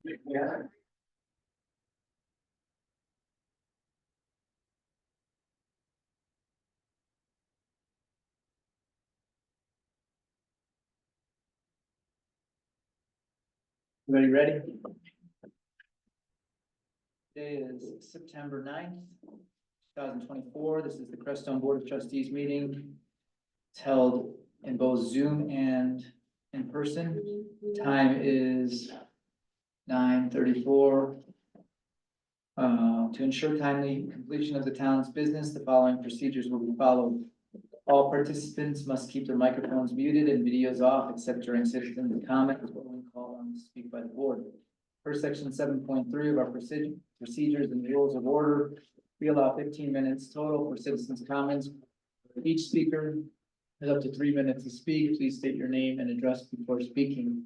Yeah. Everybody ready? Today is September 9th, 2024. This is the Crestone Board of Trustees meeting. It's held in both Zoom and in person. Time is 9:34. To ensure timely completion of the town's business, the following procedures will be followed. All participants must keep their microphones muted and videos off except during citizens' comments or when called on to speak by the board. Per section 7.3 of our procedures and rules of order, we allow 15 minutes total for citizens' comments. Each speaker has up to 3 minutes to speak. Please state your name and address before speaking.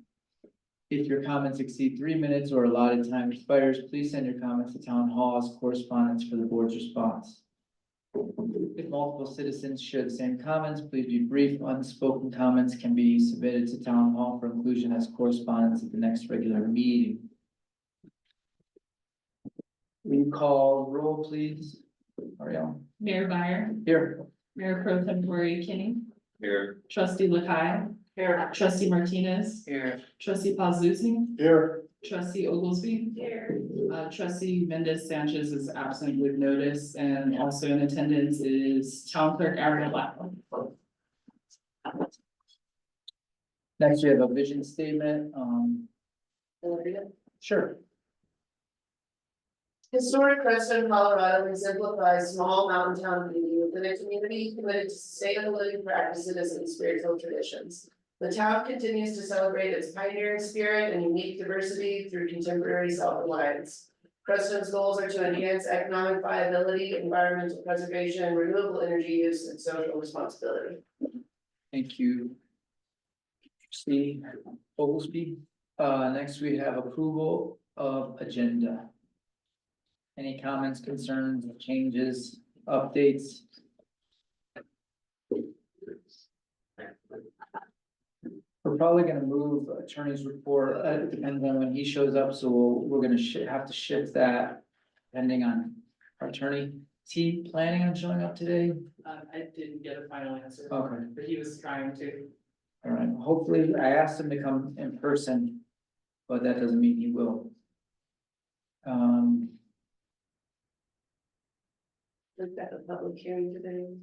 If your comments exceed 3 minutes or allotted time expires, please send your comments to town hall as correspondence for the board's response. If multiple citizens share the same comments, please be brief. Unspoken comments can be submitted to town hall for inclusion as correspondence at the next regular meeting. Will you call roll, please? Ariel? Mayor Byer, Here. Mayor Pro Tem Kinney, Here. Trustee Lakai, Here. Trustee Martinez, Here. Trustee Paulson, Here. Trustee Oglesby. Here. Trustee Mendez Sanchez is absent with notice, and also in attendance is Town Clerk Ariel Blackman. Next, we have a vision statement. Sure. Historic Crestone, Colorado exemplifies small mountain town beauty within a community committed to sustainable living practices and spiritual traditions. The town continues to celebrate its pioneering spirit and unique diversity through contemporary self-reliance. Crestone's goals are to enhance economic viability, environmental preservation, renewable energy use, and social responsibility. Thank you. Trustee Oglesby. Next we have approval of agenda. Any comments, concerns, changes, updates? We're probably gonna move attorney's report, depending on when he shows up, so we're gonna have to shift that depending on our attorney. Is he planning on showing up today? I didn't get a final answer, Okay, but he was trying to. all right, hopefully, I asked him to come in person, but that doesn't mean he will. We've got a public hearing today.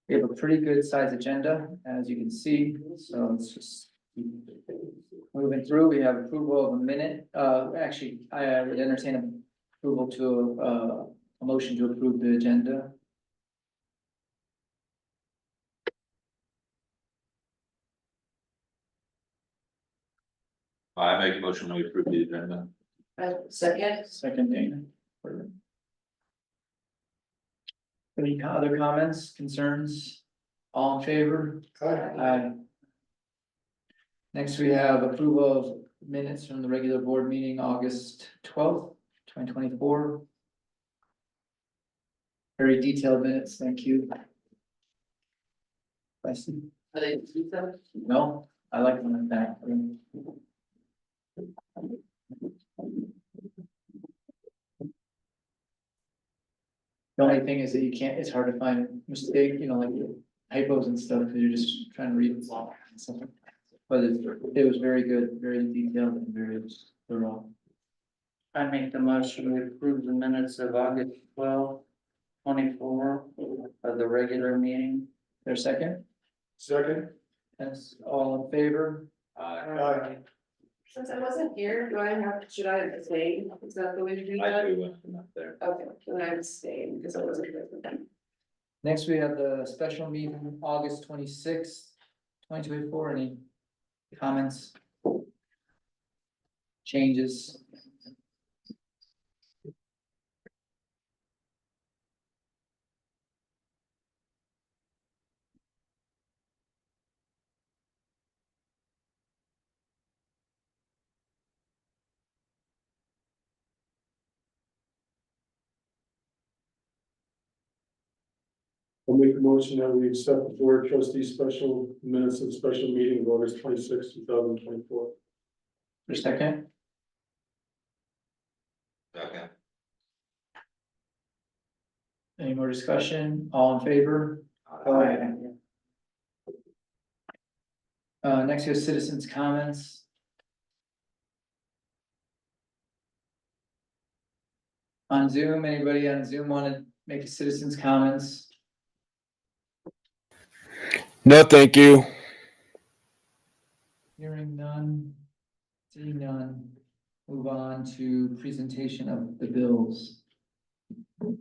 We have a pretty good size agenda, as you can see, so let's just keep moving through. We have approval of a minute, actually, I would entertain approval to, a motion to approve the agenda. I make a motion to approve the agenda. Second. Second, Dana. Any other comments, concerns? All in favor? Aye. Next, we have approval of minutes from the regular board meeting, August 12th, 2024. Very detailed minutes, thank you. I see. Are they detailed? No, I like them like that. The only thing is that you can't, it's hard to find mistake, like typos and stuff, because you're just trying to read it all. But it was very good, very detailed and very thorough. I make the motion to approve the minutes of August 12, 24 of the regular meeting. Their second, Second. yes, all in favor? Aye. Since I wasn't here, should I abstain? Is that the way to do I that? do, not there. Okay, then I abstain because I wasn't present. Next, we have the special meeting, August 26th, 2024. Any comments? Changes? I'll make a motion that we accept the board trustees special minutes of the special meeting of August 26, 2024. For a second, Okay. any more discussion? All in favor? Next is citizens' comments. On Zoom, anybody on Zoom want to make a citizens' comments? No, thank you. Hearing none, seeing none, move on to presentation of the bills. Is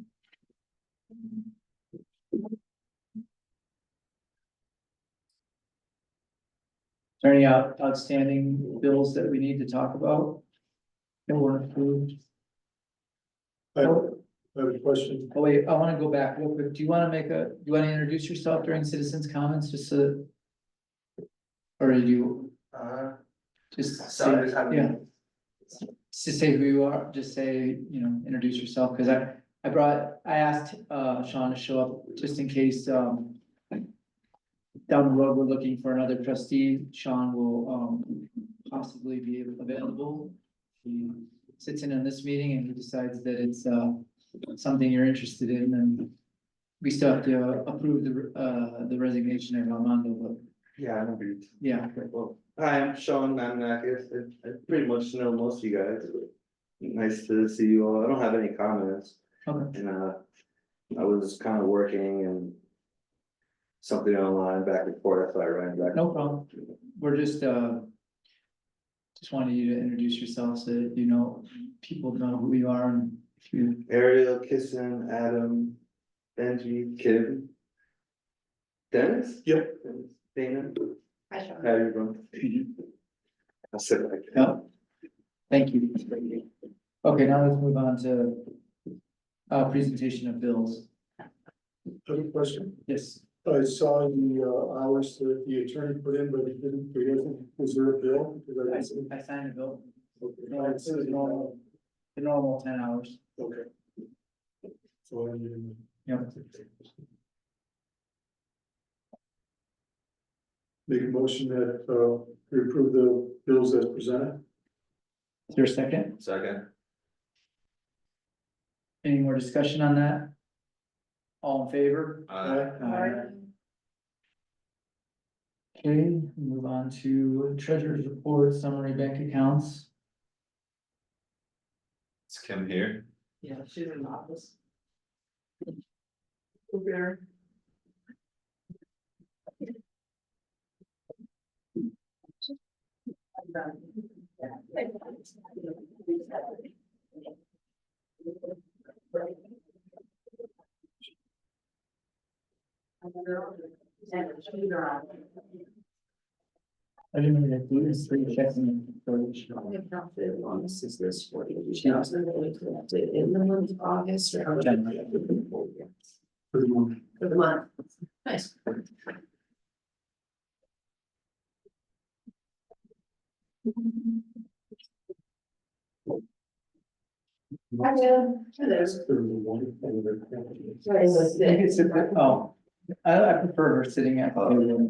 there any outstanding bills that we need to talk about? That weren't approved? I have a question. Oh, wait, I want to go back real quick. Do you want to do you want to introduce yourself during citizens' comments, just so? Or do you? Just say, yeah. Just say who you are, just say, introduce yourself, because I asked, Sean to show up just in case, down the road, we're looking for another trustee. Sean will, possibly be available. He sits in on this meeting and he decides that it's, something you're interested in, and we still have to approve the resignation of Armando, but Yeah, I remember you. yeah. Well, hi, I'm Sean Mamanakis. I pretty much know most of you guys. Nice to see you all. I don't have any comments. Okay. And I was kind of working and something online back and forth, so I ran back. No problem. We're just wanted you to introduce yourself so that people know who you are, and if you, Ariel, Kissin, Adam, Benji, Kim. Dennis? Yep. Dana. Hi, Sean. How you doing? I'll sit back. no, thank you. Okay, now let's move on to presentation of bills. I have a question. Yes, I saw the hours that the attorney put in, but he didn't, was there a bill? Because I didn't see- I signed the bill. Okay. No, it was normal, the normal 10 hours. Okay. So I need. Yep. Make a motion that we approve the bills as presented. Is there a second? Second. Any more discussion on that? All in favor? Aye. Okay, move on to treasurer's report, summary bank accounts. Is Kim here? Yeah, she's in the office. Over. I didn't know that we were three checking. This is this 42,000 that we collected in the month of August or For the month. for the month. Nice. Hi, Jim. Hello. Sorry, so it's You can sit there. Oh, I prefer her sitting at the table.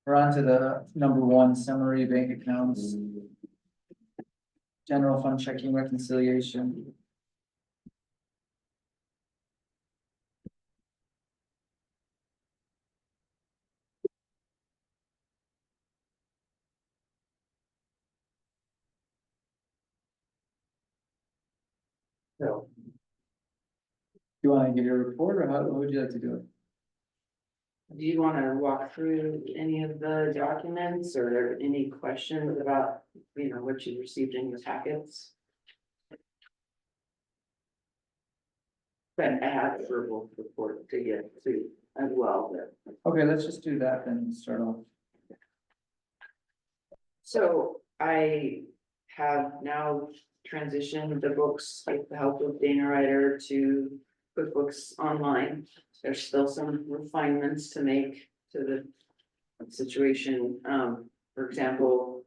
We're on to the number one, summary bank accounts. General fund checking reconciliation. No. You want to give your report, or how would you like to do it? Do you want to walk through any of the documents or any questions about, what you received in your packets? But I have a verbal report to get to as well, but. Okay, let's just do that then and start off. So I have now transitioned the books with the help of Dana Ryder to QuickBooks Online. There's still some refinements to make to the situation, for example.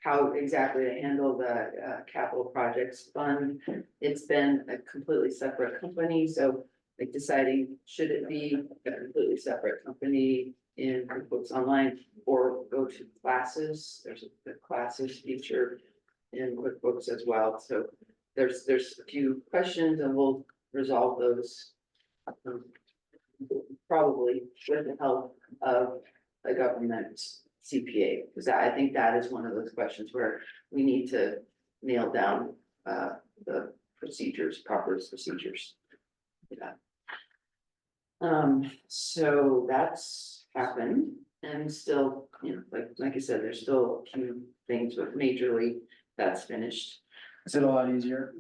How exactly to handle the capital projects fund, it's been a completely separate company, so. Like deciding, should it be a completely separate company in QuickBooks Online or go to classes? There's a classes feature in QuickBooks as well, so there's a few questions and we'll resolve those. Probably with the help of a government CPA, because I think that is one of those questions where we need to nail down the procedures, proper procedures. Yeah. So that's happened and still, you know, like I said, there's still a few things with majorly that's finished. Is it a lot easier?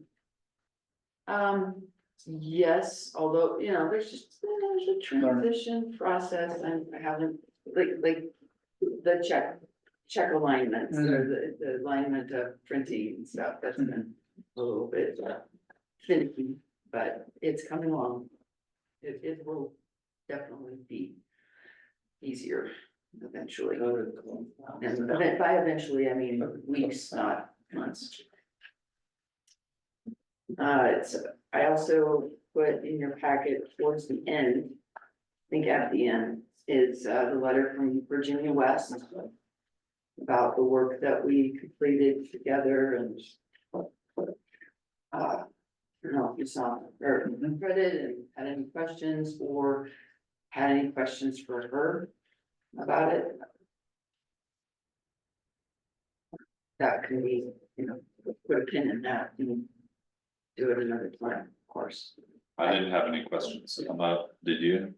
Yes, although, you know, there's a transition process and I haven't, like the check alignments or the alignment of printing and stuff, that's been a little bit finicky, but it's coming along. It will definitely be easier eventually. And by eventually, I mean weeks, not months. I also put in your packet towards the end, I think at the end, is the letter from Virginia West about the work that we completed together and I don't know if you saw or read it and had any questions or had any questions for her about it. That can be, you know, put a pin in that and do it another time, of course. I didn't have any questions about, did you?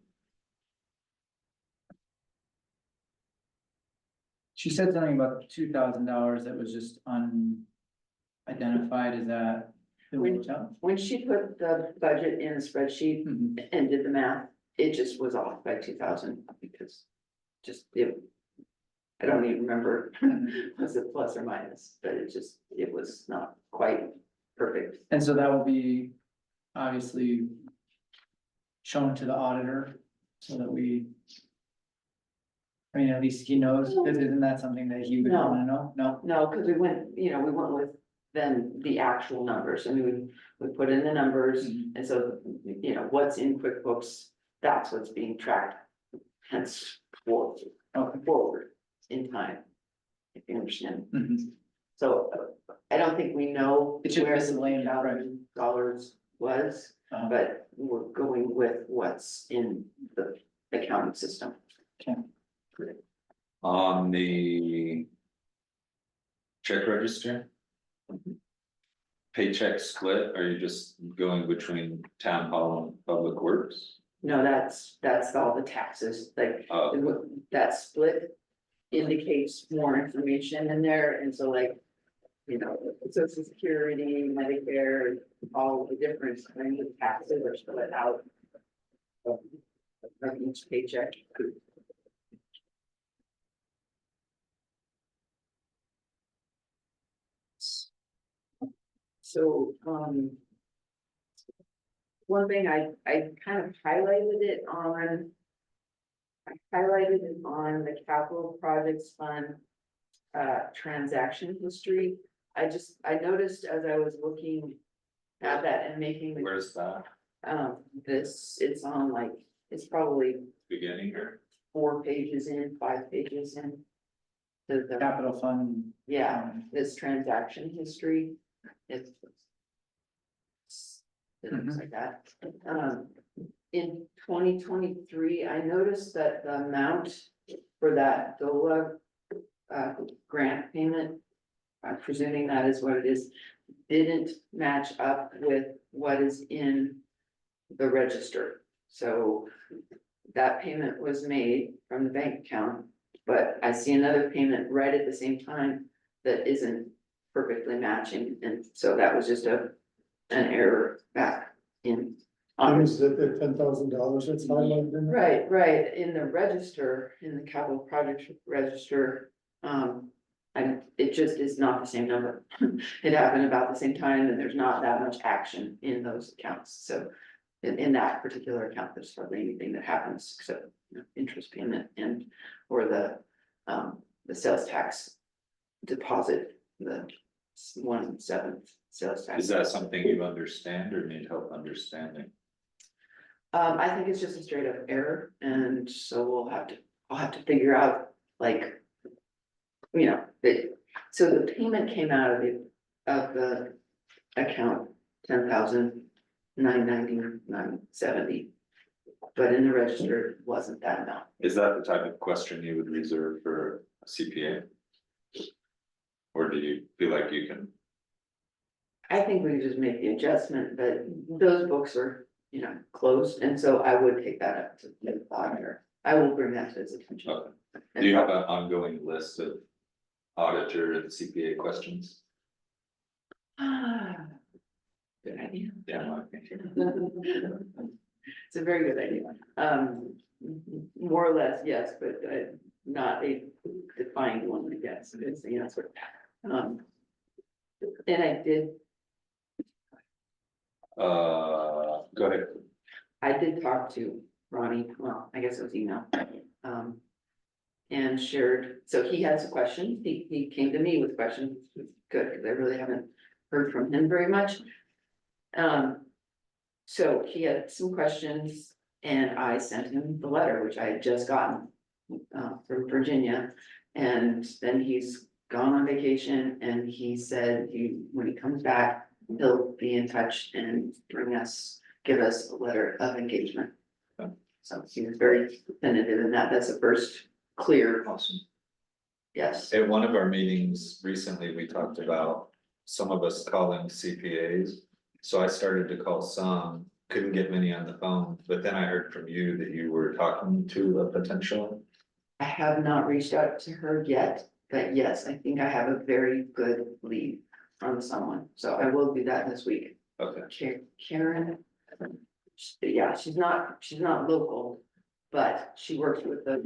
She said something about $2,000 that was just unidentified, is that the hotel? When she put the budget in a spreadsheet and did the math, it just was off by 2,000 because just it. I don't even remember, was it plus or minus, but it was not quite perfect. And so that will be obviously shown to the auditor so that I mean, at least he knows, because isn't that something that he would No. wanna know? No? No, because we went with then the actual numbers. I mean, we put in the numbers and so, you know, what's in QuickBooks, that's what's being tracked. Hence forward in time, if you understand. So I don't think we know It should where the miscellaneous, right. $1,000 was, but we're going with what's in the accounting system. On the check register? Paycheck split, are you just going between town hall and public works? No, that's all the taxes, like, that split indicates more information in there, and so like, you know, Social Security, Medicare, all the different kinds of taxes are split out of each paycheck. So, one thing I kind of highlighted it on. I highlighted it on the capital projects fund, transaction history. I noticed as I was looking at that and making. Where's that, It's on like, it's probably beginning or? 4 pages in, 5 pages in. The Capital fund. yeah, this transaction history. It looks like that. In 2023, I noticed that the amount for that DOLA grant payment, I'm presuming that is what it is, didn't match up with what is in the register. So that payment was made from the bank account, but I see another payment right at the same time that isn't perfectly matching, and so that was just an error back in. Is that the $10,000 that's highlighted in there? Right, in the register, in the capital project register, it just is not the same number. It happened about the same time and there's not that much action in those accounts, so in that particular account, there's hardly anything that happens except interest payment and, or the sales tax deposit, the 1/7 sales tax. Is that something you understand or need help understanding? I think it's just a straight up error, and so I'll have to figure out, like. So the payment came out of the account, 10,999.70. But in the register, it wasn't that amount. Is that the type of question you would reserve for a CPA? Or do you feel like you can? I think we can just make the adjustment, but those books are, closed, and so I would take that up to the auditor. I will bring that to his attention. Okay. Do you have an ongoing list of auditor and CPA questions? Good idea. Yeah. It's a very good idea. More or less, yes, but not a defined one, I guess. It's the answer. And I did Go ahead. I did talk to Ronnie, well, I guess it was email. And shared, so he had some questions, he came to me with questions, which was good, because I really haven't heard from him very much. So he had some questions, and I sent him the letter, which I had just gotten from Virginia. And then he's gone on vacation, and he said when he comes back, he'll be in touch and give us a letter of engagement. So he was very definitive in that. That's the first clear. Awesome. Yes. At one of our meetings recently, we talked about some of us calling CPAs. So I started to call some, couldn't get many on the phone, but then I heard from you that you were talking to a potential. I have not reached out to her yet, but yes, I think I have a very good lead from someone. So I will do that this week. Okay. Karen. Yeah, she's not local, but she works with the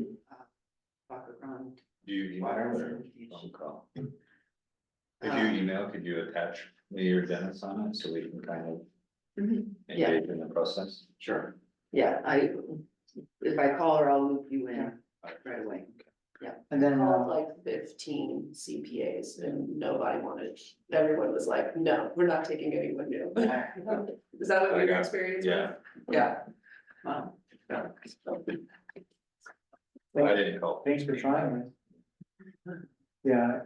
Background. Do you email or phone call? If you Um, email, could you attach me or Dennis on it so we can kind of Yeah. engage in the process? Sure. Yeah, if I call her, I'll loop you in right away. And then, Called like 15 CPAs and everyone was like, no, we're not taking anyone new. Is that what your experience was? Yeah, Yeah. I didn't call. thanks for trying. Yeah,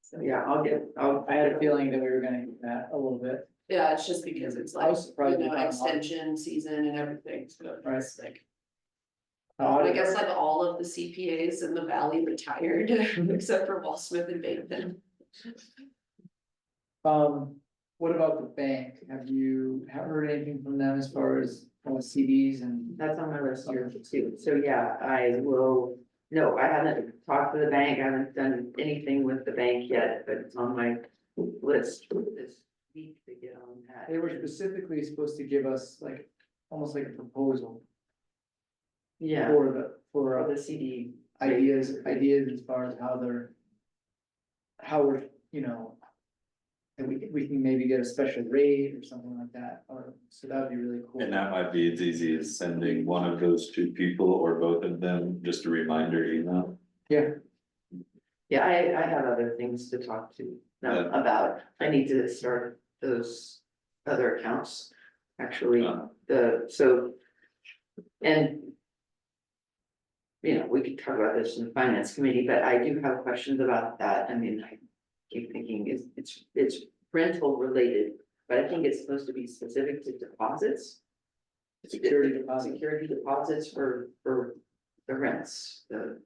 So yeah, I had a feeling that we were gonna get that a little bit. Yeah, it's just because it's I like, was surprised we got an extension season and everything, so Right. it's like. I audit. guess like all of the CPAs in the valley retired, except for Wall Smith and Bateman. What about the bank? Have you heard anything from them as far as CDs and? that's on my list here too. So yeah, no, I haven't talked to the bank. I haven't done anything with the bank yet, but it's on my list this week to get on that. They were specifically supposed to give us like, almost like a proposal Yeah, for for the CD. ideas as far as how we're, and we can maybe get a special rate or something like that, so that would be really cool. And that might be as easy as sending one of those two people or both of them, just a reminder email. Yeah, Yeah, I have other things to talk to them about. I need to start those other accounts. Actually, and. We could talk about this in the finance committee, but I do have questions about that. I mean, I keep thinking it's rental related, but I think it's supposed to be specific to deposits. security deposit. Security deposits for the rents, the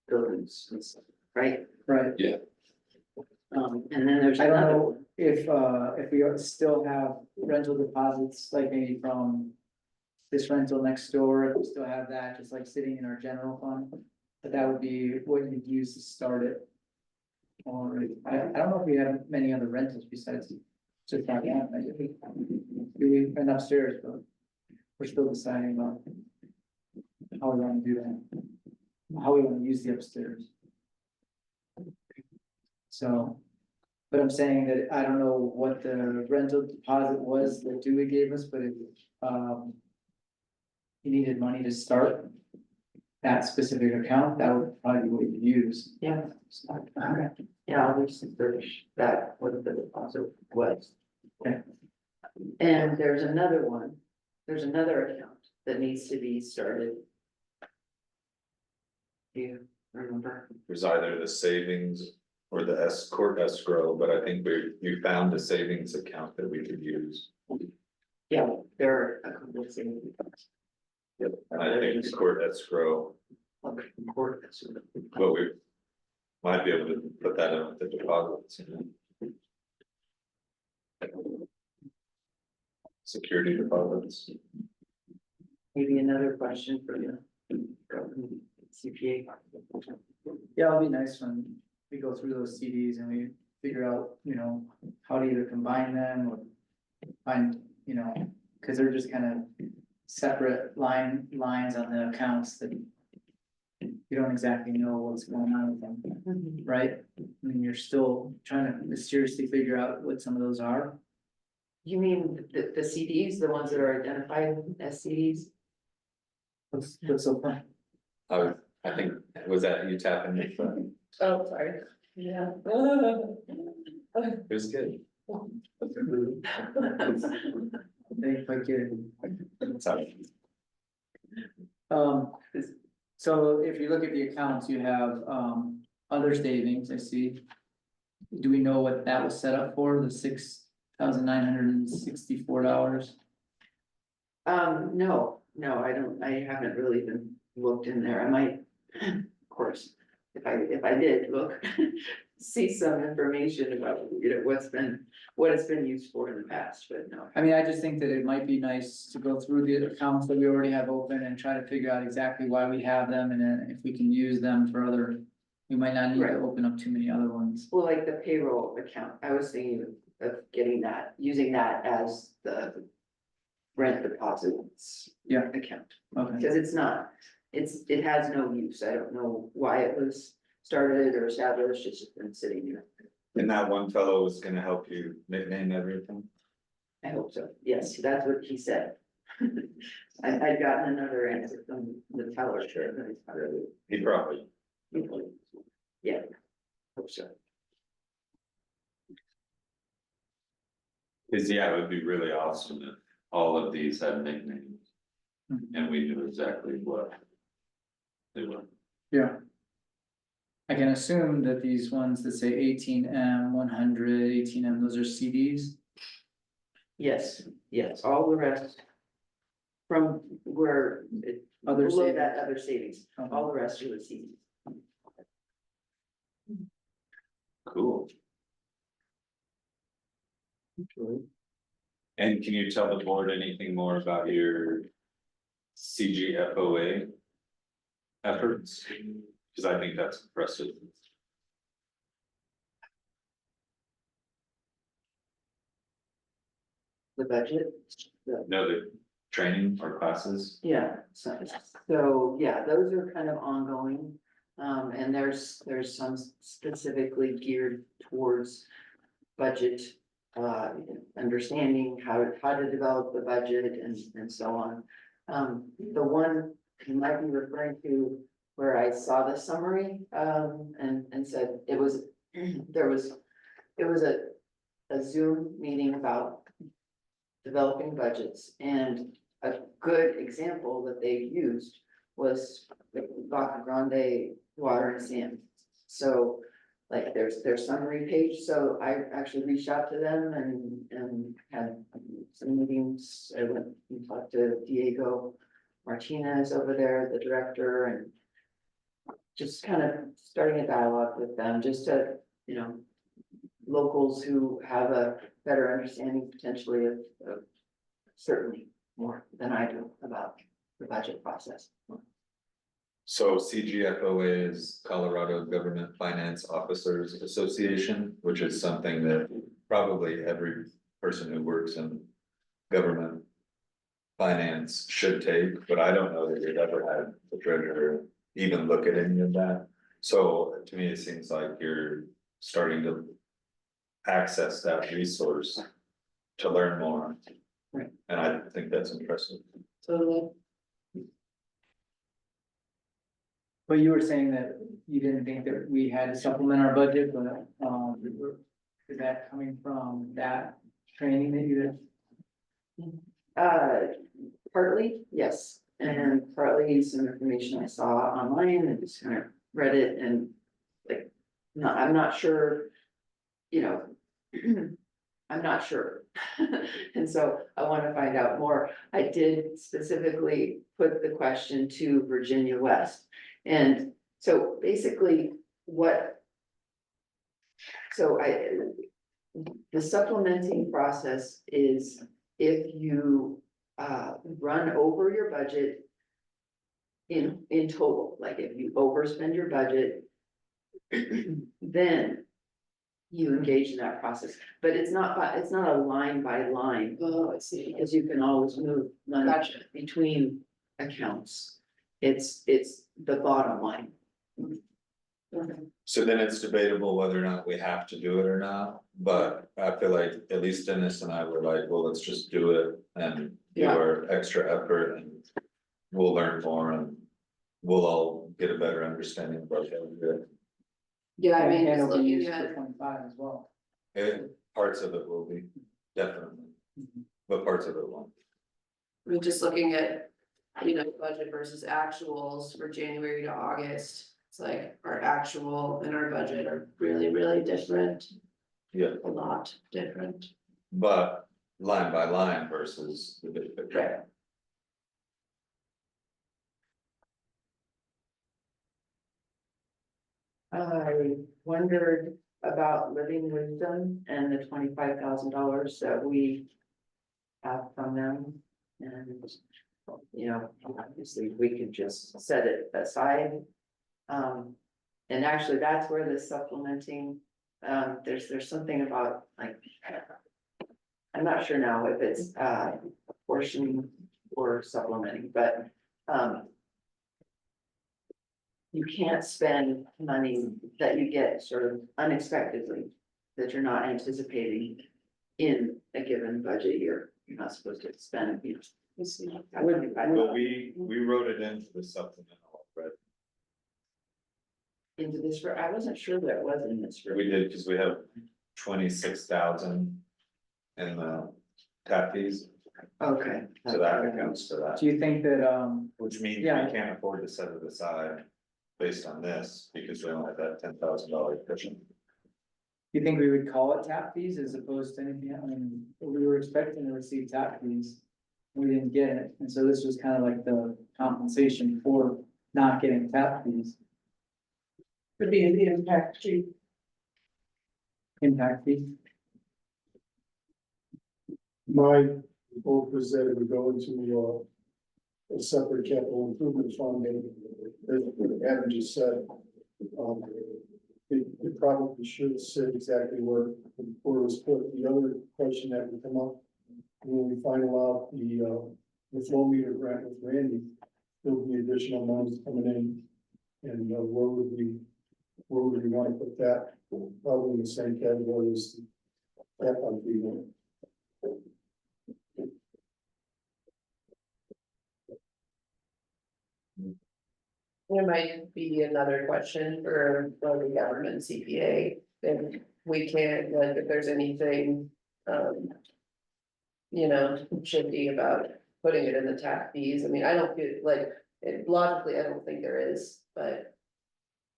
buildings and stuff, right? Right. And then there's I don't another know one. if we still have rental deposits, like maybe from this rental next door, if we still have that, just like sitting in our general fund. But that would be what you'd use to start it. Or, I don't know if we have many other rentals besides just that one. We went upstairs, but we're still deciding on how we want to do that. How we want to use the upstairs. So, But I'm saying that I don't know what the rental deposit was that Dewey gave us, but he needed money to start that specific account, that would probably be what you use. Yeah. Okay. Yeah, I'll research that, what the deposit was. Okay. And there's another one, there's another account that needs to be started. Do you remember? There's either the savings or the court escrow, but I think we found a savings account that we could use. Yeah, there are a couple of things. And I think the court escrow, Okay, court, that's- but we might be able to put that in with the deposits, you know. Security deposits. Maybe another question for you. CPA. Yeah, it'll be nice when we go through those CDs and we figure out, how to either combine them or find, cause they're just kind of separate lines on the accounts that you don't exactly know what's going on with them, right? I mean, you're still trying to mysteriously figure out what some of those are. You mean the CDs, the ones that are identified as CDs? What's so fun? I think, was that you tapping your phone? Oh, sorry. Yeah. It was good. Thank you. Sorry. So if you look at the accounts, you have, other savings, I see. Do we know what that was set up for, the $6,964? No, I don't, I haven't really been looked in there, I might, of course, if I did look. See some information about, what it's been used for in the past, but no. I mean, I just think that it might be nice to go through the accounts that we already have open and try to figure out exactly why we have them, and then if we can use them for other. We might not need to Right. open up too many other ones. Well, like the payroll account, I was thinking of getting that, using that as the rent deposits. Yeah. Account, Okay, because it has no use, I don't know why it was started or established, it's just been sitting there. And that one fellow was gonna help you nickname everything. I hope so, yes, that's what he said. I'd gotten another answer from the teller, sure, but it's not really. He probably, Yeah, hope so. cause yeah, it would be really awesome if all of these had nicknames. And we knew exactly what they were. yeah. I can assume that these ones that say 18M, 100, 18M, those are CDs. Yes, all the rest. From where Other below savings. that other savings, Okay. all the rest are the CDs. Cool. And can you tell the board anything more about your CGFOA efforts? Cause I think that's impressive. The budget, No, the training or classes, yeah, yeah, those are kind of ongoing. And there's some specifically geared towards budget. Understanding how to develop the budget and so on. The one you might be referring to where I saw the summary, and said it was, it was a Zoom meeting about developing budgets, and a good example that they used was the Vaca Grande water and sand. So like there's their summary page, so I actually reached out to them and had some meetings. I went and talked to Diego Martinez over there, the director, and just kind of starting a dialogue with them, just to, locals who have a better understanding potentially of certainly more than I do about the budget process. so CGFOA is Colorado Government Finance Officers Association, which is something that probably every person who works in government finance should take, but I don't know that we've ever had the treasurer even look at any of that. So to me, it seems like you're starting to access that resource to learn more. Right. And I think that's impressive. Totally. But you were saying that you didn't think that we had to supplement our budget, but, is that coming from that training that you did? Partly, yes, and partly some information I saw online and just kind of read it and like, no, I'm not sure, you know. I'm not sure. And so I want to find out more. I did specifically put the question to Virginia West. And so basically the supplementing process is if you run over your budget in total, like if you overspend your budget, then you engage in that process, but it's not a line by line, Oh, I see. because you can always move money Gotcha. between accounts. It's the bottom line. Okay. So then it's debatable whether or not we have to do it or not, but I feel like at least Dennis and I were like, well, let's just do it and do Yeah. our extra effort and we'll learn more and we'll all get a better understanding of what we're doing. Yeah, I mean, And just it'll be looking used at, for 25 as well. Parts of it will be, definitely, Mhm. but parts of it won't. I mean, just looking at, you know, budget versus actuals for January to August. It's like our actual and our budget are really, really different, Yeah, a lot different. but line by line versus the big picture. Right. I wondered about living wisdom and the $25,000 that we have from them. And, you know, obviously, we could just set it aside. And actually, that's where the supplementing, there's something about like, I'm not sure now if it's portion or supplementing, but you can't spend money that you get sort of unexpectedly, that you're not anticipating in a given budget year. You're not supposed to spend, you know. But we wrote it into the supplemental, right? Into this, I wasn't sure that it was in this. We did, because we have 26,000 in the tap fees, Okay. so that accounts for that. Do you think that, Which means we Yeah. can't afford to set it aside based on this, because we only have that $10,000 cushion. you think we would call it tap fees as opposed to anything? I mean, we were expecting to receive tap fees. We didn't get it, and so this was kind of like the compensation for not getting tap fees, Could be the impact fee. impact fee. My hope is that it would go into a separate capital improvement fund, and as Adam just said. It probably should say exactly where it was put. The other question that would come up when we final out the flow meter grant with Randy, there'll be additional monies coming in. And where would we want to put that? Probably in the same category as that on people. There might be another question for the government CPA, and we can't, like, if there's anything, you know, shifty about putting it in the tap fees. I mean, I don't feel like, logically, I don't think there is, but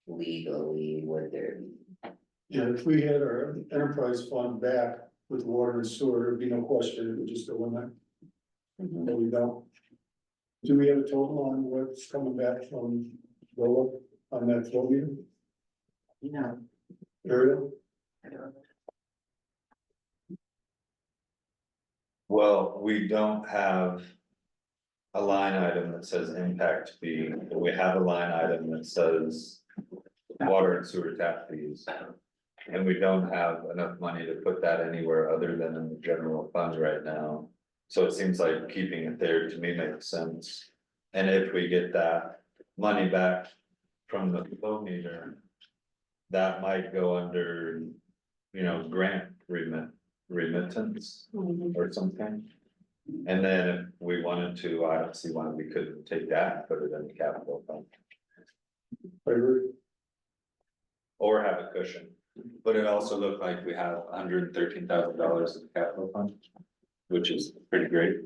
legally, would there be? Yeah, if we had our enterprise fund back with water and sewer, there'd be no question, it would just go in there, but we don't. Do we have a total on what's coming back from Lola on that flow meter No, area? I don't. Well, we don't have a line item that says impact fee, but we have a line item that says water and sewer tap fees. And we don't have enough money to put that anywhere other than in the general fund right now. So it seems like keeping it there to me makes sense. And if we get that money back from the flow meter, that might go under, you know, grant remittance Mhm. or something. And then if we wanted to, I don't see why we couldn't take that and put it in the capital fund. Or have a cushion, but it also looked like we have $113,000 in the capital fund, which is pretty great.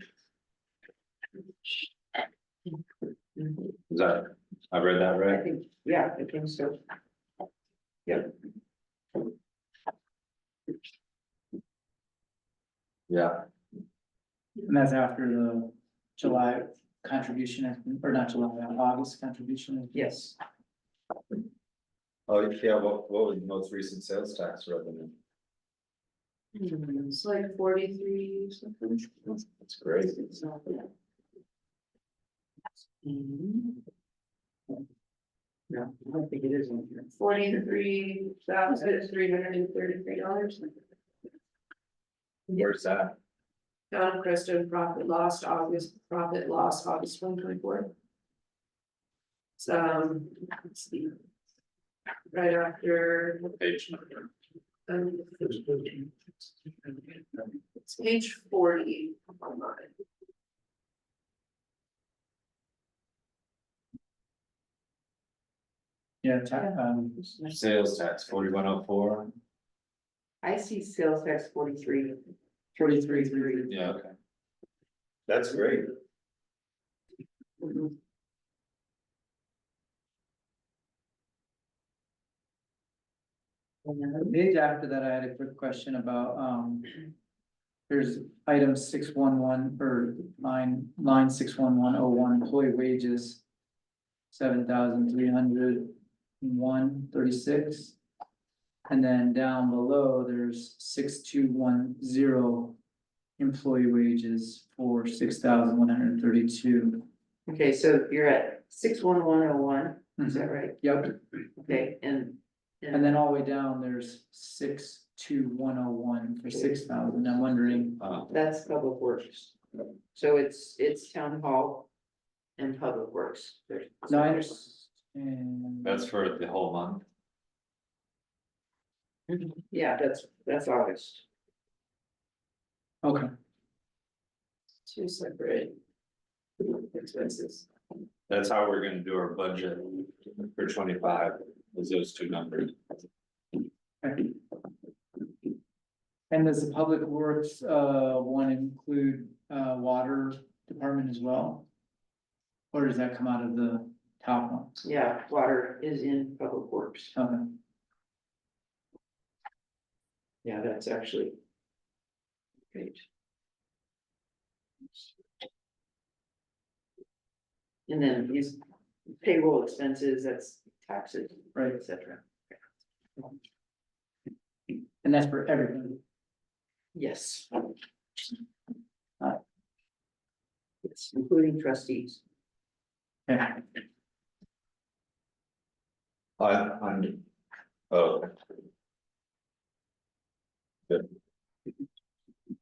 Is that, I read that I right? think, yeah, I think so. Yeah, And that's after the July contribution, or not July, August contribution. Yes. oh, yeah, what was the most recent sales tax revenue? It's like 43 something. That's great. No, I don't think it is in here. $43,333. Where's that? Town of Crestone profit lost August 2024. So, let's see. Right after, What page number? it's page 40 on mine. Yeah, Sales tax 4104. I see sales tax 43. 43. Yeah, okay. That's great. The page after that, I had a quick question about, there's item 611 or line 61101 employee wages. 7,301.36. And then down below, there's 6210 employee wages for 6,132. Okay, so you're at 61101, is that right? Yep, Okay, and and then all the way down, there's 62101 for 6,000. I'm wondering, that's public works. So it's town hall and public works. no, I understand. That's for the whole month. Yeah, that's August. Okay, Two separate expenses. That's how we're gonna do our budget for 25, is those two numbers. okay. And does the public works, one include, water department as well? Or does that come out of the top one? Yeah, water is in public works. Okay, Yeah, that's actually. Great. And then these payroll expenses, that's taxes, right, et cetera. and that's for everything. Yes. Yes, including trustees. Okay. I'm, oh,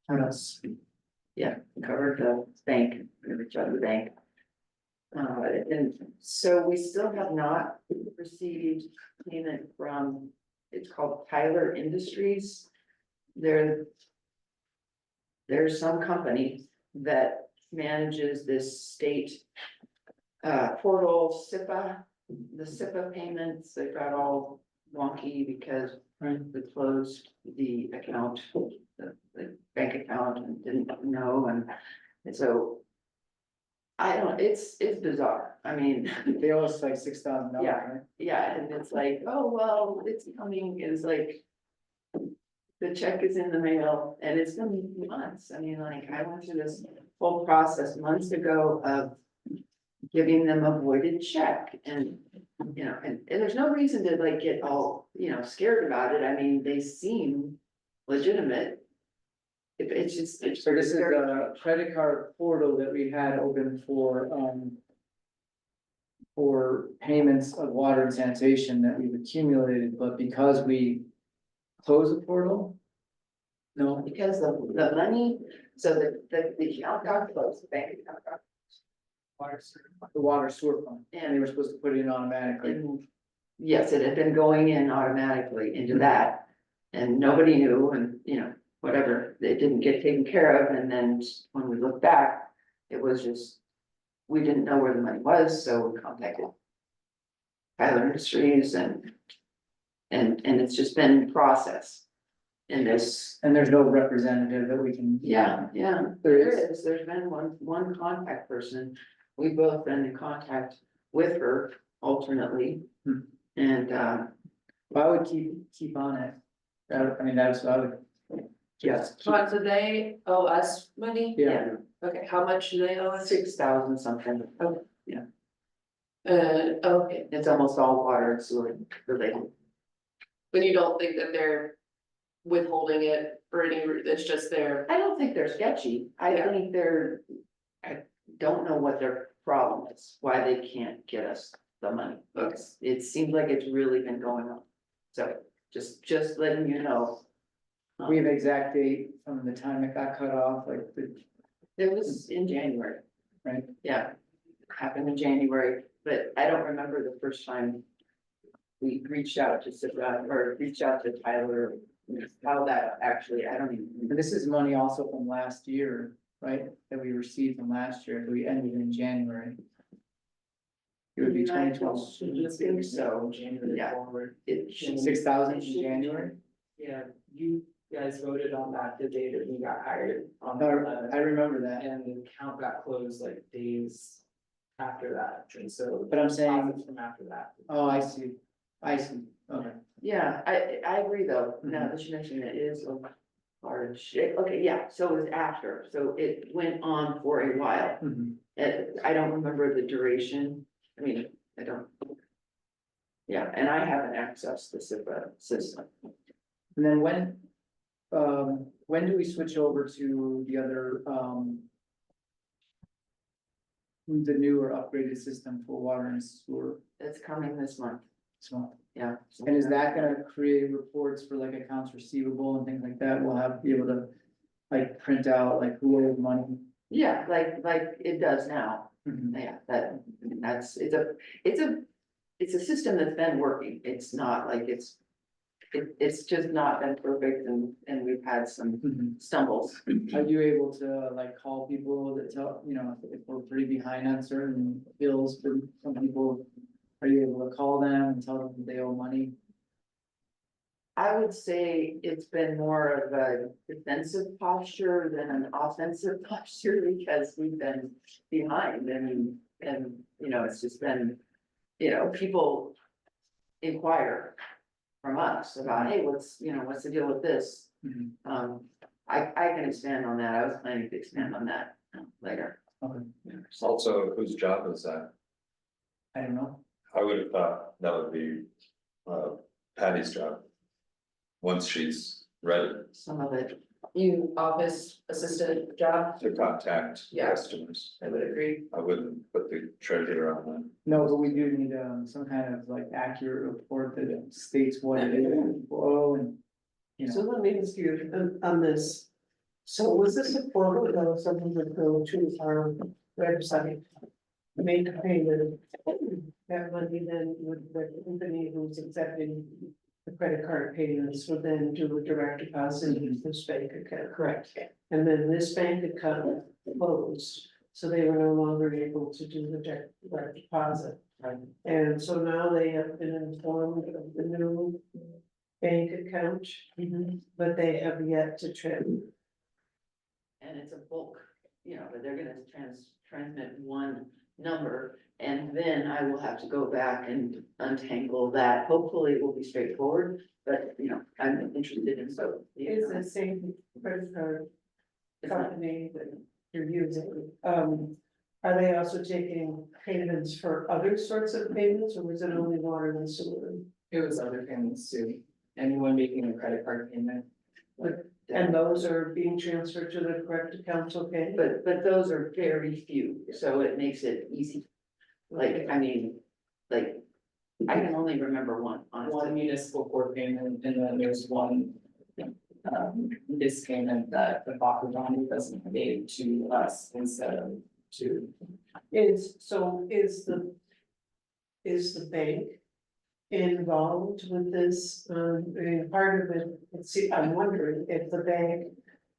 What else? Yeah, covered the bank, every job of the bank. And so we still have not received payment from, it's called Tyler Industries. There's some company that manages this state portal SIPA, the SIPA payments, they got all wonky because Right. we closed the account, the bank account and didn't know, and so I don't, it's bizarre, I mean, They owe us like $6,000, Yeah. right? yeah, and it's like, oh, well, it's coming, it's like the check is in the mail and it's gonna be months, I mean, like, I went through this whole process months ago of giving them a voided check and, you know, and there's no reason to like get all, scared about it, I mean, they seem legitimate. It's just, it's. So this is very- a credit card portal that we had open for payments of water and sanitation that we've accumulated, but because we closed the portal? No, Because the money, so the account got closed, the bank account got. the water sewer fund, and And they were supposed to put it in automatically. And yes, it had been going in automatically into that. And nobody knew and, whatever, it didn't get taken care of, and then when we look back, it was just. We didn't know where the money was, so we contacted Tyler Industries and it's just been in process. In this, And there's no representative that we can. yeah, There there is. is, there's been one contact person. We've both been in contact with her alternately. Hmm. And, Well, I would keep on it. I mean, that's what I would. yes, But do they owe us money? Yeah, Okay, how much do they owe us? 6,000 something. Okay, It's almost all water and sewer related. but you don't think that they're withholding it for any, it's just their, I don't think they're sketchy. I Yeah. think I don't know what their problem is, why they can't get us the money. Okay. It seems like it's really been going on. So just letting you know. we have exact date from the time it got cut off, like It was in January. Right. Yeah, happened in January, but I don't remember the first time we reached out to or reached out to Tyler, how that actually, I don't even. And this is money also from last year, right, that we received from last year, that we ended in January. It would be I 2020. don't think so. January Yeah. forward. It should- 6,000 it in should- January? Yeah, you guys voted on that the day that we got hired on the I 11th, remember that, and the account got closed like days after that, and so. but I'm saying, deposits from after that. oh, I see, okay. Yeah, I agree though, now that you mention it is a large, okay, yeah, so it was after, so it went on for a while. Mhm. I don't remember the duration, I mean, I don't. Yeah, and I haven't accessed the SIPA system. And then when do we switch over to the other, the newer upgraded system for water and sewer? It's coming this month, So, yeah. and is that gonna create reports for like accounts receivable and things like that? We'll have, be able to like print out like who owes money. Yeah, like it does now, Mhm. yeah, it's a system that's been working, it's not like it's just not been perfect and we've had some Mhm. stumbles. Are you able to like call people that tell, if we're pretty behind on certain bills for some people? Are you able to call them and tell them they owe money? I would say it's been more of a defensive posture than an offensive posture because we've been behind and, it's just been, people inquire from us about, hey, what's the deal with this? Mhm. I can expand on that. I was planning to expand on that later. Okay, Also, whose job is that? I don't know. I would have thought that would be Patty's job. Once she's ready Some of it, you office assistant job, to contact Yeah. customers, I would agree. I wouldn't put the treasurer on that. No, but we do need some kind of like accurate report that states what it is, people owe and. So let me ask you on this. So was this a quote or something that go to our website? Make a payment, that money then would, the company who's accepting the credit card payments would then do a direct deposit into this bank account. correct. And then this bank account closed, so they were no longer able to do the direct deposit. Right. And so now they have been informed of the new bank account, but they have yet to And it's a bulk, but they're gonna transmit one number. And then I will have to go back and untangle that. Hopefully it will be straightforward, but I'm interested in so. It's the same credit card It's not- company that you're using. Are they also taking payments for other sorts of payments, or was it only water and sewer? It was other payments too, anyone making a credit card payment. And those are being transferred to the correct accounts, okay? But those are very few, so it makes it easy. Like, I can only remember one, One honestly. municipal court payment, and then there's one. This payment that the Baca County doesn't pay to us instead of to. Is the bank involved with this? And part of it, I'm wondering if the bank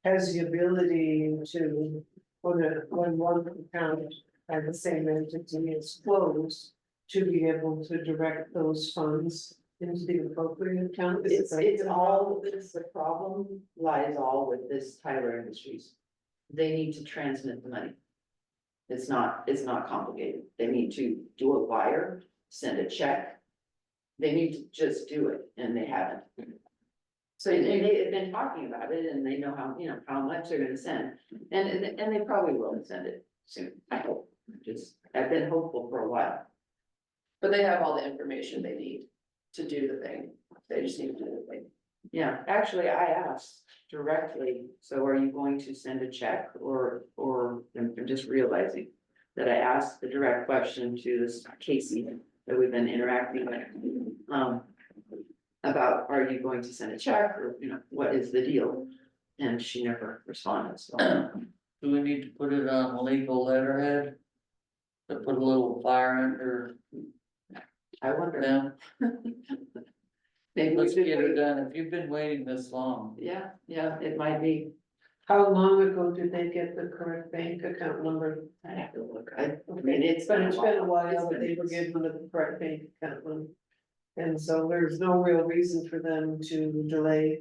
has the ability to, when one account at the same entity is closed, to be able to direct those funds into the appropriate account. Is it It's all, the problem lies all with this Tyler Industries. They need to transmit the money. It's not complicated. They need to do a wire, send a check. They need to just do it, and they haven't. So they've been talking about it, and they know how, how much they're gonna send, and they probably will send it soon, I hope. I've been hopeful for a while. But they have all the information they need to do the thing, they just need to do the thing. Yeah, actually, I asked directly, so are you going to send a check or I'm just realizing that I asked the direct question to this Casey that we've been interacting with. About, are you going to send a check or, what is the deal? And she never responded, so. Do we need to put it on a legal letterhead? To put a little fire under I wonder, them? maybe we Let's should get it wait. done. If you've been waiting this long. Yeah, it might be. How long ago did they get the correct bank account number? I have to look, I mean, it's But been it's been a It's while been that they were years. given the correct bank account number. And so there's no real reason for them to delay.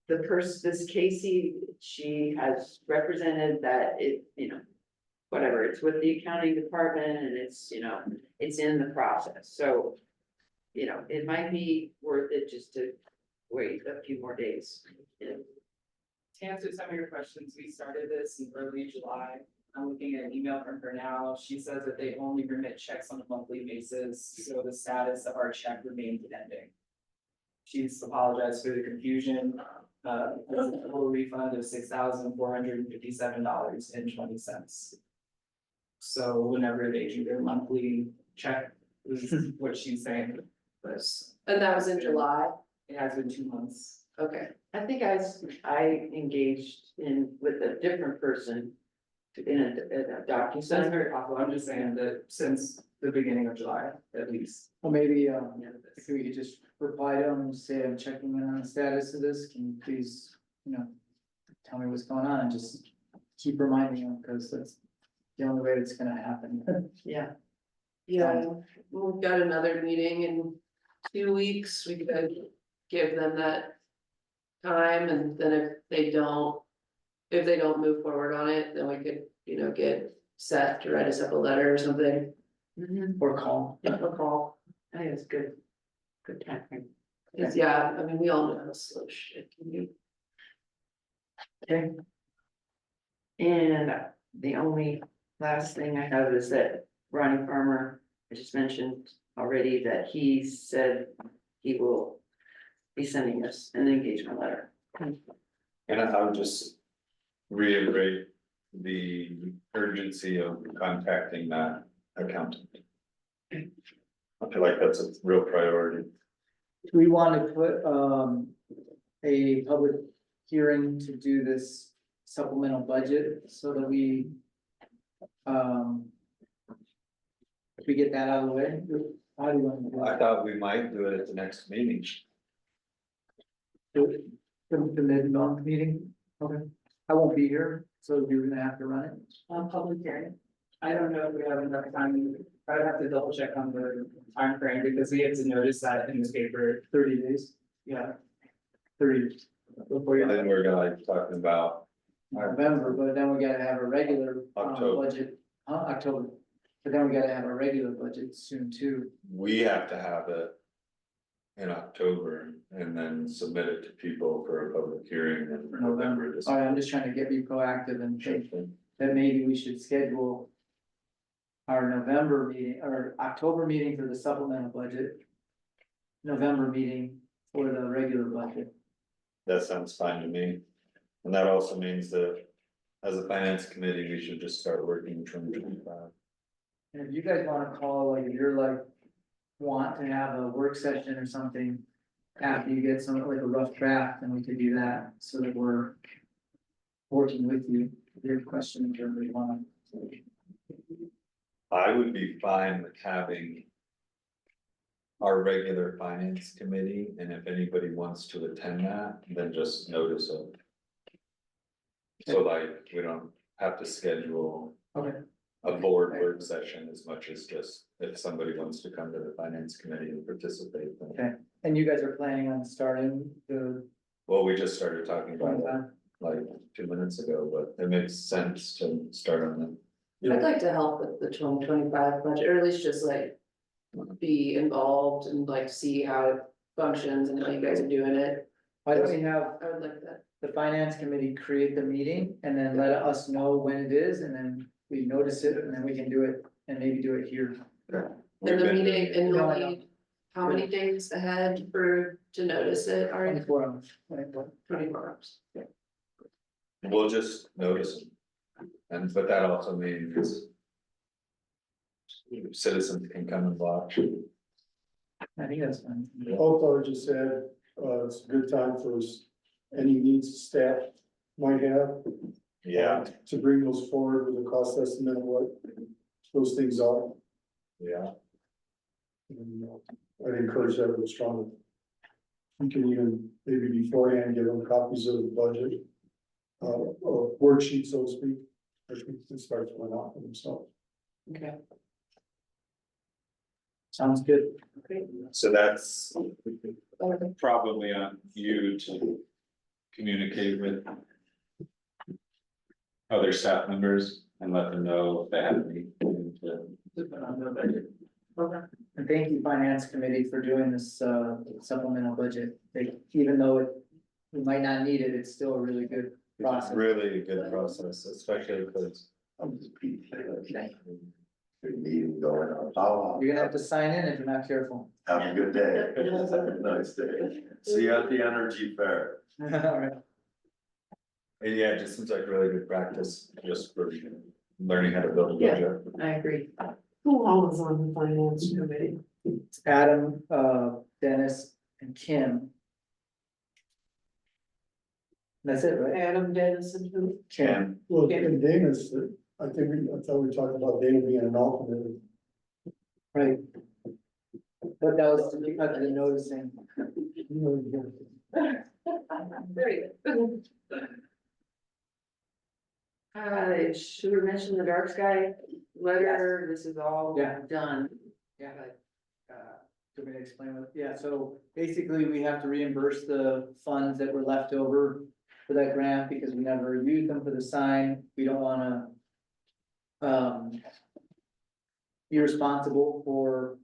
This Casey, she has represented that it, whatever, it's with the accounting department and it's, it's in the process, so. It might be worth it just to wait a few more days. To answer some of your questions, we started this in early July. I'm looking at an email from her now. She says that they only remit checks on a monthly basis, so the status of our check remains pending. She's apologized for the confusion. There's a total refund of $6,457.20. So whenever they do their monthly check, is what she's saying. But And that was in July, it has been 2 months. okay. I think I engaged with a different person in a That's DocuSign. very possible. I'm just saying that since the beginning of July, at least. Well, maybe, the end of this. if we could just reply to them and say, I'm checking in on the status of this, can you please, tell me what's going on, and just keep reminding them, because that's the only way it's gonna happen. Yeah, Yeah, we've got another meeting in 2 weeks, we could give them that time, and then if they don't move forward on it, then we could, get Seth to write us up a letter or something, Or call. or call. I think it's good time frame. 'Cause, yeah, I mean, we all know how slow shit can be. Okay. And the only last thing I have is that Ronnie Farmer, I just mentioned already that he said he will be sending us an engagement letter. And I would just reiterate the urgency of contacting that accountant. I feel like that's a real priority. Do we want to put, a public hearing to do this supplemental budget, so that we, if we get that out of the way, how do you want to do I it? thought we might do it at the next meeting. The mid-month meeting? Okay. I won't be here, so you're gonna have to run it. Public hearing. I don't know if we have enough time. I would have to double check on the time frame because we have to notice that in this paper. 30 days, Yeah. 30 before you. And then we're gonna be talking about November, but then we gotta have a regular October. budget, October. But then we gotta have a regular budget soon too. we have to have it in October and then submit it to people for a public hearing in November. All right, I'm just trying to get you proactive and think that maybe we should schedule our November meeting or October meeting for the supplemental budget, November meeting for the regular budget. That sounds fine to me. And that also means that as a finance committee, we should just start working 2025. And if you guys wanna call, like, if you're like, want to have a work session or something after you get some, like a rough draft, then we could do that, so that we're working with you, your questions or we wanna. I would be fine with having our regular finance committee, and if anybody wants to attend that, then just notice it. So like, we don't have to schedule Okay. a board work session as much as just if somebody wants to come to the finance committee and participate. then- Okay. And you guys are planning on starting the Well, we just started talking about it time? like 2 minutes ago, but it makes sense to start on them. I'd like to help with the 2025 budget, or at least just like be involved and like see how it functions and how you guys are doing it. Why don't we have I would like that. the finance committee create the meeting and then let us know when it is, and then we notice it, and then we can do it, and maybe do it here. And the meeting, and No, you'll I don't. need, how many days ahead to notice it, or 24 hours. 24 hours? We'll just notice them. And, but that also means citizens can come and watch. I think that's fine. Also, I just said, it's a good time for any needs staff might have. Yeah, To bring those forward with a cost estimate of what those things are. yeah. And, I'd encourage that with strongly. You can even maybe beforehand give them copies of the budget. Worksheet, so to speak. I think it starts going out for themselves. Okay. Sounds good. So that's probably on you to communicate with other staff members and let them know if they have any. And thank you, finance committee, for doing this supplemental budget. Even though we might not need it, it's still a really good It's process. really a good process, especially because Good meeting going on. You're gonna have to sign in if you're not careful. Have a good day. Nice day. See you at the energy fair. All right. and yeah, it just seems like really good practice just for learning how to build a Yeah. budget. I agree. Who all is on the finance committee? It's Adam, Dennis, and Kim. That's it, right? Adam, Dennis, and who? Kim. Well, and Dana's, I thought we talked about Dana being an alternate. Right. But that was because of the noticing. Very good. Should we mention the dark sky letter? This is all Yeah. done. Yeah. Do we explain what, yeah, so basically we have to reimburse the funds that were left over for that grant because we never used them for the sign. We don't wanna be responsible for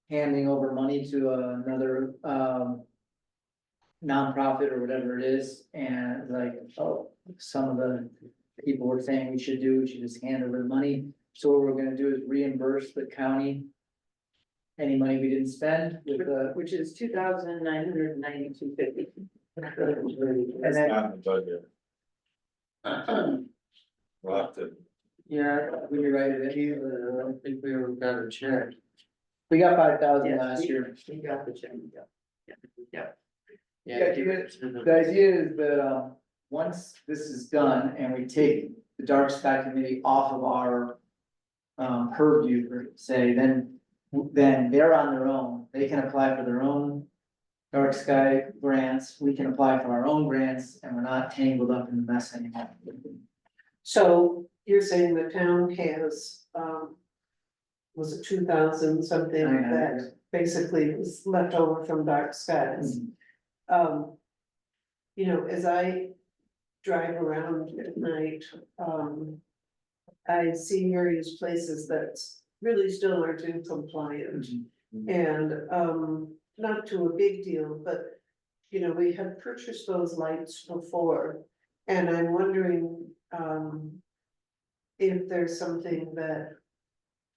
handing over money to another nonprofit or whatever it is, and like, oh, some of the people were saying we should just hand over the money. So what we're gonna do is reimburse the county any money we didn't spend with the, Which is $2,992.50. and It's then, not in the budget. We'll have to, yeah, we can write it in. I don't think we ever got a check. We got 5,000 Yes, last year. We got the check, yeah. Yeah, the idea is that, once this is done and we take the dark sky committee off of our purview, per se, then they're on their own. They can apply for their own dark sky grants. We can apply for our own grants, and we're not tangled up in the mess anymore. So you're saying the town has, was it 2,000 something that basically was left over from dark skies? You know, as I drive around at night, I see various places that really still aren't in compliance. And, not to a big deal, but, you know, we had purchased those lights before. And I'm wondering, if there's something that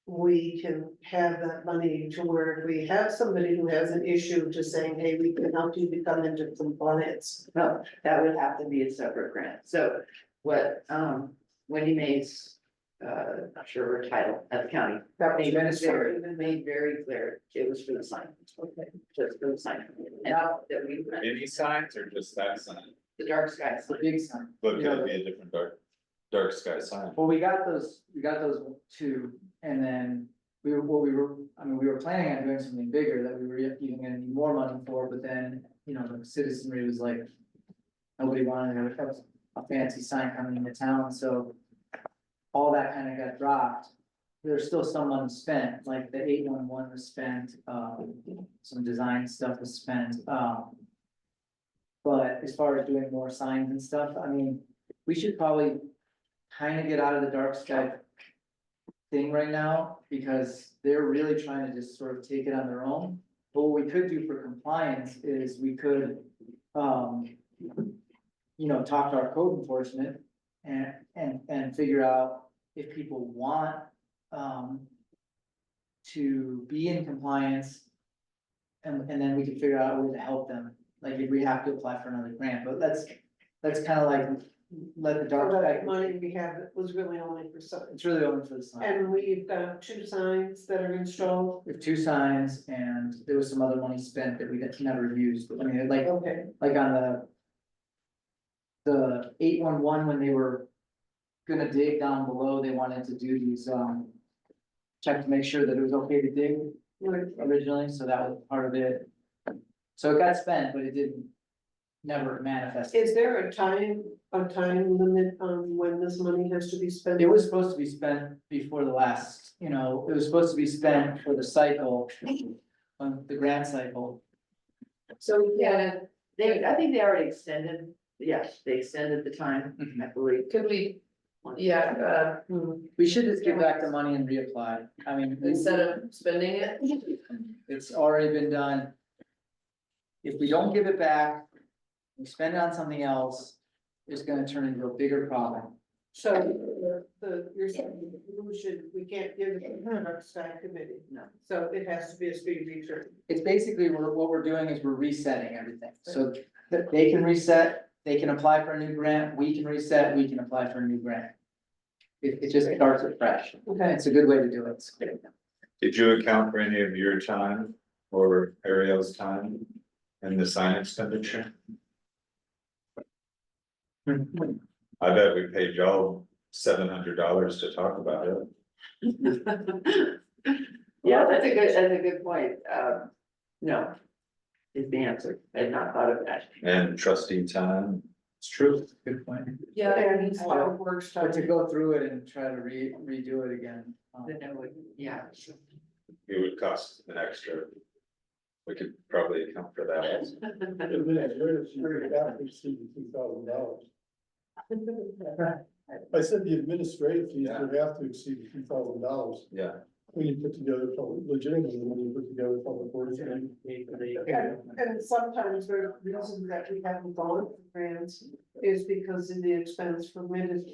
we can have that money to where if we have somebody who has an issue to saying, hey, we can help you become into compliance. No, that would have to be a separate grant. So what, Wendy Mays, not sure her title at the county. Made very clear, it was for the sign. Okay. Just for the sign. And now that we, any signs or just that sign? the dark sky It's a sign. big sign. But could it be a different dark sky sign? Well, we got those two, and then what we were I mean, we were planning on doing something bigger that we were even gonna need more money for, but then, you know, the citizenry was like. Nobody wanted to have a fancy sign coming into town, so. All that kind of got dropped. There's still some money spent, like the 811 was spent, some design stuff was spent, But as far as doing more signs and stuff, I mean, we should probably kind of get out of the dark sky thing right now, because they're really trying to just sort of take it on their own. But what we could do for compliance is we could, you know, talk to our code enforcement and figure out if people want, to be in compliance. And then we can figure out a way to help them, like if we have to apply for another grant, but that's kind of like, let the So dark that sky. money we have was really only for some, It's really only for the sign. and we've got 2 signs that are installed. We have 2 signs and there was some other money spent that we never used, I mean, like Okay, on the 811, when they were gonna dig down below, they wanted to do these, check to make sure that it was okay to dig originally, so that was part of it. So it got spent, but it didn't, never manifest. is there a time limit on when this money has to be spent? It was supposed to be spent before the last, you know, it was supposed to be spent for the cycle, on the grant cycle. So, yeah, I think they already extended, yes, they extended the time, I believe. Could we, yeah, We should just give back the money and reapply, I mean, instead of spending it? it's already been done. If we don't give it back, we spend it on something else, it's gonna turn into a bigger problem. So you're saying we can't give it to the Dark Sky Committee? No. So it has to be a speed research. It's basically, what we're doing is we're resetting everything, so that they can reset, they can apply for a new grant, we can reset, we can apply for a new grant. It just starts it fresh, Okay. it's a good way to do it. Did you account for any of your time or Ariel's time in the sign expenditure? I bet we paid y'all $700 to talk about it. Yeah, that's a good point, no. Is the answer, I had not thought of that. And trustee time, it's true. Good point. Yeah, And how it works. But to go through it and try to redo it again. Then it would, yeah, It would cost an extra. We could probably account for that. Administrative have to exceed $2,000. I said the administrative fees would have to exceed $2,000 Yeah, when you put together, legitimately, when you put together public works. And sometimes the reason that we haven't gone for grants is because of the expense for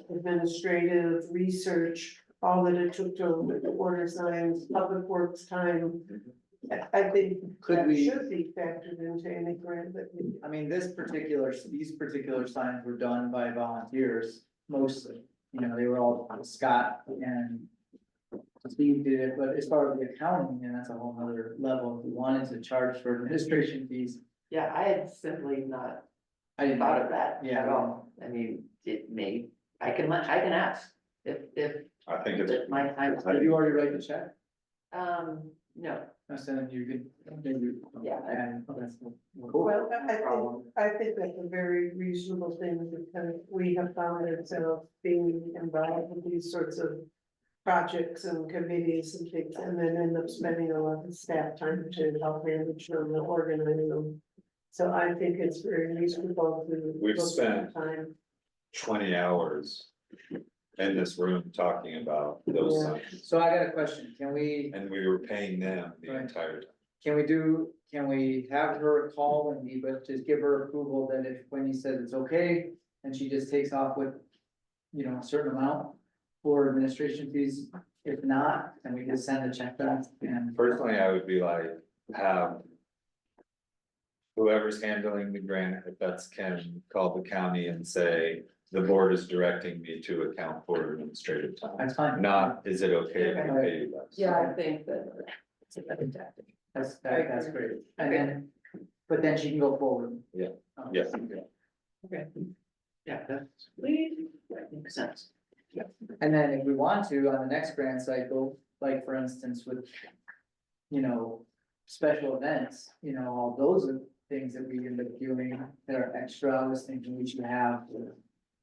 administrative research, all that it took to order signs, public works time. I think Could that we- should be factored into any grant that we. I mean, these particular signs were done by volunteers mostly, you know, they were all Scott and Steve did it, but as far as the accounting, and that's a whole nother level, if we wanted to charge for administration fees. yeah, I had simply not I didn't thought of that Yeah. at all, I mean, it may, I can ask, if I think it's, my time. Did you already write the check? No, I said you could, maybe. Yeah. And, okay, cool. Well, I think that's a very reasonable thing, because we have found ourselves being involved with these sorts of projects and committees and things, and then end up spending a lot of staff time to help manage them and organize them. So I think it's very reasonable to. We've look at spent- time. 20 hours in this room talking about those Yeah. signs. So I got a question, can we, And we were paying them the Right. entire time. can we have her call Wendy, but just give her approval that if Wendy says it's okay, and she just takes off with, you know, a certain amount for administration fees, if not, then we just send a check back and. Personally, I would be like, have whoever's handling the grant, if that's Ken, call the county and say, the board is directing me to account for administrative time. That's fine. Not, is it okay if we pay you less? Yeah, I think that it's a better tactic. That's great, and then, but then she can go forward. Yeah. Um, Yes. yeah, that makes sense. And then if we want to, on the next grant cycle, like for instance with you know, special events, you know, all those are things that we end up doing that are extra. I was thinking we should have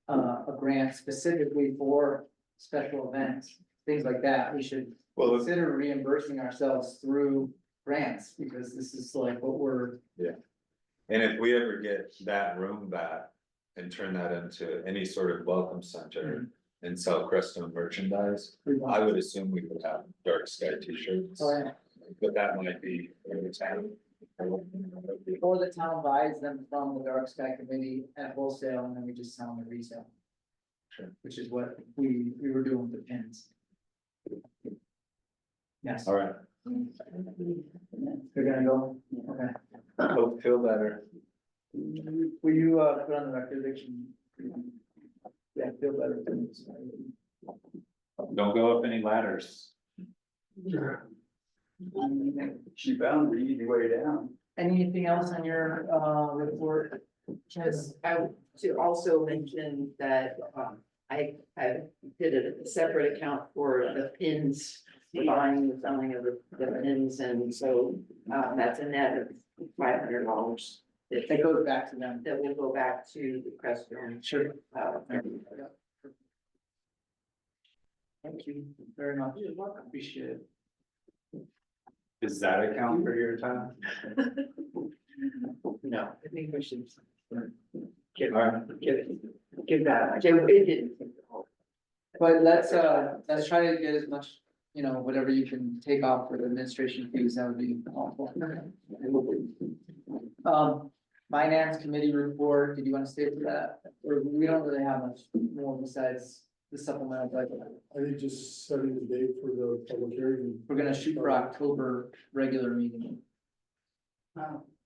a grant specifically for special events, things like that. We should Well, consider reimbursing ourselves through grants, because this is like what we're, and if we ever get that room back and turn that into any sort of welcome center and sell Crestone merchandise, I would assume we would have dark sky t-shirts. Oh, yeah. But that might be in the town. Or the town buys them from the dark sky committee at wholesale, and then we just sell them at resale. Sure. Which is what we were doing with the pins. Yes. All right, They're gonna go, okay. hope feel better. Will you, put on the record that you? Yeah, feel better. Don't go up any ladders. She found the easy way down. Anything else on your, report? Just, I to also mention that, I did a separate account for the pins, buying and selling of the pins, and so, that's a net of $500. That goes back to them. That will go back to the Crestone. Sure. Uh, Thank you very much. Appreciate it. Does that account for your time? No, I think we should. All right. Give that, it didn't. But let's try to get as much, you know, whatever you can take off for the administration fees, that would be helpful. Finance committee report, did you want to stay for that? Or we don't really have much more besides the supplemental budget. I think just setting the date for the public hearing. We're gonna shoot for October regular meeting.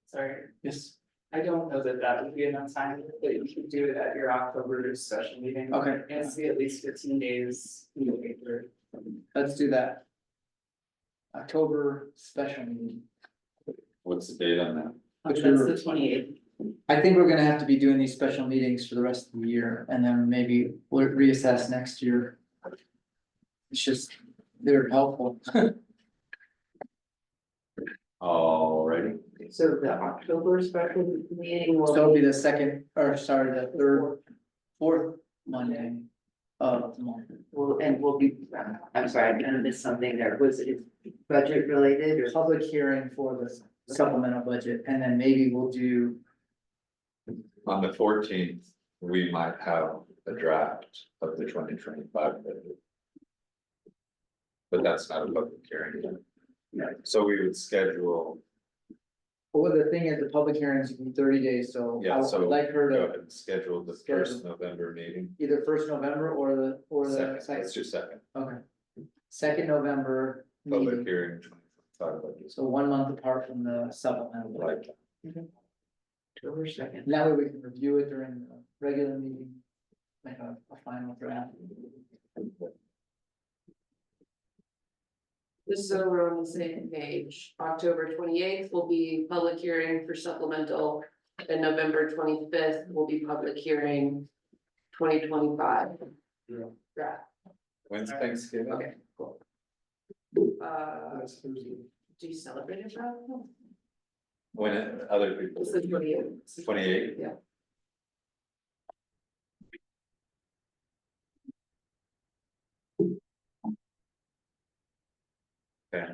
Sorry, Yes, I don't know that that would be enough time, but you should do it at your October special meeting. okay, It has to be at least 15 days. let's do that. October special meeting. What's the date on that? That's the 28th. I think we're gonna have to be doing these special meetings for the rest of the year, and then maybe we'll reassess next year. It's just, they're helpful. Alrighty, So the October special meeting So will. it'll be the second, or sorry, the third, fourth Monday of the month. We'll be, I'm sorry, I kind of missed something there. Was it budget related or? Public hearing for the supplemental budget, and then maybe we'll do, on the 14th, we might have a draft of the 2025 budget. But that's not a public hearing. So we would schedule, well, the thing is, the public hearings will be 30 days, so I yeah, so would like her go to ahead and schedule the first November meeting. either first November or the Second, second, let's do second, okay. Second November public meeting, hearing, 2025 budget. so 1 month apart from the supplemental. budget. Like, October 2nd. That way we can review it during the regular meeting, like a final draft. Just so we're on the same page, October 28th will be public hearing for supplemental, and November 25th will be public hearing 2025. Yeah. Draft. when's Thanksgiving? Okay, cool. That's Thursday. Do you celebrate it, Rob? When other people. It's the 28th. 28? Yeah. Okay.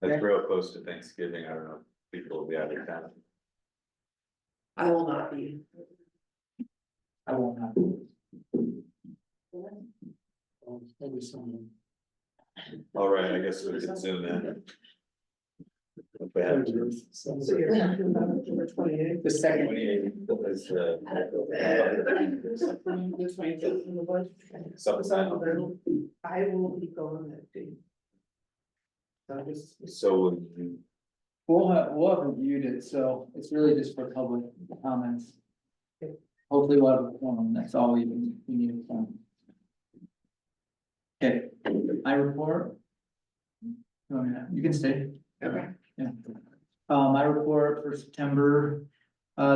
That's real close to Thanksgiving, I don't know, if people will be out of town. I will not be. I won't have. Maybe someone. All right, I guess we can zoom in. If we have to. So you're talking about October 28th. The second, 28 is The 25th in the budget. supplemental, I will be gone that day. So just. so we'll have reviewed it, so it's really just for public comments. Hopefully we'll have a forum, that's all we need a forum. Okay, I report. You can stay. Okay. Yeah. My report for September,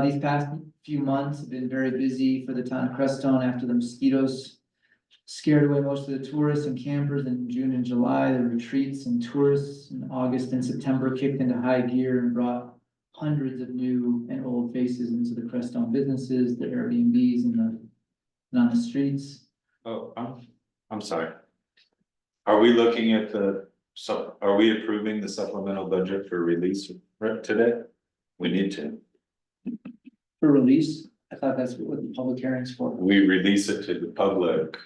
these past few months have been very busy for the town of Crestone after the mosquitoes scared away most of the tourists and campers in June and July. The retreats and tourists in August and September kicked into high gear and brought hundreds of new and old faces into the Crestone businesses, the Airbnbs and on the streets. Oh, I'm sorry. Are we looking at are we approving the supplemental budget for release today? We need to. For release, I thought that's what the public hearing's for. We release it to the public.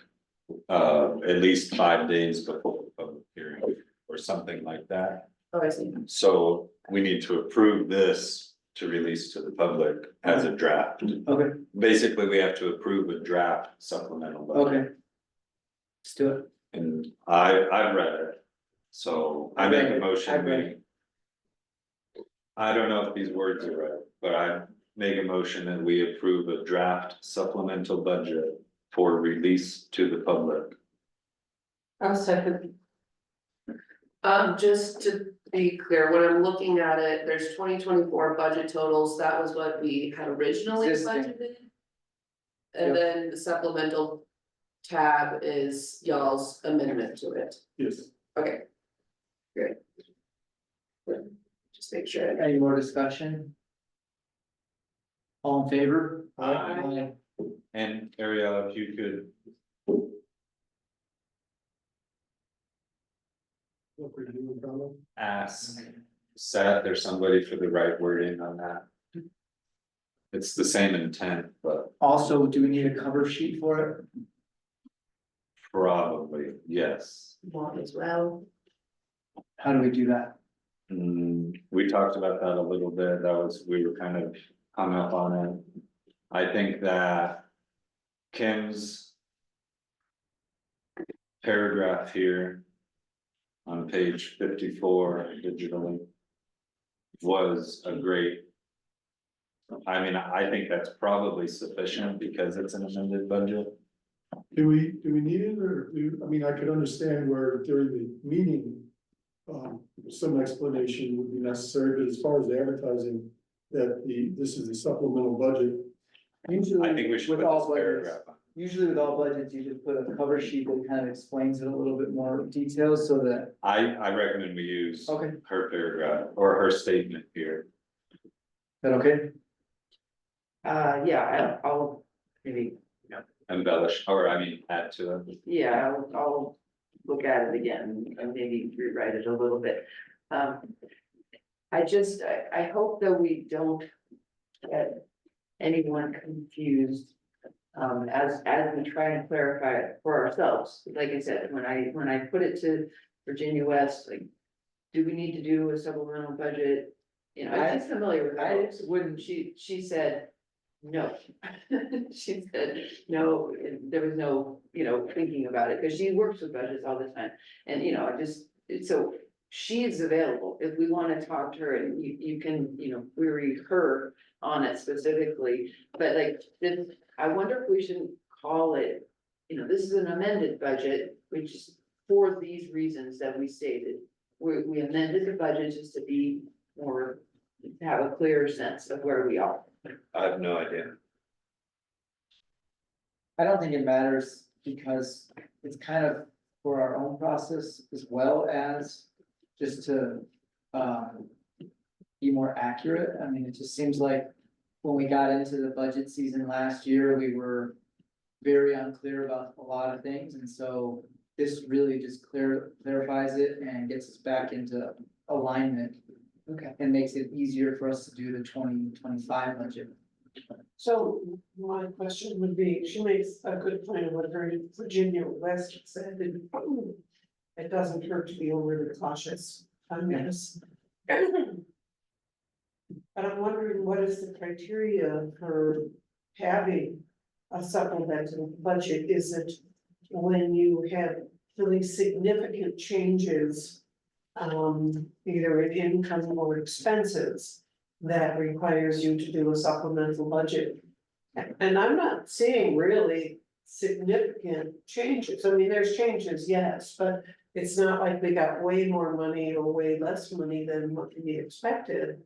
At least 5 days before the public hearing or something like that. Oh, I see. So we need to approve this to release to the public as a draft. Okay, Basically, we have to approve a draft supplemental budget. okay. Let's do it. And I've read it, so I make a motion, I've read I don't know if these words are right, but I make a motion that we approve a draft supplemental budget for release to the public. I'll second. Just to be clear, when I'm looking at it, there's 2024 budget totals, that was what we had originally Existing. budgeted. And then the supplemental tab is y'all's amendment to it, Yes. okay. Great. Just make sure. Any more discussion? All in favor? Aye. And Ariel, if you could Look, we're doing a comment. ask Seth or somebody for the right wording on that. It's the same intent, but Also, do we need a cover sheet for it? probably, yes. Want as well. How do we do that? We talked about that a little bit, we were kind of hung up on it. I think that Kim's paragraph here on page 54 digitally was a great. I mean, I think that's probably sufficient because it's an amended budget. Do we need it, or I mean, I could understand where during the meeting. Some explanation would be necessary, but as far as advertising, that this is a supplemental budget. Usually, I think we should with put all this budgets, paragraph on. usually with all budgets, you should put a cover sheet that kind of explains it a little bit more detail so that. I recommend we use Okay. her paragraph or her statement here. Is that okay? Yeah, I'll maybe, Embellish, or I mean, add to it. yeah, I'll look at it again and maybe rewrite it a little bit. I hope that we don't get anyone confused. As we try and clarify it for ourselves, like I said, when I put it to Virginia West, like, do we need to do a supplemental budget? You know, she's familiar with I it, wouldn't, she said, no. She said, no, there was no, thinking about it, because she works with budgets all the time, and, so she's available, if we wanna talk to her, and you can, query her on it specifically, but like, this, I wonder if we shouldn't call it, this is an amended budget, which is for these reasons that we stated. We amended the budget just to be more, to have a clearer sense of where we are. I have no idea. I don't think it matters because it's kind of for our own process as well as just to be more accurate. I mean, it just seems like when we got into the budget season last year, we were very unclear about a lot of things. And so this really just clarifies it and gets us back into alignment. Okay. And makes it easier for us to do the 2025 budget. So my question would be, she makes a good point of what Virginia West said, and it doesn't hurt to be overly cautious on this. But I'm wondering, what is the criteria for having a supplemental budget? Is it when you have really significant changes, either in income or expenses, that requires you to do a supplemental budget? And I'm not seeing really significant changes. I mean, there's changes, yes, but it's not like we got way more money or way less money than what can be expected.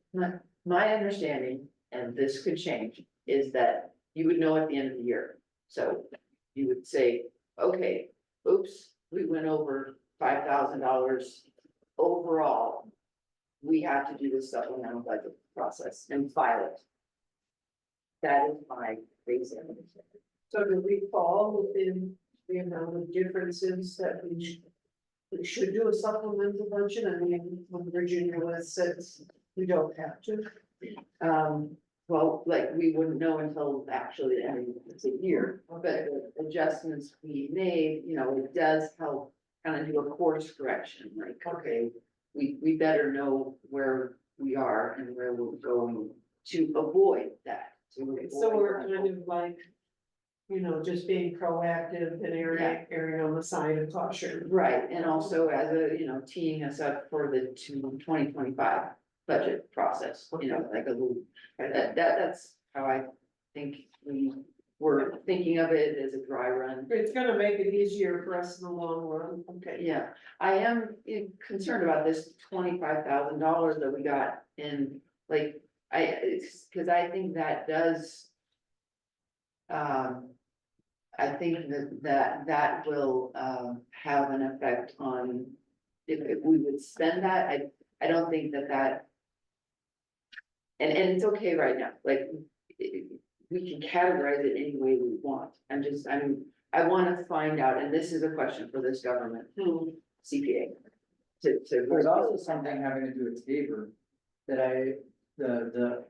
My understanding, and this could change, is that you would know at the end of the year. So you would say, okay, oops, we went over $5,000 overall. We have to do this supplemental budget process and file it. That is my reason. So do we fall within the amount of differences that we should do a supplemental budget? I mean, when Virginia was said we don't have to. Well, like, we wouldn't know until actually, I mean, it's a year, but the adjustments we made, you know, it does help kind of do a course correction, like, okay, we better know where we are and where we're going to avoid that. So avoid we're that. kind of like, you know, just being proactive and erring on the side of caution. Right, and also as a, you know, teeing us up for the 2025 budget process, you know, like a little, that's how I think we were thinking of it as a dry run. It's gonna make it easier for us in the long run, okay? Yeah, I am concerned about this $25,000 that we got in, like, it's, cause I think that does. I think that will, have an effect on, if we would spend that, I don't think that. And it's okay right now, like, we can categorize it any way we want, I wanna find out, and this is a question for this government, CPA. There's also something having to do with Tabor that the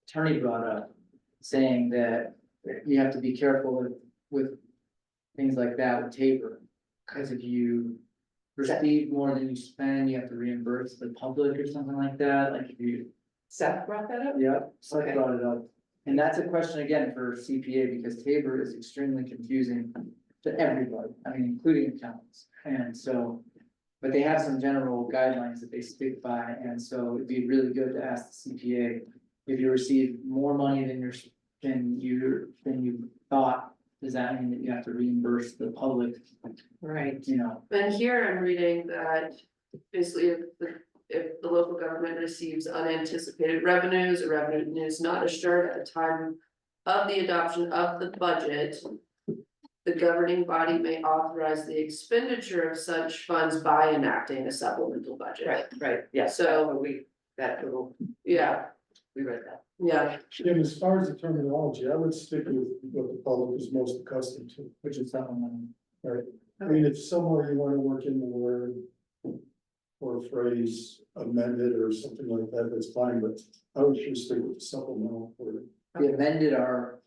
attorney brought up, saying that you have to be careful with things like that with Tabor. Cause if you receive more than you spend, you have to reimburse the public or something like that, like if you. Seth brought that up? Yep, Seth Okay. brought it up. And that's a question again for CPA, because Tabor is extremely confusing to everybody, I mean, including accountants. And so, but they have some general guidelines that they stick by, and so it'd be really good to ask the CPA, if you receive more money than you thought, does that mean that you have to reimburse the public, Right. you know? And here I'm reading that basically if the local government receives unanticipated revenues or revenues not assured at the time of the adoption of the budget, the governing body may authorize the expenditure of such funds by enacting a supplemental budget. Right, yeah, So, that little, yeah, we read that. yeah, Jim, as far as the terminology, I would stick with what the public is most accustomed to. Which is something, Right, I mean, if somewhere you wanna work in the word. Or a phrase amended or something like that, that's fine, but I would sure stick with the supplemental word. we amended our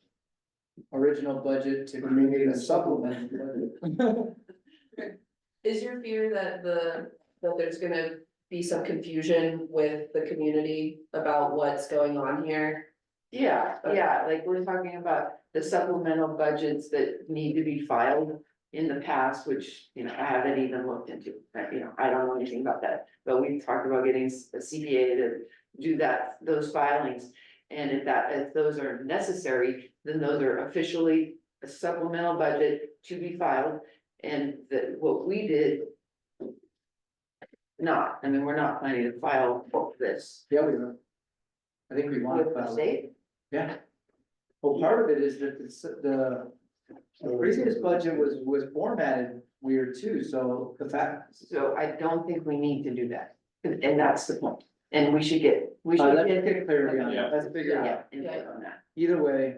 original budget to create a supplemental budget. is your fear that that there's gonna be some confusion with the community about what's going on here? Yeah, like we're talking about the supplemental budgets that need to be filed in the past, which, you know, I haven't even looked into. You know, I don't know anything about that, but we talked about getting a CPA to do those filings. And if those are necessary, then those are officially a supplemental budget to be filed. And what we did. We're not planning to file this Yeah, we were. I think we want with to the file it. state. Yeah. Well, part of it is that the previous budget was formatted weird too, so the fact. So I don't think we need to do that, and that's the point, and we should get Let's get clarity on that, let's figure it out. input on that. Either way,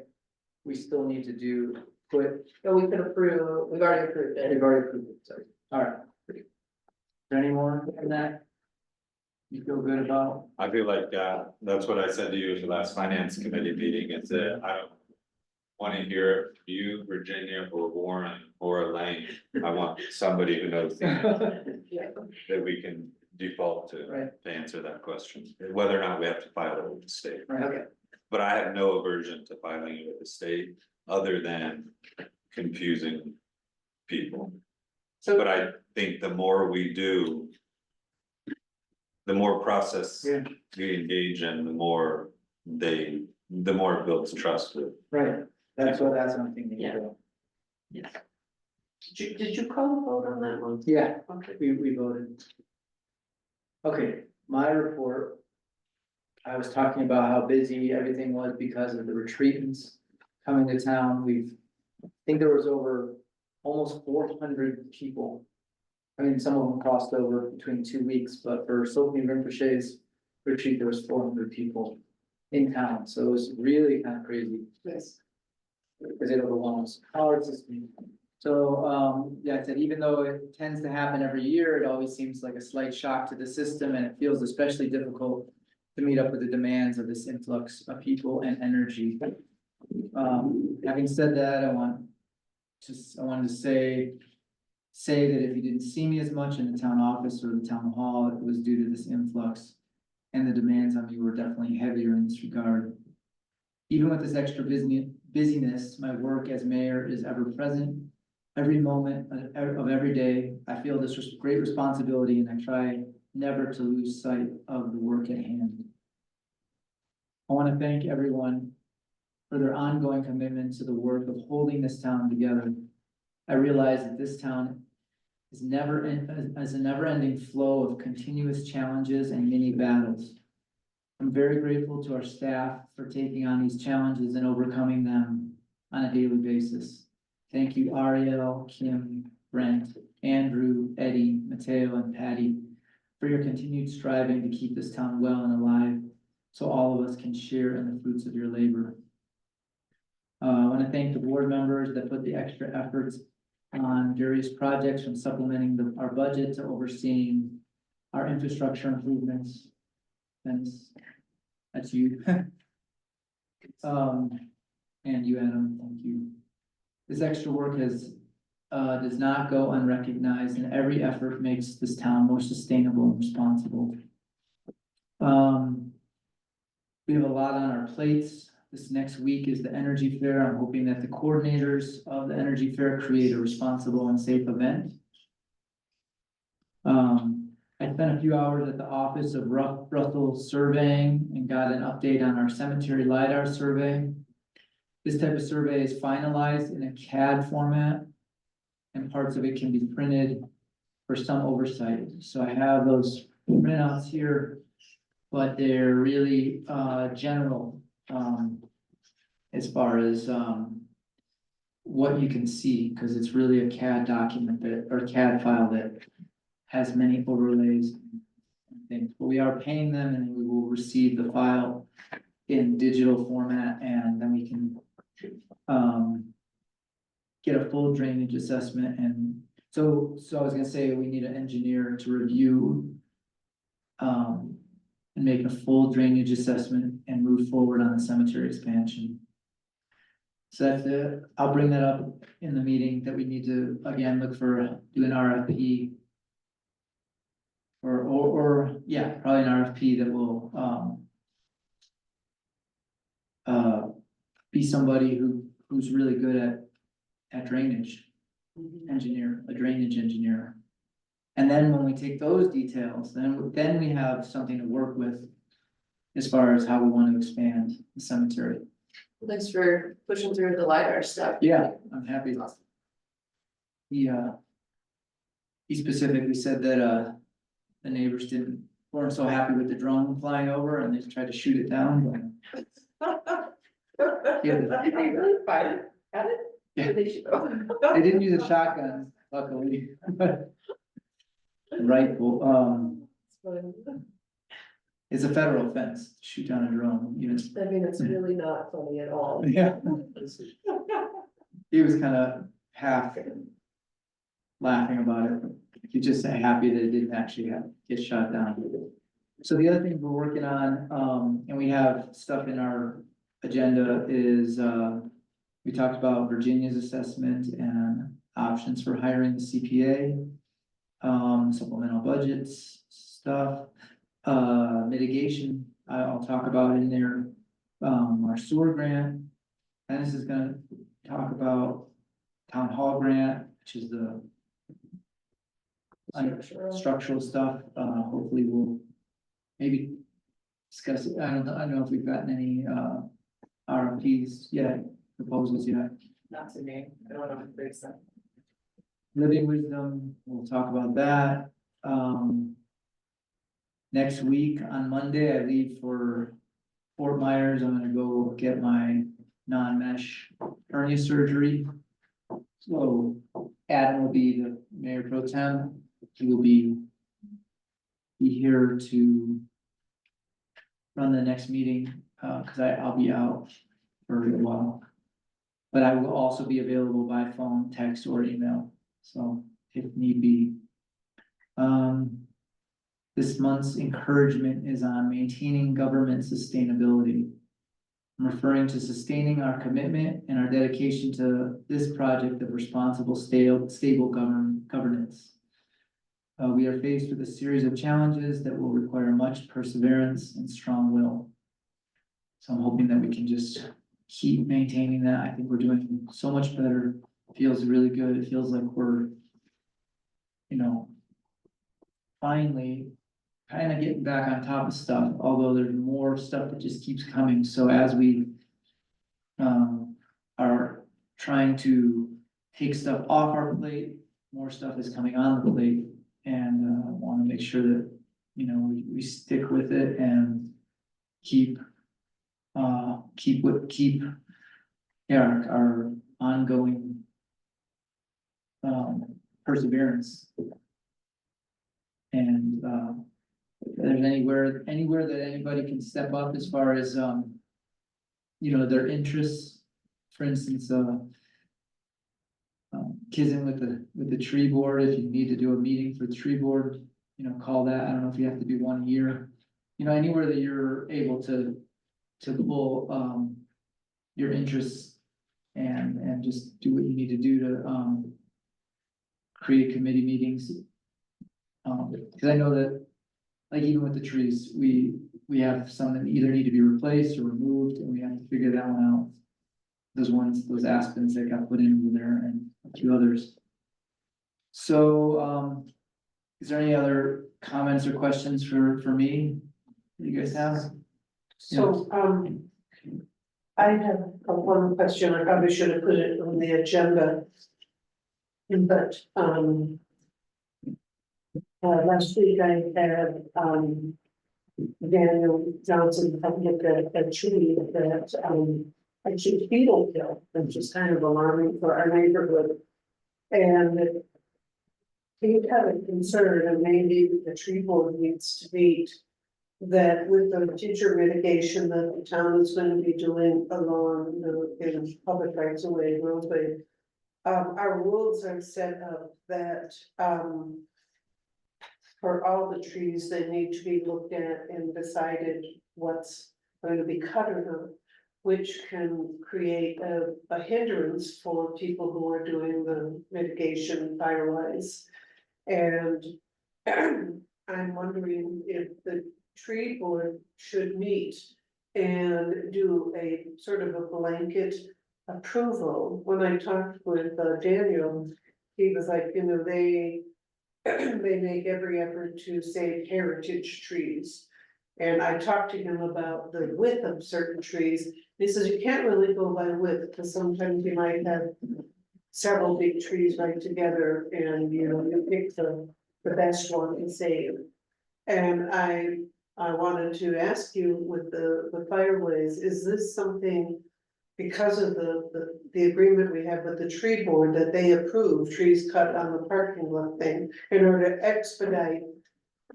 we still need to But we could approve, we've already approved it. we've already approved it, sorry. Alright. Is there any more on that? You feel good about? I feel like, that's what I said to you at the last finance committee meeting, is that I don't wanna hear it from you, Virginia, or Warren, or Elaine. I want somebody who knows the answer Yeah. that we can default to. Right. To answer that question, whether or not we have to file it with the state. Right. Okay. But I have no aversion to filing it with the state, other than confusing people. So- But I think the more we do, the more process Yeah. we engage in, the more it builds trust with. Right, that's what I'm thinking. Yeah. Did you call a vote on that one? Yeah, Okay. we voted. Okay, my report. I was talking about how busy everything was because of the retreatants coming to town. I think there was over almost 400 people. I mean, some of them crossed over between 2 weeks, but for Sophie Rinpoche's retreat, there was 400 people in town, so it was really kind of crazy. Yes. Because it overwhelms our system. So, yeah, I said, even though it tends to happen every year, it always seems like a slight shock to the system, and it feels especially difficult to meet up with the demands of this influx of people and energy. Having said that, I wanted to say that if you didn't see me as much in the town office or the town hall, it was due to this influx. And the demands on me were definitely heavier in this regard. Even with this extra busyness, my work as mayor is ever present. Every moment of every day, I feel this great responsibility, and I try never to lose sight of the work at hand. I want to thank everyone for their ongoing commitment to the work of holding this town together. I realize that this town is a never-ending flow of continuous challenges and mini battles. I'm very grateful to our staff for taking on these challenges and overcoming them on a daily basis. Thank you, Ariel, Kim, Brent, Andrew, Eddie, Mateo, and Patty, for your continued striving to keep this town well and alive, so all of us can share in the fruits of your labor. I want to thank the board members that put the extra efforts on various projects, from supplementing our budget to overseeing our infrastructure improvements. That's you. And you, Adam, thank you. This extra work does not go unrecognized, and every effort makes this town more sustainable and responsible. We have a lot on our plates. This next week is the Energy Fair. I'm hoping that the coordinators of the Energy Fair create a responsible and safe event. I spent a few hours at the office of Russell Surveying and got an update on our cemetery LiDAR survey. This type of survey is finalized in a CAD format, and parts of it can be printed for some oversight. So I have those printouts here, but they're really general as far as what you can see, because it's really a CAD document or CAD file that has many overlays and things. But we are paying them, and we will receive the file in digital format, and then we can get a full drainage assessment. And so I was gonna say, we need an engineer to review and make a full drainage assessment and move forward on the cemetery expansion. So that's it. I'll bring that up in the meeting, that we need to, again, look for, do an RFP. Or yeah, probably an RFP that will be somebody who's really good at drainage engineer, a drainage engineer. And then when we take those details, then we have something to work with as far as how we want to expand the cemetery. Thanks for pushing through the LiDAR stuff. Yeah, I'm happy. He specifically said that the neighbors weren't so happy with the drone flying over, and they tried to shoot it down, but. Yeah, Did they really fire at it? Yeah. Or they should- they didn't use a shotgun, luckily. Rifle, it's a federal offense to shoot down a drone, even. I mean, it's really not funny at all. Yeah. He was kind of half laughing about it. He just happy that it didn't actually get shot down. So the other thing we're working on, and we have stuff in our agenda, is we talked about Virginia's assessment and options for hiring the CPA, supplemental budgets stuff, mitigation. I'll talk about in there, our sewer grant. And this is gonna talk about town hall grant, which is the structural stuff. Hopefully we'll maybe discuss it. I don't know if we've gotten any RFPs yet, proposals yet. Not to me, I don't know if it makes sense. Living wisdom, we'll talk about that. Next week on Monday, I leave for Fort Myers. I'm gonna go get my non-mesh hernia surgery. So Adam will be the mayor pro tem. He will be here to run the next meeting, cause I'll be out for a little while. But I will also be available by phone, text, or email, so if need be. This month's encouragement is on maintaining government sustainability. I'm referring to sustaining our commitment and our dedication to this project of responsible, stable governance. We are faced with a series of challenges that will require much perseverance and strong will. So I'm hoping that we can just keep maintaining that. I think we're doing so much better. Feels really good. It feels like we're, finally kind of getting back on top of stuff, although there's more stuff that just keeps coming. So as we are trying to take stuff off our plate, more stuff is coming on the plate, and want to make sure that, we stick with it and keep our ongoing perseverance. And if there's anywhere that anybody can step up as far as their interests, for instance, Kizzing with the tree board, if you need to do a meeting for the tree board, call that. I don't know if you have to do one a year, anywhere that you're able to pull your interests and just do what you need to do to create committee meetings. Cause I know that, like, even with the trees, we have some that either need to be replaced or removed, and we have to figure that one out. Those aspens that got put in over there and a few others. So, is there any other comments or questions for me that you guys have? So, I have one question. I probably should have put it on the agenda. But, last week I had, Daniel Johnson come look at a tree that, actually beetle killed, which is kind of alarming for our neighborhood. And he had a concern, and maybe the tree board needs to meet, that with the future mitigation that the town is going to be doing along in public rights of way, roadway. Our rules are set up that, for all the trees, they need to be looked at and decided what's going to be cut or not, which can create a hindrance for people who are doing the mitigation firewise. And I'm wondering if the tree board should meet and do a sort of a blanket approval. When I talked with Daniel, he was like, they make every effort to save heritage trees. And I talked to him about the width of certain trees. He says you can't really go by width, because sometimes you might have several big trees right together, and you pick the best one to save. And I wanted to ask you, with the fireways, is this something, because of the agreement we have with the tree board, that they approve trees cut on the parking lot thing in order to expedite,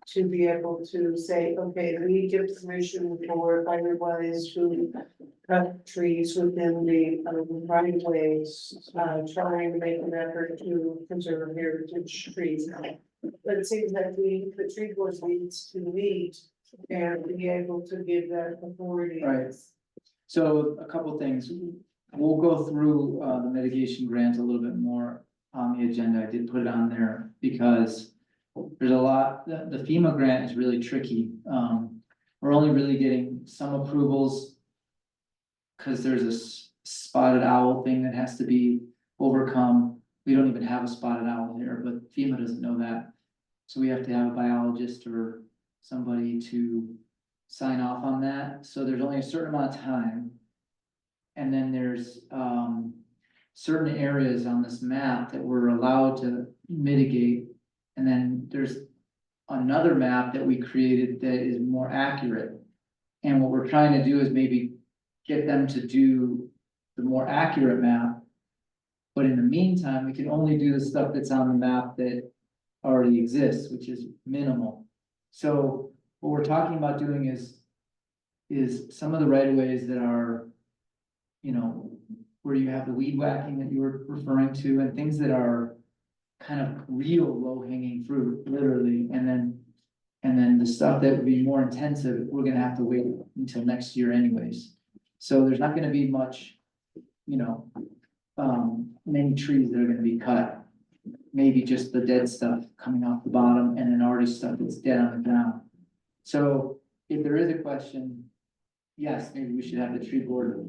to be able to say, okay, we give permission for firewise to cut trees within the right of ways, trying to make an effort to preserve heritage trees. But it seems that the tree board needs to meet and be able to give that authority. Right. So a couple things. We'll go through the mitigation grant a little bit more on the agenda. I did put it on there because there's a lot, the FEMA grant is really tricky. We're only really getting some approvals because there's a spotted owl thing that has to be overcome. We don't even have a spotted owl here, but FEMA doesn't know that. So we have to have a biologist or somebody to sign off on that. So there's only a certain amount of time. And then there's certain areas on this map that we're allowed to mitigate. And then there's another map that we created that is more accurate. And what we're trying to do is maybe get them to do the more accurate map But in the meantime, we can only do the stuff that's on the map that already exists, which is minimal. So what we're talking about doing is some of the right of ways that are, you know, where you have the weed whacking that you were referring to and things that are kind of real low hanging fruit, literally, and then the stuff that would be more intensive, we're gonna have to wait until next year anyways. So there's not gonna be much, you know, many trees that are gonna be cut. Maybe just the dead stuff coming off the bottom and then already stuff that's dead on the ground. So if there is a question, yes, maybe we should have the tree board,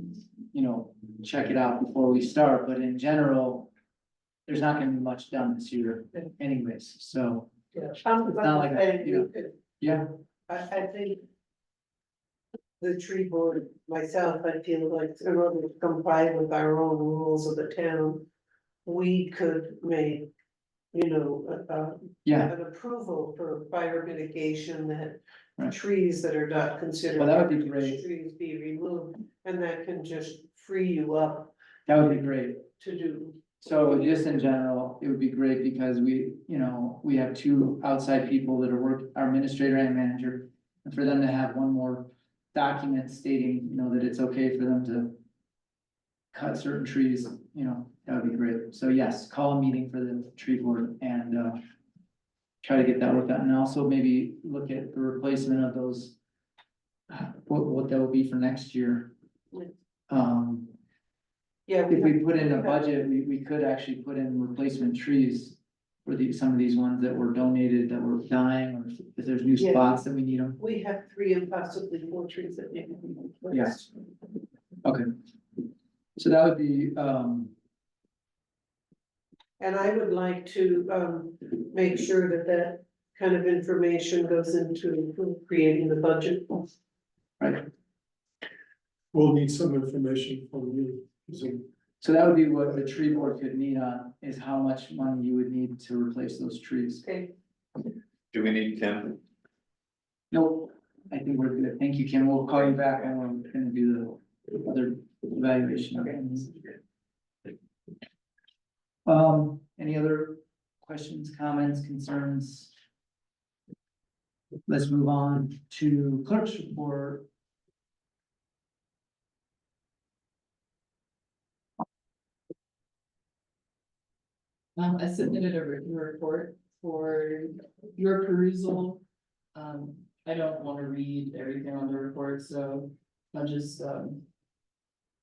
you know, check it out before we start, but in general, there's not gonna be much done this year anyways, so, Yeah. It's not like, And you know, you could, yeah. I think. The tree board, myself, I feel like in order to comply with our own rules of the town. We could make, you know, Yeah, an approval for fire mitigation that. Right. Trees that are not considered. Well, that would be heritage great. Trees be removed, and that can just free you up that would be great. to do. So just in general, it would be great because we, you know, we have two outside people that are our administrator and manager. And for them to have one more document stating, you know, that it's okay for them to cut certain trees, you know, that would be great. So yes, call a meeting for the tree board and, try to get that worked out and also maybe look at the replacement of those. What that will be for next year. Yeah. If we put in a budget, we could actually put in replacement trees. For some of these ones that were donated, that were dying, or if there's new Yeah. spots that we need them. We have 3 and possibly 4 trees that need to be replaced. Yes. Okay. So that would be, And I would like to make sure that that kind of information goes into creating the budget. right, We'll need some information from you. so that would be what the tree board could need on, is how much money you would need to replace those trees. Okay. Do we need Kim? Nope, I think we're good. Thank you, Kim. We'll call you back when we're gonna do the other evaluation. Any other questions, comments, concerns? Let's move on to clerk's report. I submitted a written report for your perusal. I don't want to read everything on the report, so I'll just,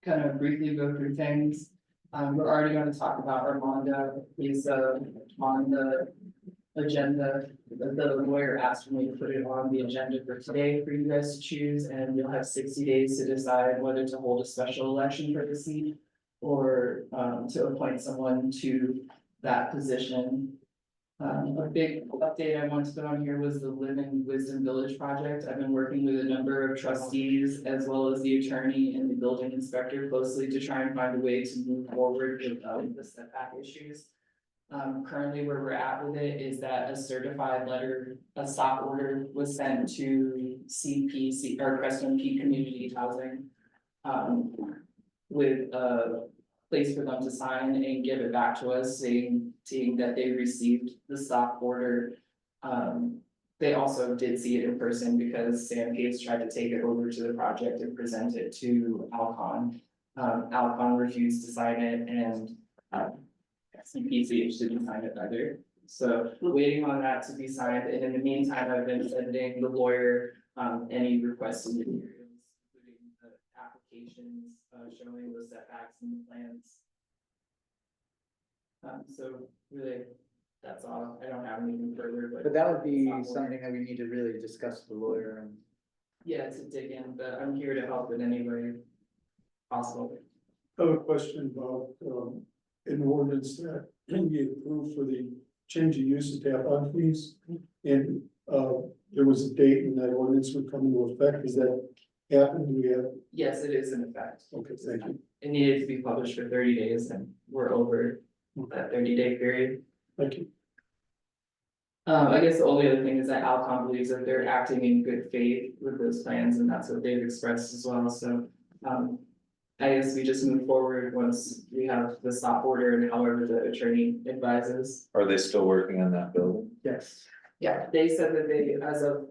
kind of briefly go through things. We're already going to talk about Armando, he's, on the agenda. The lawyer asked me to put it on the agenda for today for you guys to choose, and you'll have 60 days to decide whether to hold a special election for the seat or, to appoint someone to that position. A big update I wanted to put on here was the Living Wisdom Village project. I've been working with a number of trustees as well as the attorney and the building inspector closely to try and find a way to move forward with the setback issues. Currently where we're at with it is that a certified letter, a stop order was sent to CPC or Crestone Peak Community Housing. With a place for them to sign and give it back to us, seeing that they received the stop order. They also did see it in person because Sam Gates tried to take it over to the project and present it to Alcon. Alcon refused to sign it and CPC didn't sign it either. So waiting on that to be signed, and in the meantime, I've been sending the lawyer any requested materials, including the applications, showing the setbacks and the plans. So really, that's all. I don't have anything further, but. But that would be it's not more. something that we need to really discuss with the lawyer and. Yeah, to dig in, but I'm here to help in any way possible. I have a question about, an ordinance that can be approved for the change of use of tap on fees. And, there was a date when that ordinance would come into effect. Is that happened? Do we have? Yes, it is in effect. Okay, thank you. It needed to be published for 30 days and we're over that 30-day period. Thank you. I guess the only other thing is that Alcon believes that they're acting in good faith with those plans and that's what they've expressed as well, so. I guess we just move forward once we have the stop order and however the attorney advises. Are they still working on that building? Yes. Yeah, they said that they, as of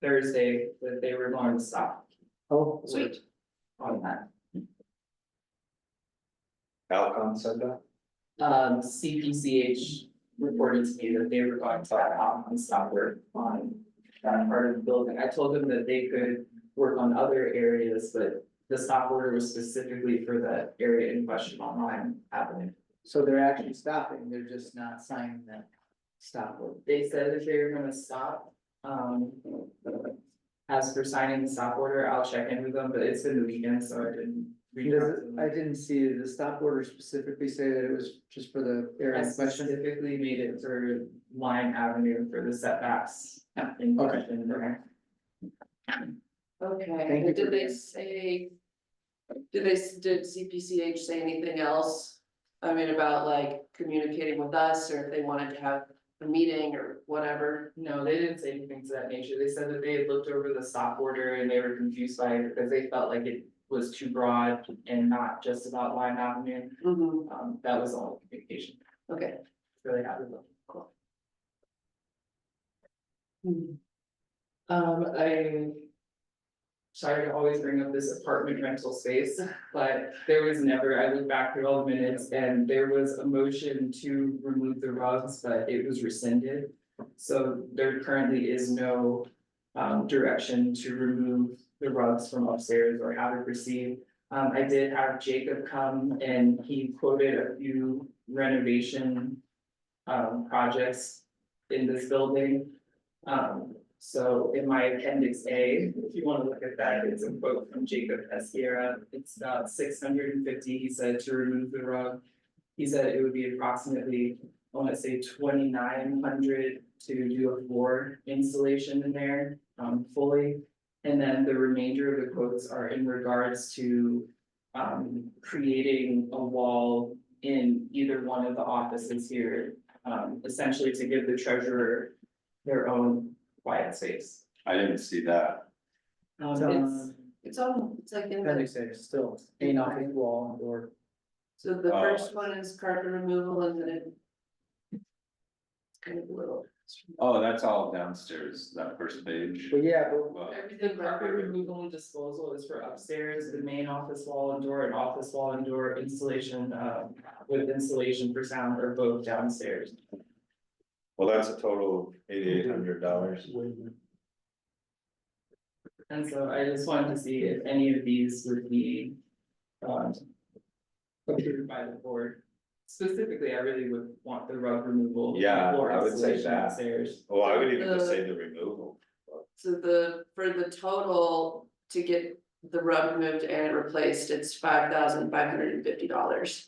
Thursday, that they were going to stop Oh, work on that. Alcon said that? CPCH reported to me that they were going to have on stop work on that part of the building. I told them that they could work on other areas, but the stop order was specifically for the area in question on Lime Avenue. so they're actually stopping, they're just not signing that stop order. They said that they were gonna stop, as for signing the stop order, I'll check in with them, but it's been the weekend, so I didn't. reach out Does to it, them. I didn't see the stop order specifically say that it was just for the I area in question. specifically made it for Lime Avenue for the setbacks. In Okay. question there. Okay, Thank you and did for they that. say? Did CPCH say anything else? I mean, about like communicating with us, or if they wanted to have a meeting or whatever? No, they didn't say anything to that nature. They said that they had looked over the stop order and they were confused by it because they felt like it was too broad and not just about Lime Avenue. That was all communication. Okay. Really happy with it. Hmm. I'm sorry to always bring up this apartment rental space, but there was never, I looked back through all the minutes and there was a motion to remove the rugs, but it was rescinded. So there currently is no direction to remove the rugs from upstairs or how to proceed. I did have Jacob come and he quoted a few renovation projects in this building. So in my appendix A, if you wanna look at that, it's a quote from Jacob Esquera. It's about $650, he said, to remove the rug. He said it would be approximately, I wanna say $2,900 to do a floor installation in there, fully. And then the remainder of the quotes are in regards to creating a wall in either one of the offices here. Essentially to give the treasurer their own quiet space. I didn't see that. It's It's like in the, appendix A, still, ain't off the wall or. so the Oh. first one is carpet removal and then it's kind of a little. Oh, that's all downstairs, that first page. But yeah, but Well, The Everything carpet removal and disposal is for upstairs, the main office wall and door and office wall and door installation, with installation for sound are both downstairs. Well, that's a total of $8,800. And so I just wanted to see if any of these would be, approved by the board. Specifically, I really would want the rug removal. Yeah, floor I would say installation that. Upstairs. Well, I would even just say the removal. So for the total to get the rug removed and replaced, it's $5,550.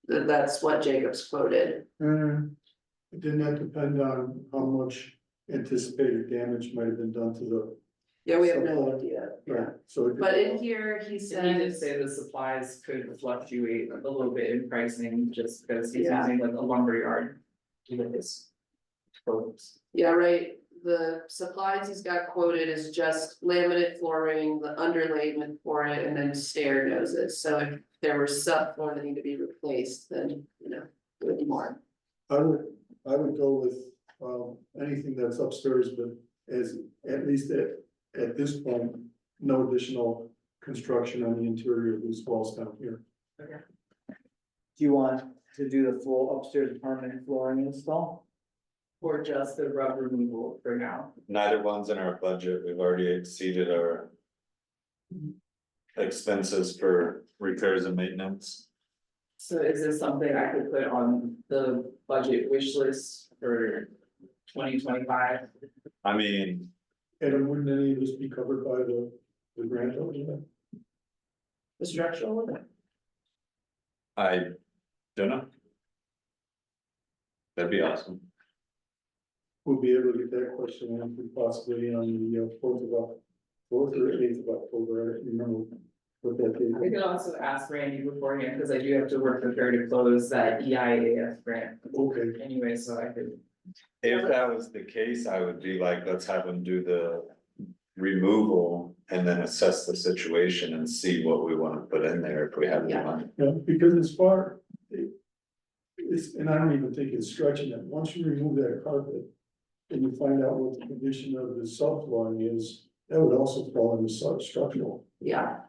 That's what Jacob's quoted. Didn't that depend on how much anticipated damage might have been done to the? Yeah, we have no idea, Right, so. it- but in here, he And he did says, say the supplies could fluctuate a little bit in pricing just because he's Yeah. using like a lumberyard. To get his quotes. yeah, right, the supplies he's got quoted is just laminate flooring, the underlayment for it, and then stair noses, so if there were subfloor that need to be replaced, then, you know, it would be more. I would go with, anything that's upstairs, but as, at least at this point, no additional construction on the interior of these walls down here. do you want to do the full upstairs permanent flooring install? Or just the rug removal for now. Neither one's in our budget. We've already exceeded our expenses for repairs and maintenance. So is this something I could put on the budget wish list for 2025? I mean, And wouldn't any of this be covered by the grant over there? The structural? I don't know. That'd be awesome. We'll be able to get that question answered possibly on the fourth or 8th of October, I don't remember what that date I is. could also ask Randy beforehand, because I do have to work with her to close that EIAF grant Okay, anyway, so I could. If that was the case, I would be like, let's have them do the removal and then assess the situation and see what we wanna put in there if we have the Yeah. money. Yeah, because as far. It's, and I don't even think it's stretching it, once you remove that carpet. And you find out what the condition of the subflooring is, that would also fall into structural. Yeah,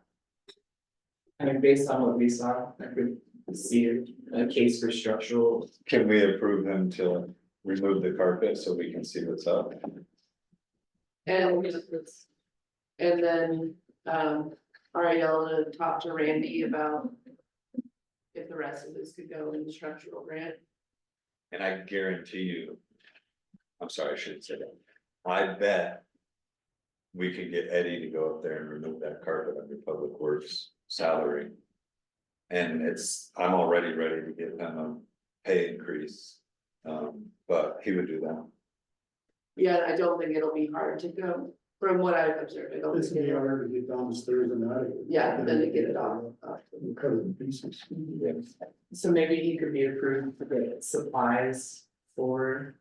I mean, based on what we saw, I could see a case for structural. Can we approve him to remove the carpet so we can see what's up? and then, are y'all gonna talk to Randy about. If the rest of this could go in the structural grant? And I guarantee you. I'm sorry, I shouldn't say that. I bet. We could get Eddie to go up there and remove that carpet under Public Works salary. And I'm already ready to give him a pay increase. But he would do that. Yeah, I don't think it'll be hard to go, from what I've observed, I don't It's think gonna be it'll, harder to get down the stairs and out of it. yeah, then to get it off. You cut it in pieces. So maybe he could be approved to get supplies for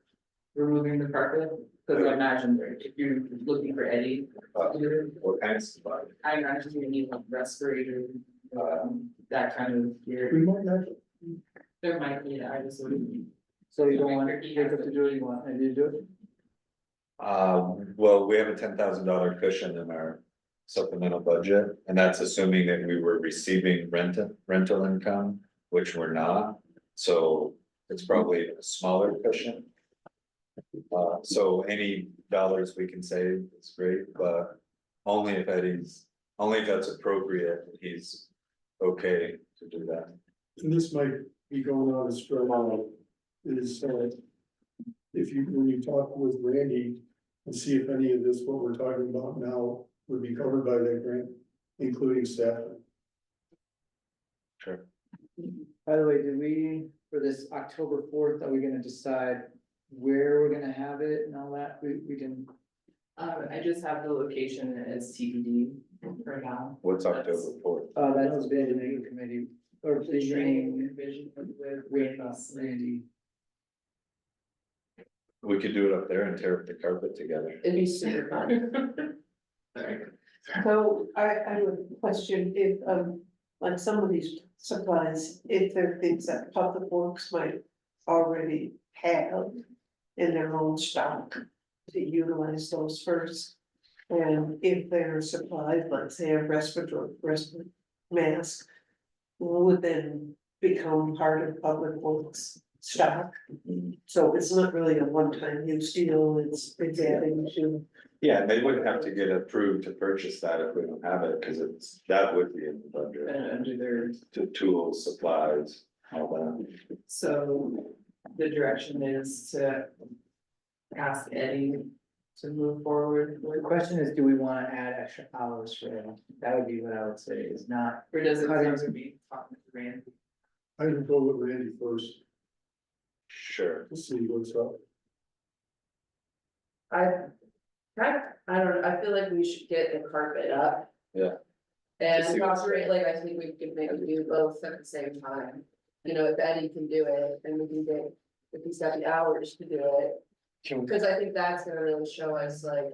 removing the carpet, because I imagine if you're looking for Eddie. What kind of supply? I imagine you need like respirator, that kind of gear, We might have, there might be, I just wouldn't. So you don't want Jacob to do it, you want Eddie to do it? Well, we have a $10,000 cushion in our supplemental budget, and that's assuming that we were receiving rental income, which we're not. So it's probably a smaller cushion. So any dollars we can save is great, but only if that's appropriate, he's okay to do that. and this might be going on a spread out, is, if you, when you talk with Randy. And see if any of this, what we're talking about now, would be covered by that grant, including staff. Sure. By the way, did we, for this October 4th, are we gonna decide where we're gonna have it and all that? We can, I just have the location as TBD for now. What's October 4th? that's visioning committee, or The visioning vision with with Randy. We could do it up there and tear up the carpet together. It'd be super fun. Sorry. So I have a question, if, like some of these supplies, if they're things that Public Works might already have in their own stock, to utilize those first. And if they're supplied, let's say a respiratory mask, would then become part of Public Works stock. So it's not really a one-time use deal, it's adding to. Yeah, they wouldn't have to get approved to purchase that if we don't have it, cause that would be in the budget. Under their, To tools, supplies, all that. so the direction is to ask Eddie to move forward The with, question is, do we wanna add extra hours for him? That would be what I would say, is not, or does it Cutting. have to be talking to Randy? I would go with Randy first, Sure. to see what's up. I don't know, I feel like we should get the carpet up. Yeah. And To see what's operate, like, I think we could maybe do both at the same time. You know, if Eddie can do it, then we can get, if he's got the hours to do it. Cause I think that's gonna really show us like,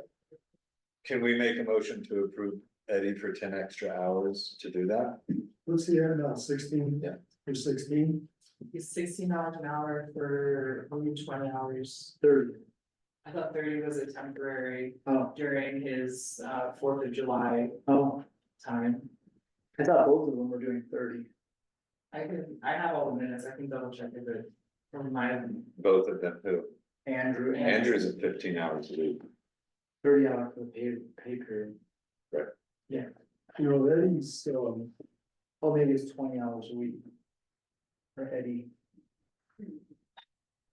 Can we make a motion to approve Eddie for 10 extra hours to do that? What's the ad now, 16? Yeah. Or 16? He's $16 an hour for only 20 hours. 30. I thought 30 was a temporary Oh, during his 4th of July oh, time. I thought both of them were doing 30. I have all the minutes, I can double check it, but from my, Both of them who? Andrew and Andrew's at 15 hours a week. 30 hours for the pay period. You know, Eddie's, Oh, maybe it's 20 hours a week. For Eddie.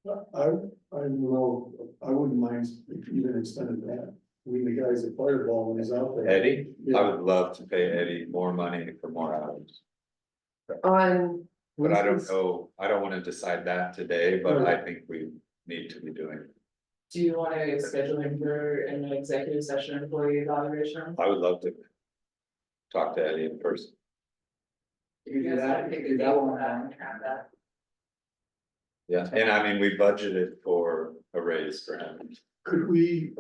I don't know, I wouldn't mind if you even extended that. I mean, the guy's a fireball when he's out there. Eddie? I Yeah. would love to pay Eddie more money for more hours. on, But I don't know, I don't wanna decide that today, but I think we need to be doing it. do you want to schedule him for an executive session employee evaluation? I would love to. Talk to Eddie in person. You do guys that, wanna pick a do date that on one. that and have that? Yeah, and I mean, we budgeted for a raise for him. Could we,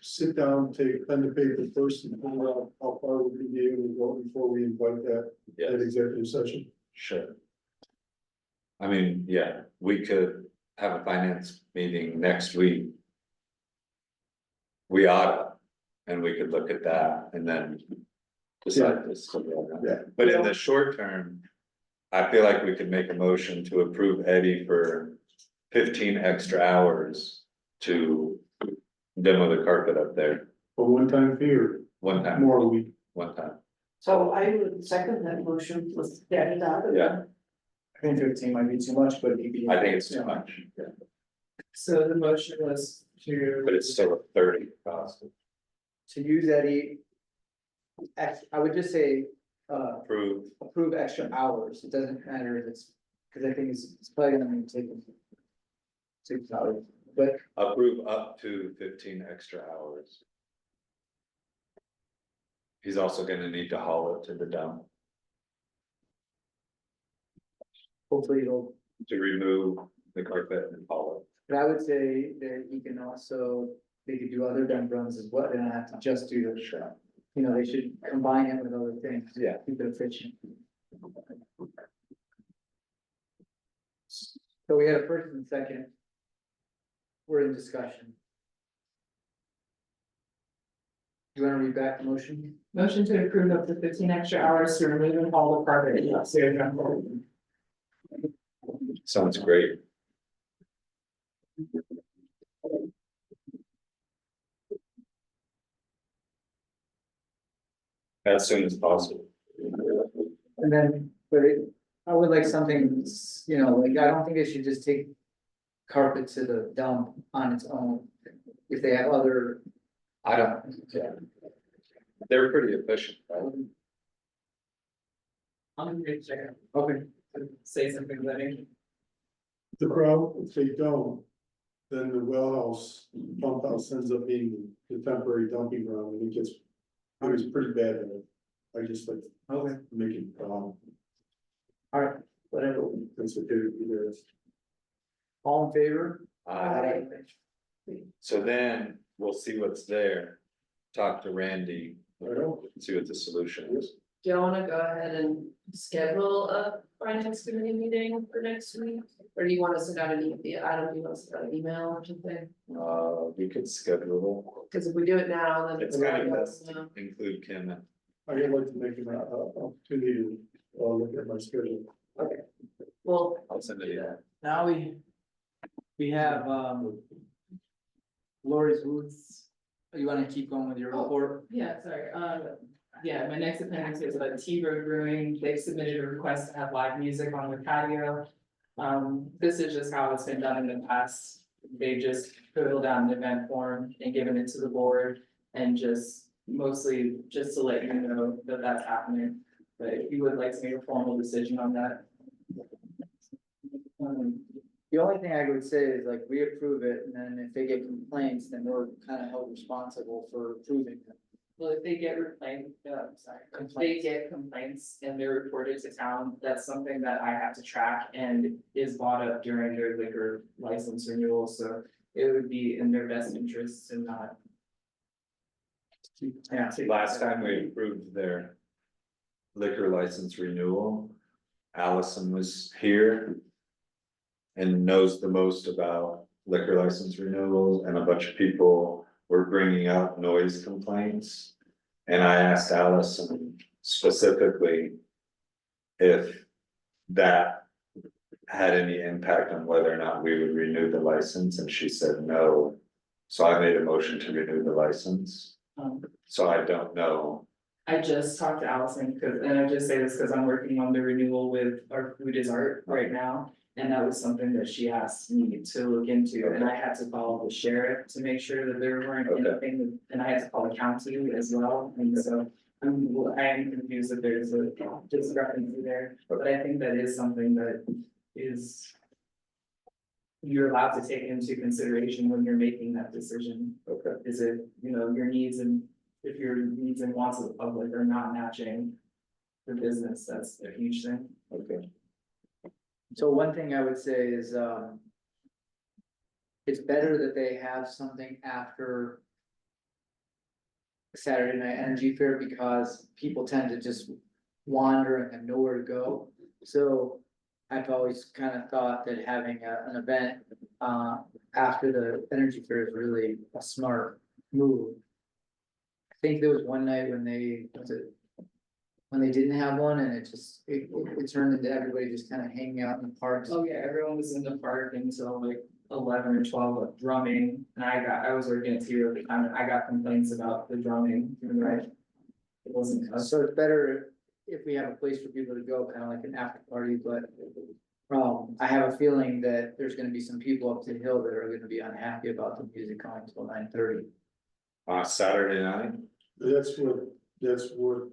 sit down, take pen to paper first and figure out how far we could be able to go before we invite that Yes, executive session? sure. I mean, yeah, we could have a finance meeting next week. We oughta, and we could look at that and then decide this. Yeah. But in the short term, I feel like we could make a motion to approve Eddie for 15 extra hours to demo the carpet up there, A one-time fee or one time, more a week? one time. So I would second that motion, let's get it out of Yeah. there. I think 15 might be too much, but you I think it's too much, So the motion was to. but it's still a 30 cost. to use Eddie. I would just say, Approve, approve extra hours, it doesn't matter if it's, cause I think it's probably gonna take 6 hours, but approve up to 15 extra hours. He's also gonna need to haul it to the dump hopefully it'll, to remove the carpet and haul it. but I would say that he can also, they could do other dump runs as well, they don't have to just do the shop. You know, they should combine it with other things. Yeah. Keep it efficient. So we had a first and second. We're in discussion. Do you wanna read back the motion? Motion to approve up to 15 extra hours to remove and haul the carpet in the upstairs room. Sounds great. As soon as possible. And then, but I would like something, you know, like, I don't think they should just take carpet to the dump on its own. If they have other, I don't, yeah. They're pretty efficient, right? I'm gonna get there. okay, Say something, Lenny. The crowd, if they don't, then the well house, pump house ends up being the temporary dumping ground and it was pretty bad at it. I just like okay, make it, alright, whatever, that's what there is. all in favor? So then we'll see what's there. Talk to Randy, see what the solution is. Do you wanna go ahead and schedule a finance committee meeting for next week? Or do you wanna send out an email, I don't know, do you wanna send out an email or something? We could schedule, Cause if we do it now, then. it's kind of best to include Kim and. I'd like to make an opportunity to look at my schedule. Well, I'll send it in. Now we have, Lori's Woods. You wanna keep going with your report? Yeah, sorry, yeah, my next appendix is about Tea Road Brewing, they've submitted a request to have live music on their patio. This is just how it's been done in the past, they just filled out an event form and given it to the board. And just mostly just to let you know that that's happening, but if you would like to make a formal decision on that. The only thing I would say is like, we approve it, and then if they get complaints, then we're kind of held responsible for approving them. Well, if they get if they get complaints and they're reported to town, that's something that I have to track and is brought up during their liquor license renewal, so it would be in their best interest to not. Yeah. Last time we approved their liquor license renewal, Allison was here. And knows the most about liquor license renewals, and a bunch of people were bringing up noise complaints. And I asked Allison specifically if that had any impact on whether or not we would renew the license, and she said no. So I made a motion to renew the license, so I don't know. I just talked to Allison, and I just say this because I'm working on the renewal with our Food is Art right now. And that was something that she asked me to look into, and I had to call the sheriff to make sure that there weren't Okay. anything, and I had to call the county as well, and so. I am confused that there's a discrepancy there, but I think that is something that is. You're allowed to take into consideration when you're making that decision. Okay. Is it, you know, your needs and if your needs and wants of the public are not matching. The business, that's a huge thing. Okay. So one thing I would say is, it's better that they have something after Saturday night energy fair because people tend to just wander and have nowhere to go. So I've always kind of thought that having an event after the energy fair is really a smart move. I think there was one night when when they didn't have one and it turned into everybody just kind of hanging out in the parks. Oh yeah, everyone was in the park until like 11 or 12 with drumming, and I was working at T at the time, and I got complaints about the drumming, right? It wasn't us. So it's better if we have a place for people to go, kind of like an after party, but. I have a feeling that there's gonna be some people up the hill that are gonna be unhappy about the music going until 9:30. Saturday night, That's what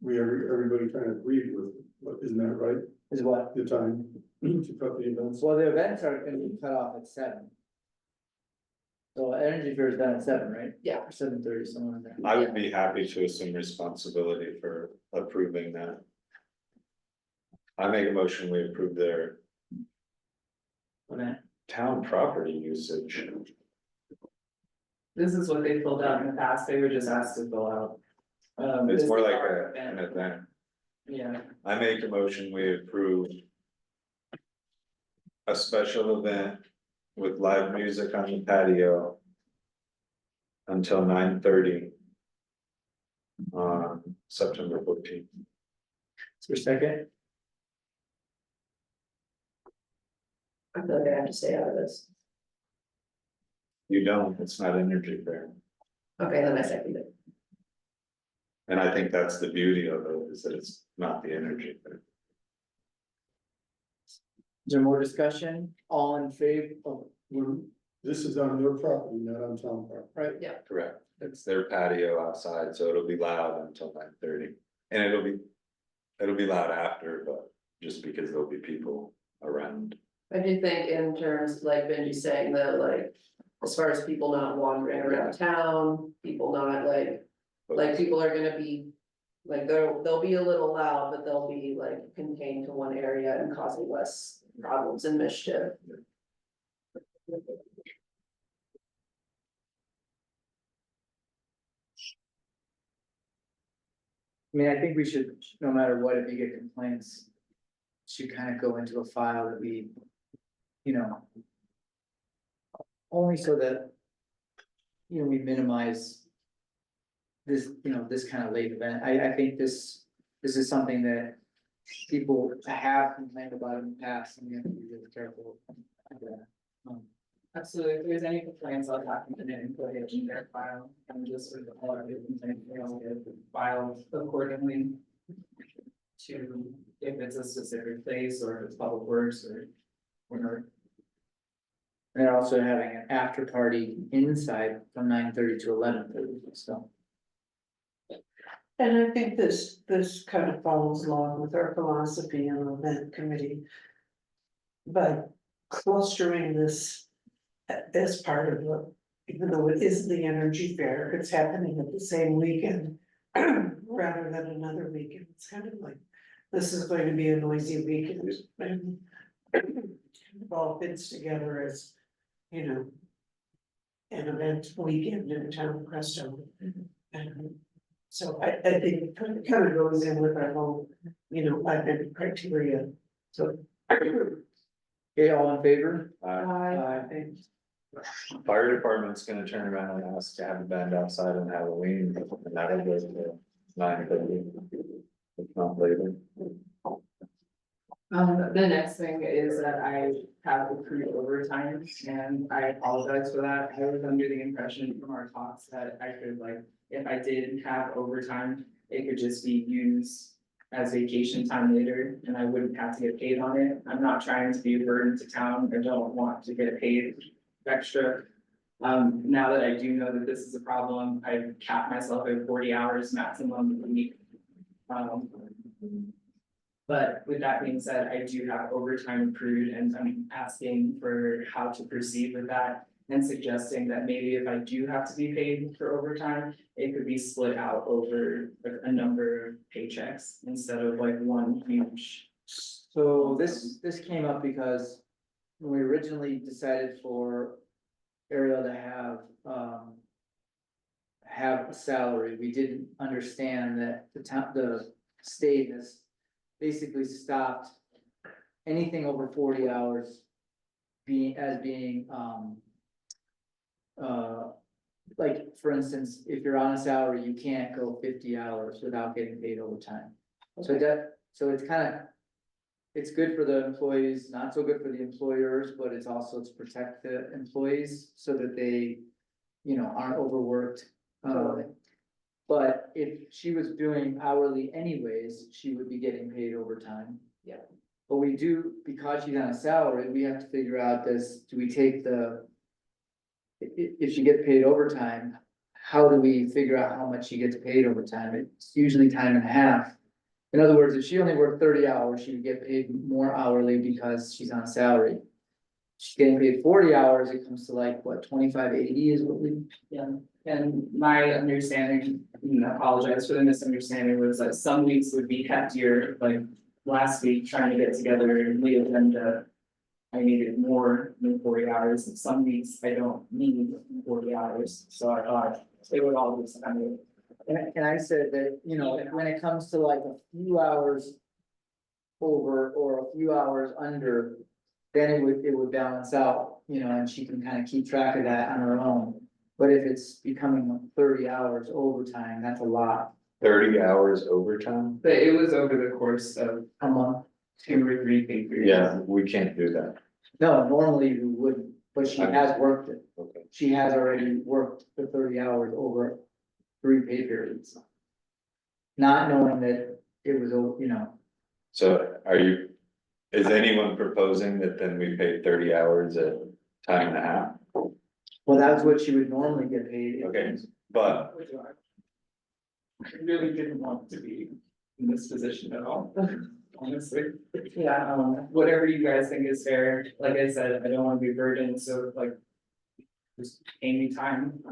everybody kind of agreed with, isn't that right? Is what? The time to cut the events. Well, the events are gonna be cut off at 7. So energy fair is done at 7, right? Yeah. Or 7:30, somewhere in there. I would be happy to assume responsibility for approving that. I make a motion, we approve their Okay. town property usage. This is what they filled out in the past, they were just asked to fill out. It's this more is like our an event. event. Yeah, I make a motion, we approve a special event with live music on the patio until 9:30 on September 14th. Is there a second? I feel like I have to stay out of this. You don't, it's not energy fair. Okay, then I second it. And I think that's the beauty of it, is that it's not the energy fair. Is there more discussion? All in favor? Oh, This is on their property, not on town property. right, Correct. It's their patio outside, so it'll be loud until 9:30. And it'll be loud after, but just because there'll be people around. I do think in terms, like Benji's saying, that like, as far as people not wandering around town, people not like people are gonna be. Like they'll be a little loud, but they'll be like contained to one area and causing less problems and mischief. I mean, I think we should, no matter what, if you get complaints, should kind of go into a file that we, you know. Only so that, you know, we minimize. This, you know, this kind of late event, I think this is something that people have complained about in the past, and we have to be really careful. absolutely, if there's any complaints, I'll document it and put it in their file, and just sort of all of it, and they'll get filed accordingly. To, if it's a specific place, or if it's public works, or whatever. They're also having an after party inside from 9:30 to 11:30, so. And I think this kind of follows along with our philosophy on the event committee. But clustering this as part of the, even though it is the energy fair, it's happening at the same weekend. Rather than another weekend, it's kind of like, this is going to be a noisy weekend. And it all fits together as, you know, an event weekend in town of Presto. And so I think it kind of goes in with our whole, you know, identity criteria, so. Okay, all in favor? Uh, Fire department's gonna turn around and ask to have a band outside on Halloween, and that'll go to 9:30. If not later. The next thing is that I have accrued overtime, and I apologize for that. I was under the impression from our talks that I could like, if I did have overtime, it could just be used as vacation time later, and I wouldn't have to get paid on it. I'm not trying to be a burden to town, I don't want to get paid extra. Now that I do know that this is a problem, I've capped myself at 40 hours maximum a week. But with that being said, I do have overtime accrued, and I'm asking for how to proceed with that. And suggesting that maybe if I do have to be paid for overtime, it could be split out over a number of paychecks instead of like one huge. So this came up because when we originally decided for Ariel to have a salary, we didn't understand that the state has basically stopped anything over 40 hours being, like, for instance, if you're on a salary, you can't go 50 hours without getting paid overtime. So it's kind of, it's good for the employees, not so good for the employers, but it's also to protect the employees so that they, aren't overworked. But if she was doing hourly anyways, she would be getting paid overtime. Yeah. But we do, because she's on a salary, we have to figure out do we take if she gets paid overtime, how do we figure out how much she gets paid overtime? It's usually time and a half. In other words, if she only worked 30 hours, she would get paid more hourly because she's on a salary. She's getting paid 40 hours, it comes to like, what, 25.80 is what we, Yeah, and my understanding, and I apologize for the misunderstanding, was that some weeks would be heftier, like last week, trying to get together and the agenda. I needed more than 40 hours, and some weeks I don't need 40 hours, so I thought it would all just kind of. and I said that, when it comes to like a few hours over or a few hours under, then it would balance out, and she can kind of keep track of that on her own. But if it's becoming 30 hours overtime, that's a lot 30 hours overtime? But it was over the course of a month. 2 or 3 pay periods. Yeah, we can't do that. No, normally we wouldn't, but she has worked it. Okay. She has already worked the 30 hours over 3 pay periods. Not knowing that it was, So is anyone proposing that then we pay 30 hours at time and a half? well, that's what she would normally get paid. Okay, but I really didn't want to be in this position at all, honestly. Yeah, whatever you guys think is fair, like I said, I don't wanna be burdened, so like. Just pay me time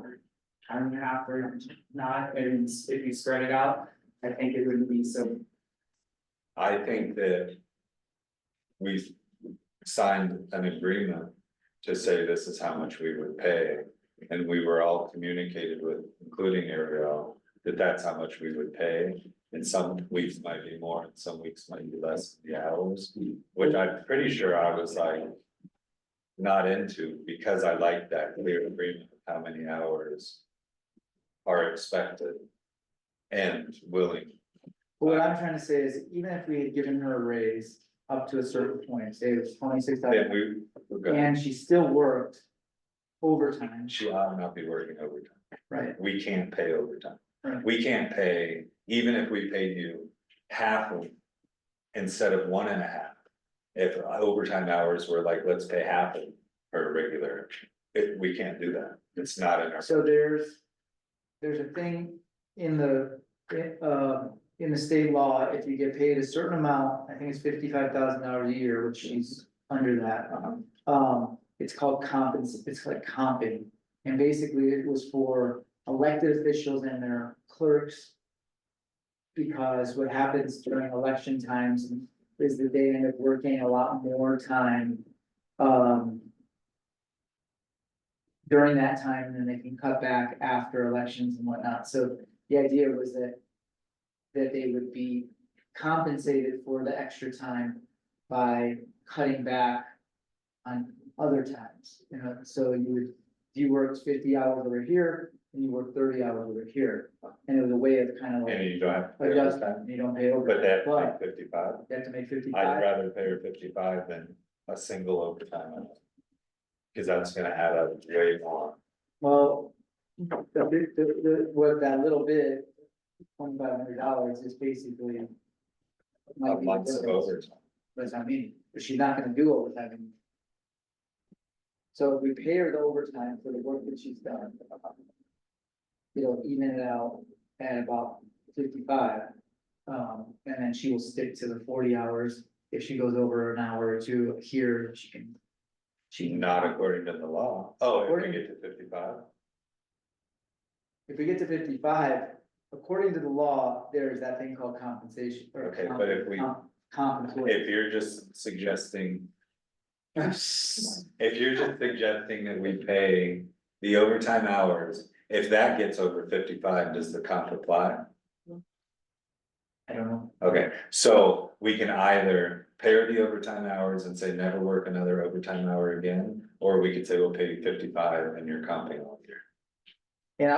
and a half or not, and if you spread it out, I think it wouldn't be so. I think that we signed an agreement to say this is how much we would pay. And we were all communicated with, including Ariel, that that's how much we would pay. And some weeks might be more, and some weeks might be less than the hours, which I'm pretty sure I was like. Not into, because I like that clear agreement of how many hours are expected and willing. But what I'm trying to say is, even if we had given her a raise up to a certain point, say it was 26,000, Then we're gonna, and she still worked overtime, she ought not be working overtime. right? We can't pay overtime. Right. We can't pay, even if we paid you half of, instead of 1.5. If overtime hours were like, let's pay half of her regular, we can't do that. It's not in our. So there's a thing in the state law, if you get paid a certain amount, I think it's $55,000 a year, which she's under that. It's called it's like comping, and basically it was for elected officials and their clerks. Because what happens during election times is that they end up working a lot more time. During that time, and then they can cut back after elections and whatnot, so the idea was that. That they would be compensated for the extra time by cutting back on other times, so you worked 50 hours over here, and you worked 30 hours over here. And it was a way of kind of like And you don't have to pay adjust overtime, that, and you don't pay over. but they have to But make 55. you have to make I'd 55, rather pay her 55 than a single overtime. Amount. Cause that's gonna add up way more. well, what that little bit, $2,500 is basically. might be the Months of difference. overtime. What does that mean? But she's not gonna do overtime anymore. So if we pay her the overtime for the work that she's done. Even it out at about 55. And then she will stick to the 40 hours. If she goes over an hour or two here, she can. Not according to the law. Oh, if we According- get to 55. If we get to 55, according to the law, there is that thing called compensation. or Okay, but if we- comp employee. If you're just suggesting If you're just suggesting that we pay the overtime hours, if that gets over 55, does the comp apply? I don't know. Okay, so we can either pay her the overtime hours and say never work another overtime hour again, or we could say we'll pay you 55 and you're comping all year. And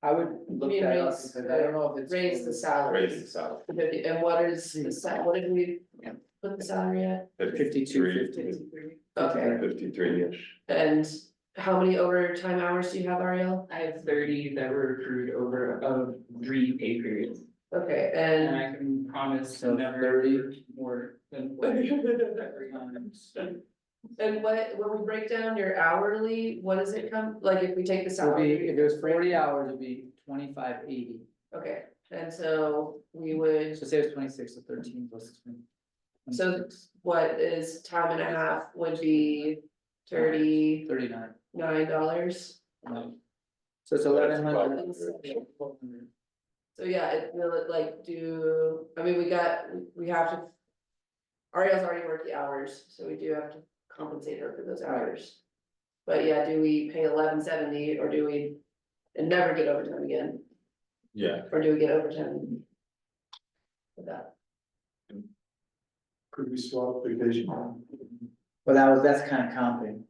I would look mean that up raise- because I don't know if it's. Raise the salary. Raise the salary. And what is the what did we put the salary at? 52.50. Okay, 53-ish. and how many overtime hours do you have, Ariel? I have 30 that were accrued over 3 pay periods, Okay, and and I can promise So to never 30. work more than 40 every time. and when we break down your hourly, what does it come, like if we take the Would be, salary? if it was 40 hours, it'd be 25.80. Okay, and so we would, So say it was 26, so 13 plus 20. So- 26, what is time and a half would be $39. 39. So So it's 1100. yeah, it will like do, I mean, we have to. Ariel's already worked the hours, so we do have to compensate her for those hours. But yeah, do we pay $11.70 or do we, and never get overtime again, Yeah, or do we get overtime? With that, Could we swap vacation? Well, that's kind of comping.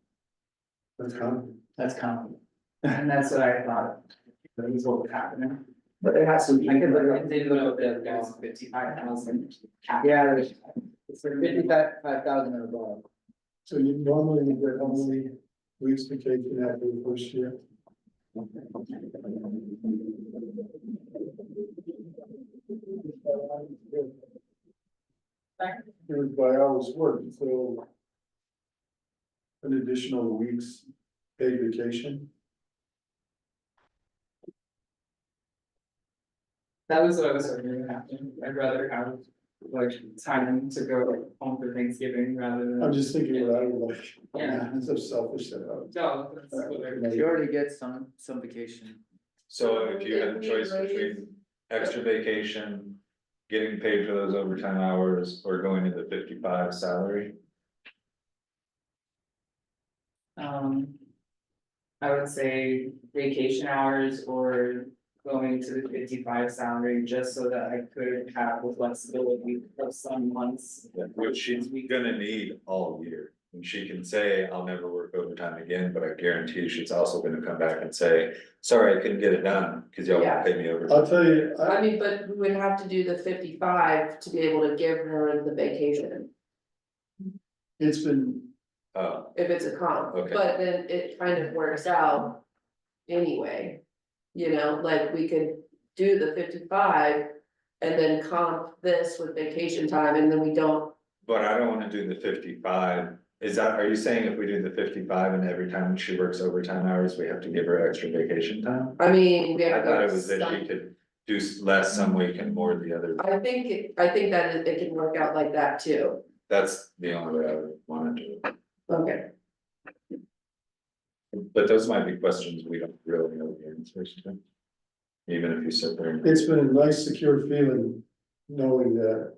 That's common. That's comping. And that's what I thought, that was what would happen. but there has to be. I could look at, they look at there's 55,000. Yeah, there's, it's 55,000 or above. So you normally get how many weeks vacation after the first year? It was by hours worked, so. An additional week's paid vacation. That was what I was hoping would happen, I'd rather have like time to go home for Thanksgiving rather than. I'm just thinking what I would like. Yeah. I'm so selfish that I. No, that's what You already get some vacation. so if you had a choice between extra vacation, getting paid for those overtime hours, or going to the 55 salary. I would say vacation hours or going to the 55 salary, just so that I could have the flexibility of some months. Which she's gonna need all year. And she can say, I'll never work overtime again, but I guarantee she's also gonna come back and say, sorry, I couldn't get it done, cause y'all won't pay me overtime. I'll tell you, I mean, but we would have to do the 55 to be able to give her the vacation, it's been, if it's a comp, Okay. but then it kind of works out. Anyway, you know, like we could do the 55 and then comp this with vacation time, and then we don't. But I don't wanna do the 55. Are you saying if we do the 55 and every time she works overtime hours, we have to give her extra vacation time? I mean, we I have to go. thought it to was that some- she could do less some week and more the other. I think that it can work out like that too. That's the only way I would wanna do it. Okay, But those might be questions we don't really know the answers to. Even if you sit there. and- it's been a nice secure feeling knowing that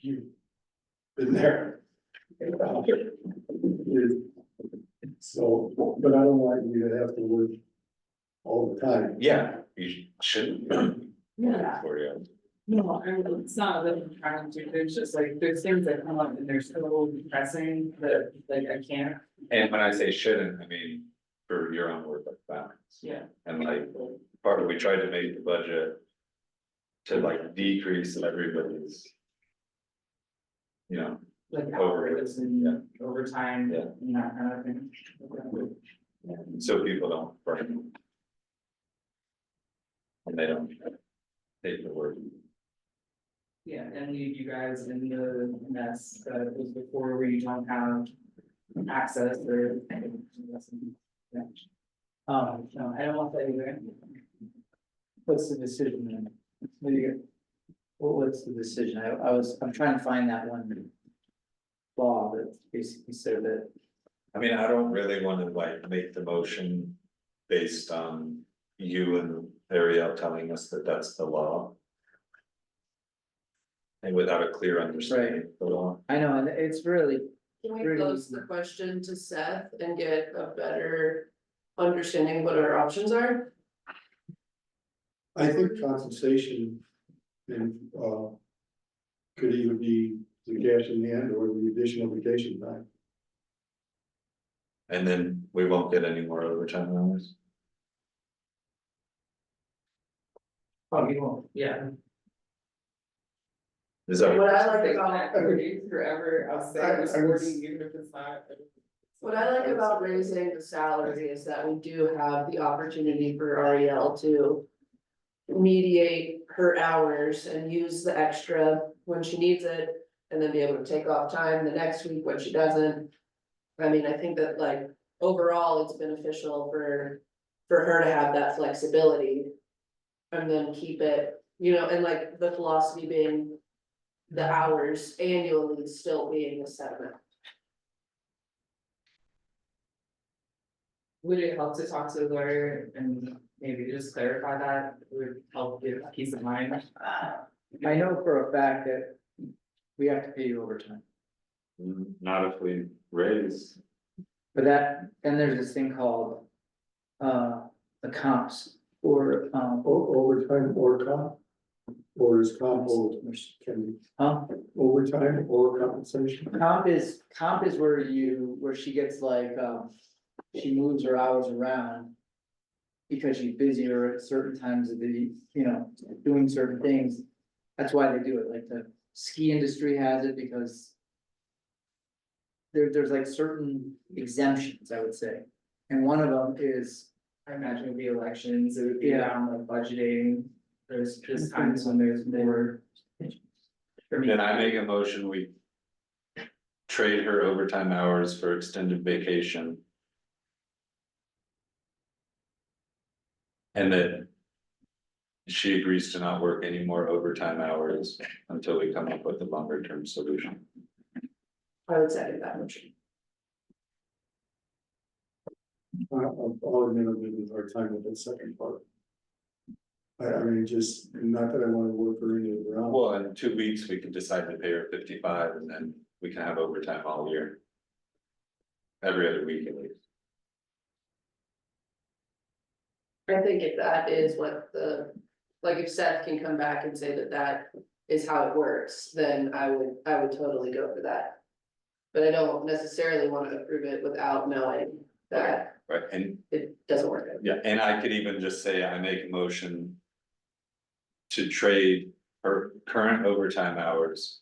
you've been there. So, but I don't want you to have to work all the time. Yeah, you shouldn't. Yeah. For you. No, I mean, it's not that I'm trying to, there's just like, there's things that come up and they're so depressing that like I can't, And when I say shouldn't, I mean, for your own work life balance. yeah. And like, part of, we tried to make the budget. To like decrease everybody's. You know, Like Over- hours and overtime, Yeah. and that kind of thing. so people don't burn. And they don't. Take the word. Yeah, and leave you guys in the mess that was before where you don't have access or. Yeah. No, I don't want that either. What's the decision then? What's the decision? I'm trying to find that one. Law that basically said that. I mean, I don't really wanna like make the motion based on you and Ariel telling us that that's the law. And without a clear understanding of the law. I know, and it's really, Can we pose the question to Seth and get a better understanding what our options are? I think compensation and, could either be the cash in hand or the additional vacation time. And then we won't get any more overtime hours. Oh, you won't, yeah. Is that? What I like about, Forever, I'll say it was I would 40, even if it's not. what I like about raising the salary is that we do have the opportunity for Ariel to mediate her hours and use the extra when she needs it, and then be able to take off time the next week when she doesn't. I mean, I think that like overall, it's beneficial for her to have that flexibility. And then keep it, you know, and like the philosophy being the hours annually still being the seven. Would it help to talk to the lawyer and maybe just clarify that, it would help give peace of mind? I know for a fact that we have to pay you overtime, Not if we raise. but then there's this thing called, the comps, or, Overtime or comp? Or is comp or can be overtime or compensation? comp is where she gets like, she moves her hours around. Because she's busier at certain times of the, you know, doing certain things. That's why they do it, like the ski industry has it because. There's like certain exemptions, I would say, and one of them is, I imagine it'd be elections, it would be Yeah. around like budgeting, there's just times when there's more. Then I make a motion, we trade her overtime hours for extended vacation. And that she agrees to not work any more overtime hours until we come up with a longer term solution. I would second that motion. I'll admit I'm having a hard time with that second part. I mean, just, not that I wanna work her into the ground. Well, in 2 weeks, we can decide to pay her 55 and then we can have overtime all year. Every other week at least. I think if that is what like if Seth can come back and say that that is how it works, then I would totally go for that. But I don't necessarily want to approve it without knowing that Right, and it doesn't work. yeah, and I could even just say I make a motion to trade her current overtime hours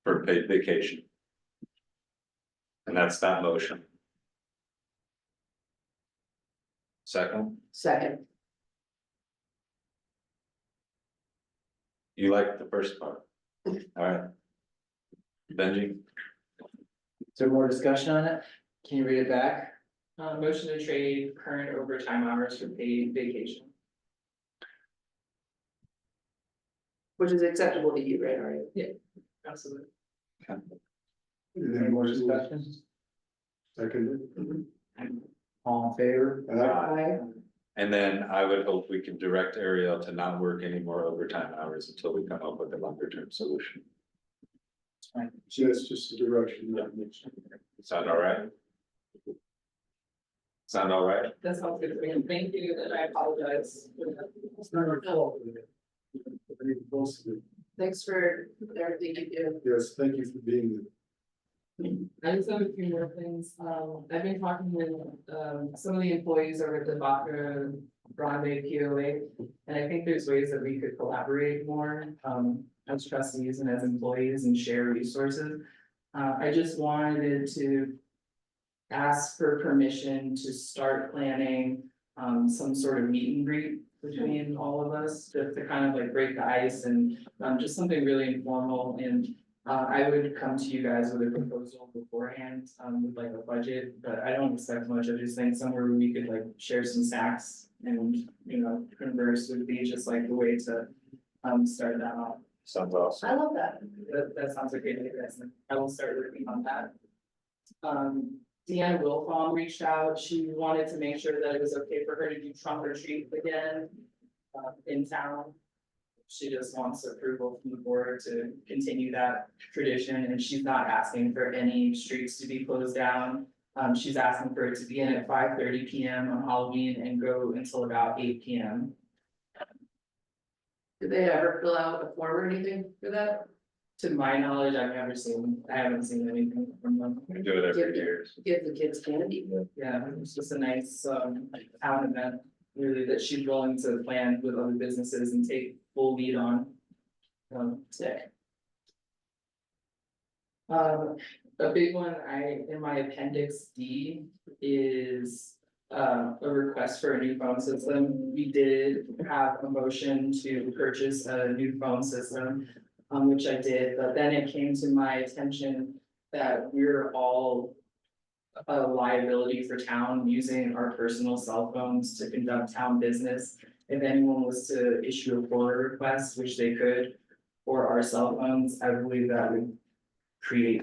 for paid vacation. And that's that motion. Second, Second, you like the first part? All right. Benji, is there more discussion on it? Can you read it back? Motion to trade current overtime hours for paid vacation. which is acceptable to you, right, Ari? Absolutely. And Any then more motion was discussion? seconded. All in favor? Aye. and then I would hope we can direct Ariel to not work any more overtime hours until we come up with a longer term solution. So that's just a direction. Sound all right? Sound all right? That sounds good to me, and thank you, and I apologize. It's not your fault. Thanks for everything you do. Yes, thank you for being I just have a few more things, I've been talking with, some of the employees over at the Baca Grande POA. And I think there's ways that we could collaborate more, as trustees and as employees and share resources. I just wanted to ask for permission to start planning, some sort of meet and greet between all of us, just to kind of like break the ice and, just something really informal. And I would come to you guys with a proposal beforehand, with like a budget, but I don't expect much. I just think somewhere where we could like share some snacks and, you know, converse would be just like the way to, start that off. Sounds awesome. I love that. That sounds okay to me, guys. I will start working on that. Deanna Wilfong reached out. She wanted to make sure that it was okay for her to do trunk or treat again, in town. She just wants approval from the board to continue that tradition, and she's not asking for any streets to be closed down. She's asking for it to begin at 5:30 PM on Halloween and go until about 8 PM. Did they ever fill out a form or anything for that? To my knowledge, I haven't seen anything from them. We do it every year. Give the kids candy. Yeah, it's just a nice, town event, really, that she's willing to plan with other businesses and take full lead on. Sick. A big one, in my appendix D is, a request for a new phone system. We did have a motion to purchase a new phone system, which I did, but then it came to my attention that we're all a liability for town using our personal cell phones to conduct town business. If anyone was to issue a FOIA request, which they could, for our cell phones, I believe that would create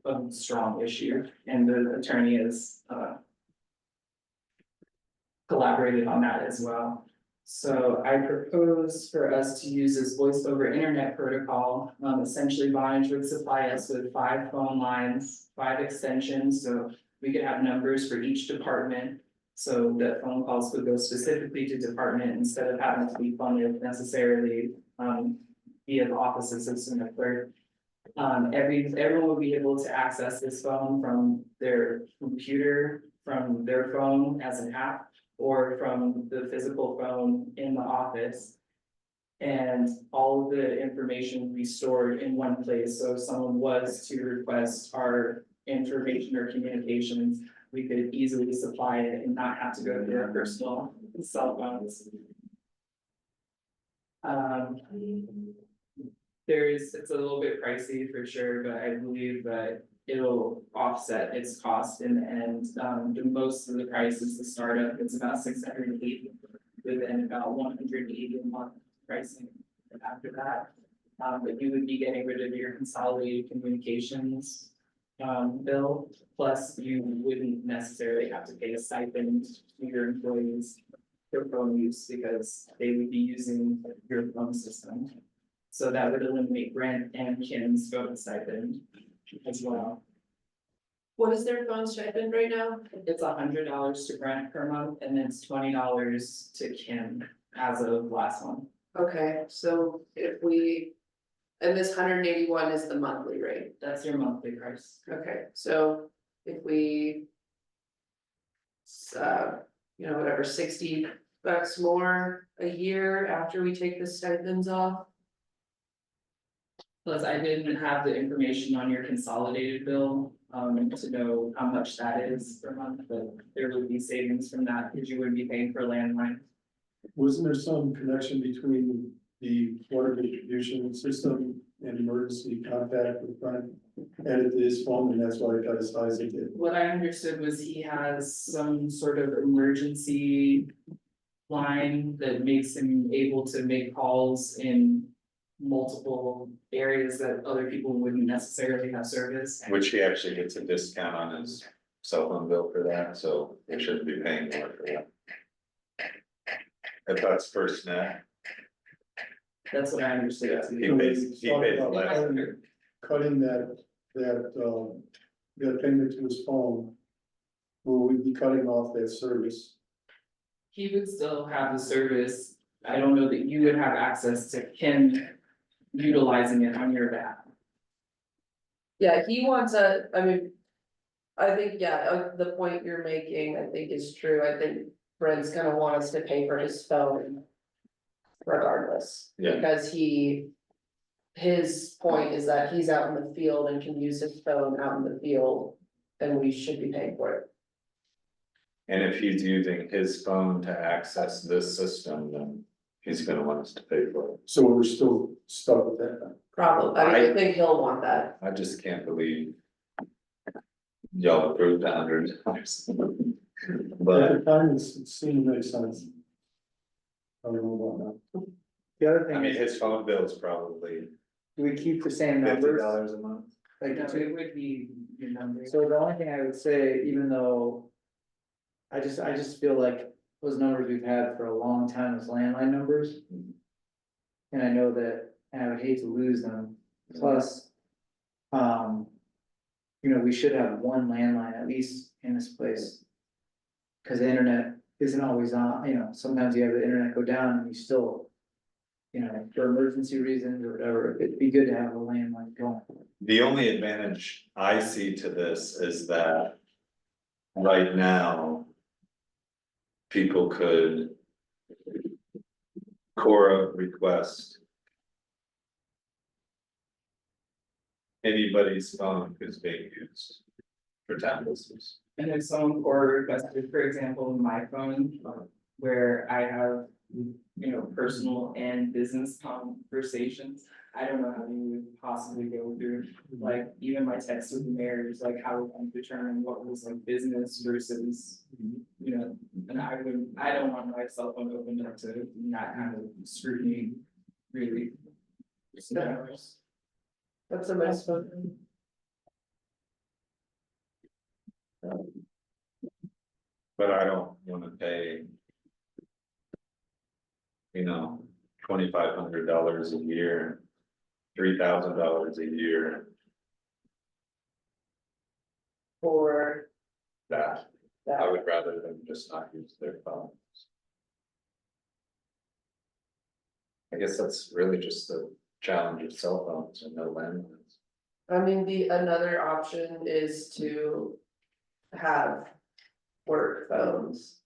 a strong issue, and the attorney has collaborated on that as well. So I propose for us to use this voice over internet protocol. Essentially Vonage would supply us with 5 phone lines, 5 extensions, so we could have numbers for each department. So that phone calls would go specifically to department instead of having to be funded necessarily via the office assistant or clerk. Everyone will be able to access this phone from their computer, from their phone as an app, or from the physical phone in the office. And all of the information will be stored in one place, so if someone was to request our information or communications, we could easily supply it and not have to go to their personal cell phones. It's a little bit pricey for sure, but I believe that it'll offset its cost in the end. The most of the price is the startup, it's about 680, within about 180 a month pricing after that. But you would be getting rid of your consolidated communications bill, plus you wouldn't necessarily have to pay a stipend to your employees for phone use, because they would be using your phone system. So that would eliminate Brent and Kim's phone stipend as well. What is their phone stipend right now? It's $100 to Brent per month, and then it's $20 to Kim as of last month. Okay, so if we, and this 181 is the monthly rate. That's your monthly price. Okay, so if we. Whatever, $60 more a year after we take the stipends off. Plus, I didn't have the information on your consolidated bill, to know how much that is per month, but there would be savings from that, because you would be paying for landline. Wasn't there some connection between the water distribution system and emergency contact with Brent? Added to his phone, and that's why it got as high as it did. What I understood was he has some sort of emergency line that makes him able to make calls in multiple areas that other people wouldn't necessarily have service. Which he actually gets a discount on his cell phone bill for that, so they shouldn't be paying more for that. If that's first net, That's what I understood. yeah, too. he pays less. Cutting that payment to his phone. Will we be cutting off that service? He would still have the service. I don't know that you would have access to him utilizing it on your behalf. Yeah, he wants I think, the point you're making, I think is true. I think Brent's gonna want us to pay for his phone. Regardless, Yeah. because his point is that he's out in the field and can use his phone out in the field, and we should be paying for it. And if he's using his phone to access this system, then he's gonna want us to pay for it. So we're still stuck with that. Probably, I think he'll want that. I just can't believe y'all approved $100. At But the time, it seemed to make sense. I don't know about now. The other I thing mean, is, his phone bill is probably do we keep the same $50 numbers? a month. Like No, the two? it would be your number. So the only thing I would say, even though. I just feel like those numbers we've had for a long time as landline numbers. and I know that, and I would hate to lose them, plus. You know, we should have one landline at least in this place. Cause the internet isn't always on, you know, sometimes you have the internet go down and you still. You know, for emergency reasons or whatever, it'd be good to have a landline going. The only advantage I see to this is that. Right now. People could. Cora request. Anybody's phone is being used. For town business. And if someone or requested, for example, my phone, where I have, you know, personal and business conversations. I don't know how you would possibly go through, like, even my text with the mayor is like, how would I determine what was like business versus. You know, and I don't want my cell phone opened up to that kind of scrutiny, really. That's a nice one. But I don't wanna pay. You know, $2,500 a year. $3,000 a year, For that, that. I would rather than just not use their phones. I guess that's really just the challenge of cell phones and no landlines. I mean, another option is to have work phones.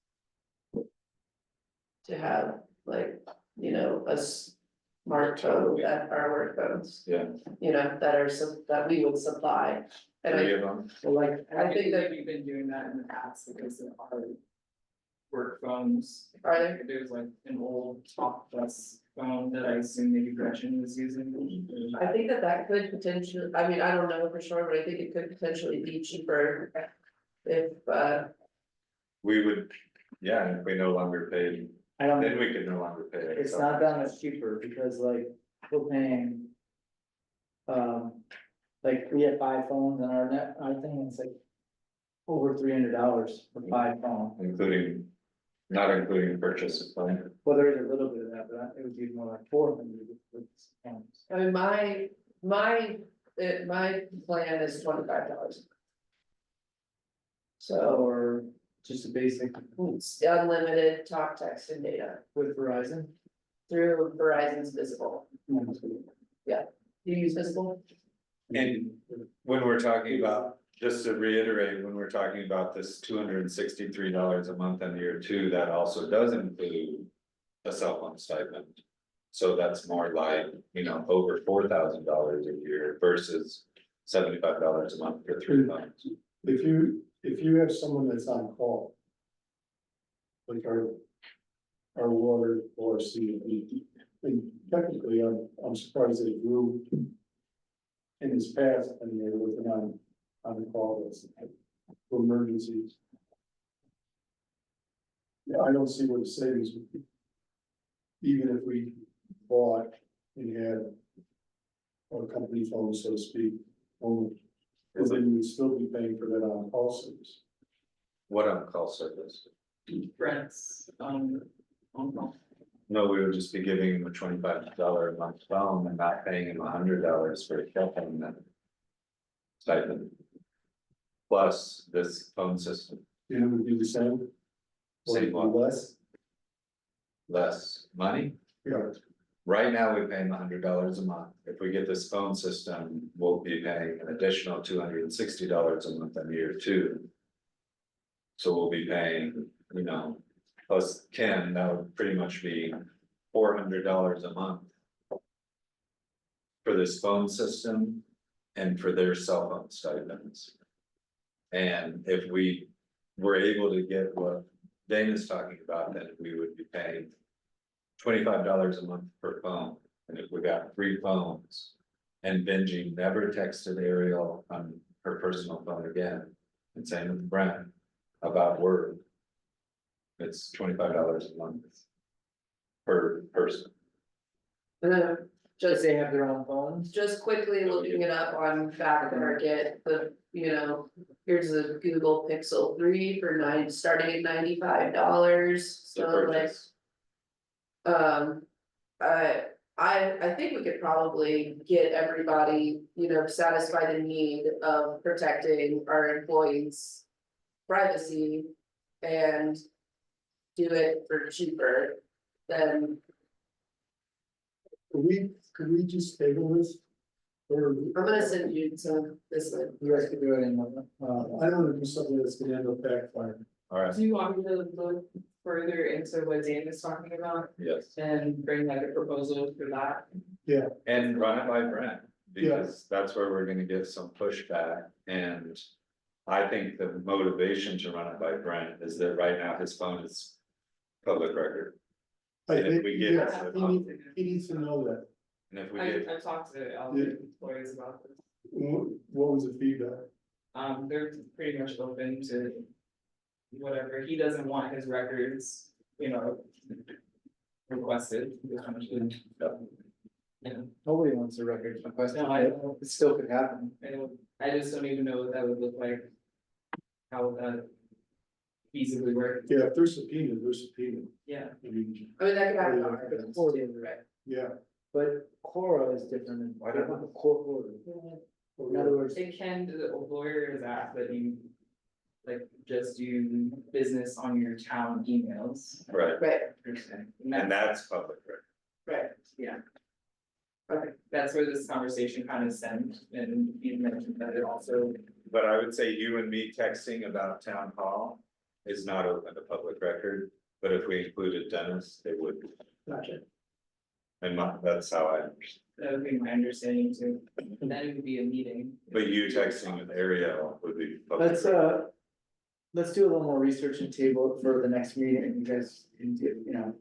To have like, you know, a smartphone that are work phones, Yeah, you know, that are that we would supply. And three I, of them, So like, I think that- we've been doing that in the past because of our. Work phones. Are there? There's like an old Talk Plus phone that I assume maybe Gretchen was using. I think that could potentially, I mean, I don't know for sure, but I think it could potentially be cheaper. If, we would, yeah, if we no longer paid, I don't, then we could no longer pay. it. it's not that much cheaper because like, we're paying. Like we have 5 phones on our net, I think it's like. Over $300 for 5 phones. Including, not including purchase of phone. Well, there is a little bit of that, but it would be more like 400 with phones. I mean, my plan is $25. So, Or just a basic it's unlimited talk, text and data with Verizon. through Verizon's Visible. Do you use Visible? And when we're talking about, just to reiterate, when we're talking about this $263 a month in year 2, that also does include a cell phone stipend. So that's more like, you know, over $4,000 a year versus $75 a month for 3 phones. If you have someone that's on call. Like our water or CED, and technically, I'm surprised they grew. In this past, I mean, they were working on the call list for emergencies. Yeah, I don't see what the savings would be. Even if we bought and had our company phone, so to speak, only, because then we'd still be paying for that on-call service. What on-call service? Brent's, on call. No, we would just be giving him a $25 a month phone and not paying him $100 for a cell phone then. Stipend. Plus this phone system, And it would be the same. Or Same what? less, less money. yeah, Right now, we pay him $100 a month. If we get this phone system, we'll be paying an additional $260 a month in year 2. So we'll be paying, you know, plus Ken, that would pretty much be $400 a month. For this phone system and for their cell phone stipends. And if we were able to get what Dana's talking about, then we would be paying $25 a month per phone, and if we got 3 phones. And Benji never texted Ariel on her personal phone again, and same with Brent about work. It's $25 a month. Per person. Just they have their own phones. Just quickly looking it up on Back Market, here's a Google Pixel 3 for starting at $95, To so like. purchase. I I think we could probably get everybody, satisfy the need of protecting our employees' privacy and do it for cheaper than, Could we just table this? Or, I'm gonna send you some, this one. You guys could do it in, I don't wanna do something that's gonna end up backfiring. Alright, Do you want me to look further into what Dan is talking about yes, and bring like a proposal for that? and run it by Brent, because that's where we're gonna get some pushback, and. I think the motivation to run it by Brent is that right now his phone is public record. I And if think, we get, yeah, he needs to know that. and if we get, I've talked to all the employees about this. What was the feedback? They're pretty much open to whatever, he doesn't want his records, requested. Yeah, nobody wants a record request, No, I know. it still could happen. I just don't even know what that would look like. How would that feasibly work? Yeah, if they're subpoenaed, they're subpoenaed. Yeah, I mean, I mean, that could happen. Yeah. yeah, But Cora is different than, I don't know, the court order. In other words, it can, the lawyer has asked that you. Like, just do business on your town emails. right, Right, and that's public record. right. Yeah. Okay, that's where this conversation kind of stemmed, and you mentioned that it also, But I would say you and me texting about town hall is not open to public record, but if we included Dennis, it would. gotcha, That's how I understand, that would be my understanding too, and then it would be a meeting. but you texting with Ariel would be. public let's, record. let's do a little more research and table it for the next meeting, and you guys can do,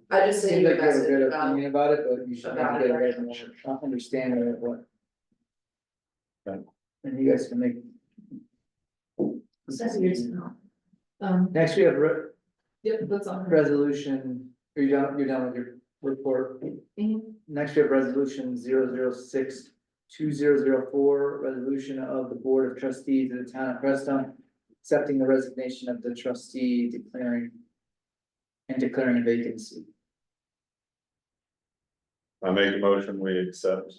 I just sent seems you a like you have a message good about, opinion about it, but you should about maybe it. get a bit more understanding of what. Okay. And you guys can make. Um, Next, we have Yep, that's on. resolution, are you done, you're done with your report? Next, we have resolution 006-2004, resolution of the Board of Trustees of the Town of Preston, accepting the resignation of the trustee declaring a vacancy. I make a motion, we accept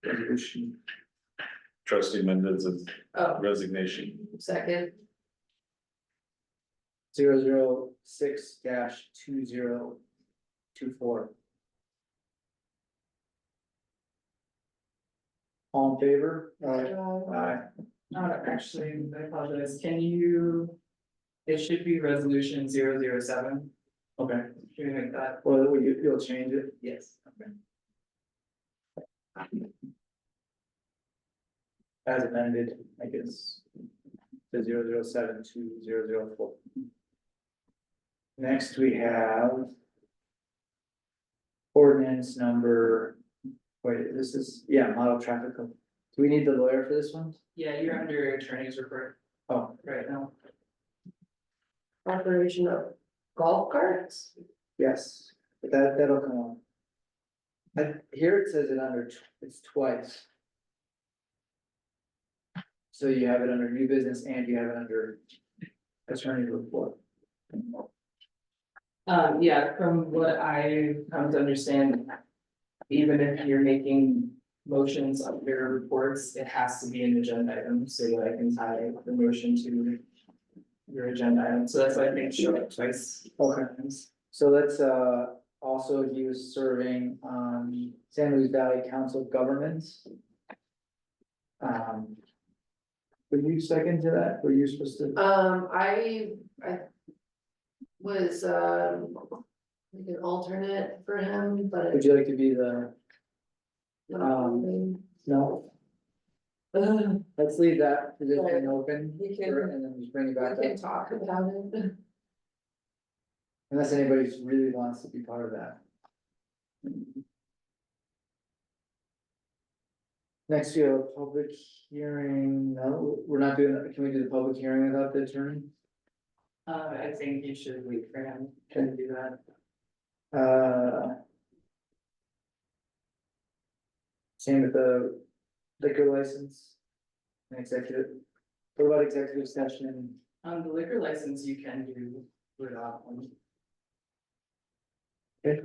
Resolution, trustee Mendez's oh, resignation. second, 006-2024. All in favor? Aye. Actually, I apologize, can you? It should be resolution 007. Okay, Can we make that? well, you'll change it? Yes. Okay. As amended, I guess. To 007-2004. Next, we have. Ordinance number, wait, this is, yeah, model traffic code. Do we need the lawyer for this one? Yeah, you're under attorney's report Oh, right now. operation of golf carts? yes, but that'll come on. Here it says it under, it's twice. So you have it under new business and you have it under attorney report. Yeah, from what I come to understand, even if you're making motions of your reports, it has to be an agenda item, so that I can tie the motion to your agenda item, so that's why I think it showed up twice. Okay, so let's also he was serving on San Luis Valley Council of Governments. Were you second to that? Were you supposed to? I was, like an alternate for him, but. Would you like to be the, no, let's leave that position open We can- and then just bring it We back can up. talk about it. Unless anybody really wants to be part of that. Next, we have a public hearing. No, we're not doing that. Can we do the public hearing without the attorney? I think you should wait for him to Okay. do that. Same with the liquor license. And executive. What about executive session? The liquor license you can do without one.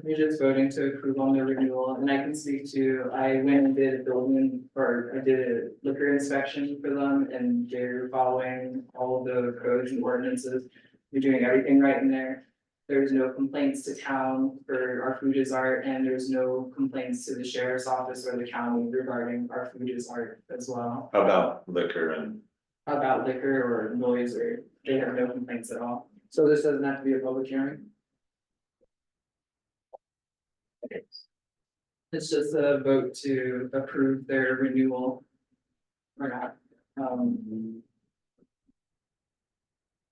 You're just voting to approve on the renewal, and I can speak to, I went and did a building, or I did a liquor inspection for them, and they're following all of the codes and ordinances. We're doing everything right in there. There's no complaints to town for our food is art, and there's no complaints to the sheriff's office or the county regarding our food is art as well. About liquor and, About liquor or noise, or they have no complaints at all. So this doesn't have to be a public hearing? It's just a vote to approve their renewal. Or not,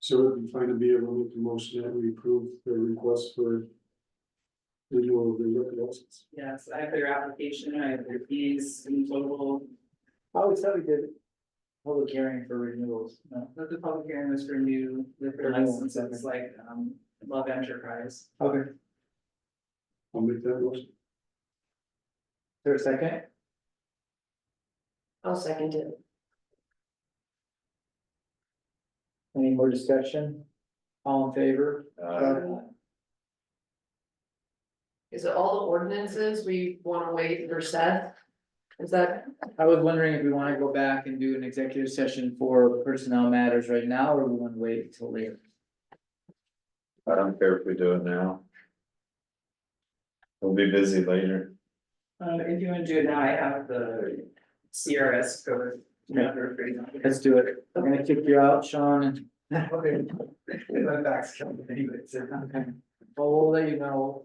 So it'd be fine to be able to make the motion that we approve the request for renewal of the liquor license. yes, I have their application, I have their fees in total, I always thought we did public hearing for renewals, no? but the public hearing was for new liquor licenses like, Love Enterprise. Okay. I'll make that motion. Is there a second? I'll second it. Any more discussion? All in favor? Is it all the ordinances we wanna wait for Seth? Is that, I was wondering if we wanna go back and do an executive session for personnel matters right now, or we wanna wait till later. I don't care if we do it now. We'll be busy later. If you wanna do it now, I have the CRS code. Yeah. Let's do it. I'm gonna kick you out, Sean, and. Okay. My back's killing me anyway, so. Okay. Well, we'll let you know,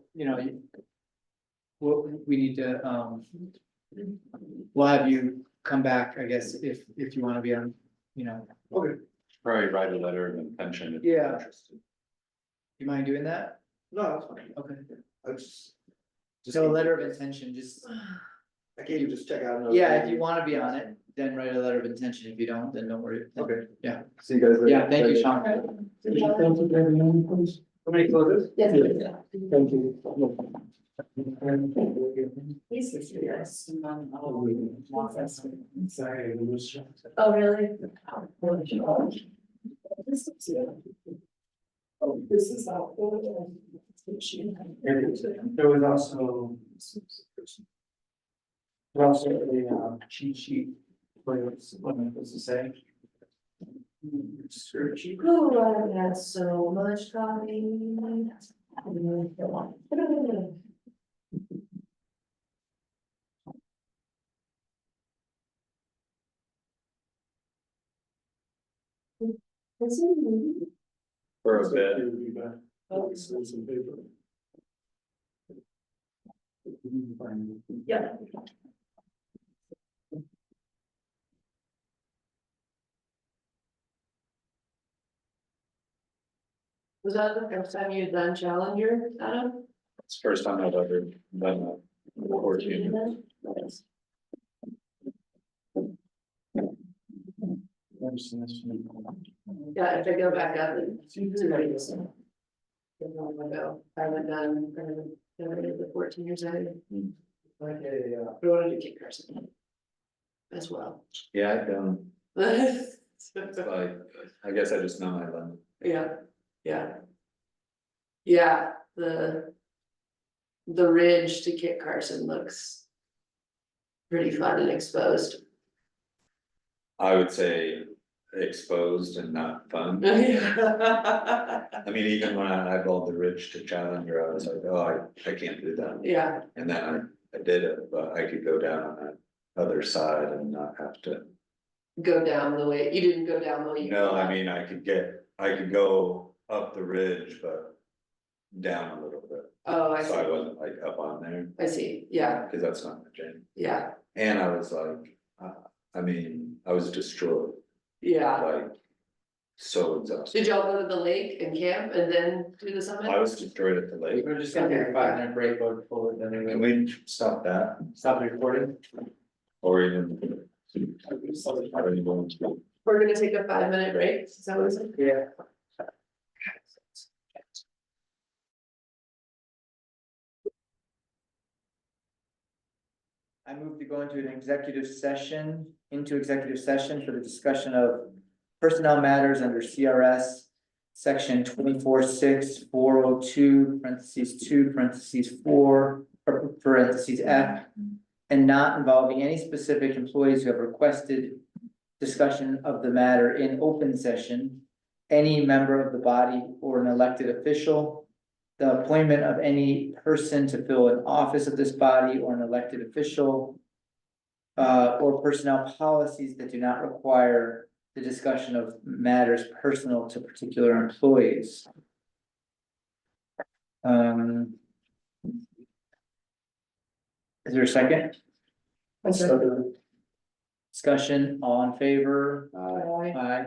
we need to, we'll have you come back, I guess, if you wanna be on, Probably write a letter of intention if Yeah. you're interested. you mind doing that? No, that's fine. Okay. I just. So a letter of intention, just, I can't even just check out. yeah, if you wanna be on it, then write a letter of intention. If you don't, then don't worry. Okay. Yeah. See you guys later. Yeah, thank you, Sean. Somebody close yes, Thank you. yes. Sorry, I was. Oh, really? Oh, this is how. There was also. Also a cheat sheet, what am I supposed to say? Script sheet. Oh, I had so much coffee. For a bit. It'll be back. Send some paper. Yeah. Was that the first time you had done Challenger, Adam? It's the first time I've ever done that. 14. Yeah, if I go back up and see what it is. I haven't done, the 14 years I had. Like a, I wanted to kick Carson. As well. Yeah, I've done, it's like, I guess I just know my limit. Yeah, yeah. Yeah, the ridge to Kit Carson looks pretty fun and exposed. I would say exposed and not fun. Yeah, I mean, even when I eyeballed the ridge to Challenger, I was like, oh, I can't do that. yeah, And then I did it, but I could go down on that other side and not have to. go down the way, you didn't go down the way you. No, I mean, I could go up the ridge, but down a little bit. Oh, I So I see, wasn't like up on there, I see, yeah, cause that's not my jam. yeah, And I was like, I mean, I was destroyed, yeah. like, so exhausted. Did y'all go to the lake and camp and then do the summit? I was destroyed at the lake. we're just gonna take a 5-minute break before then Can we we stop that stop the recording. or even? Are you going to? We're gonna take a 5-minute break, is that what it's? Yeah. I move to go into an executive session, for the discussion of personnel matters under CRS section 24.6.402, parentheses 2, parentheses 4, or parentheses F, and not involving any specific employees who have requested discussion of the matter in open session, any member of the body or an elected official, the appointment of any person to fill an office of this body or an elected official, or personnel policies that do not require the discussion of matters personal to particular employees. Is there a second? Discussion, all in favor? Aye.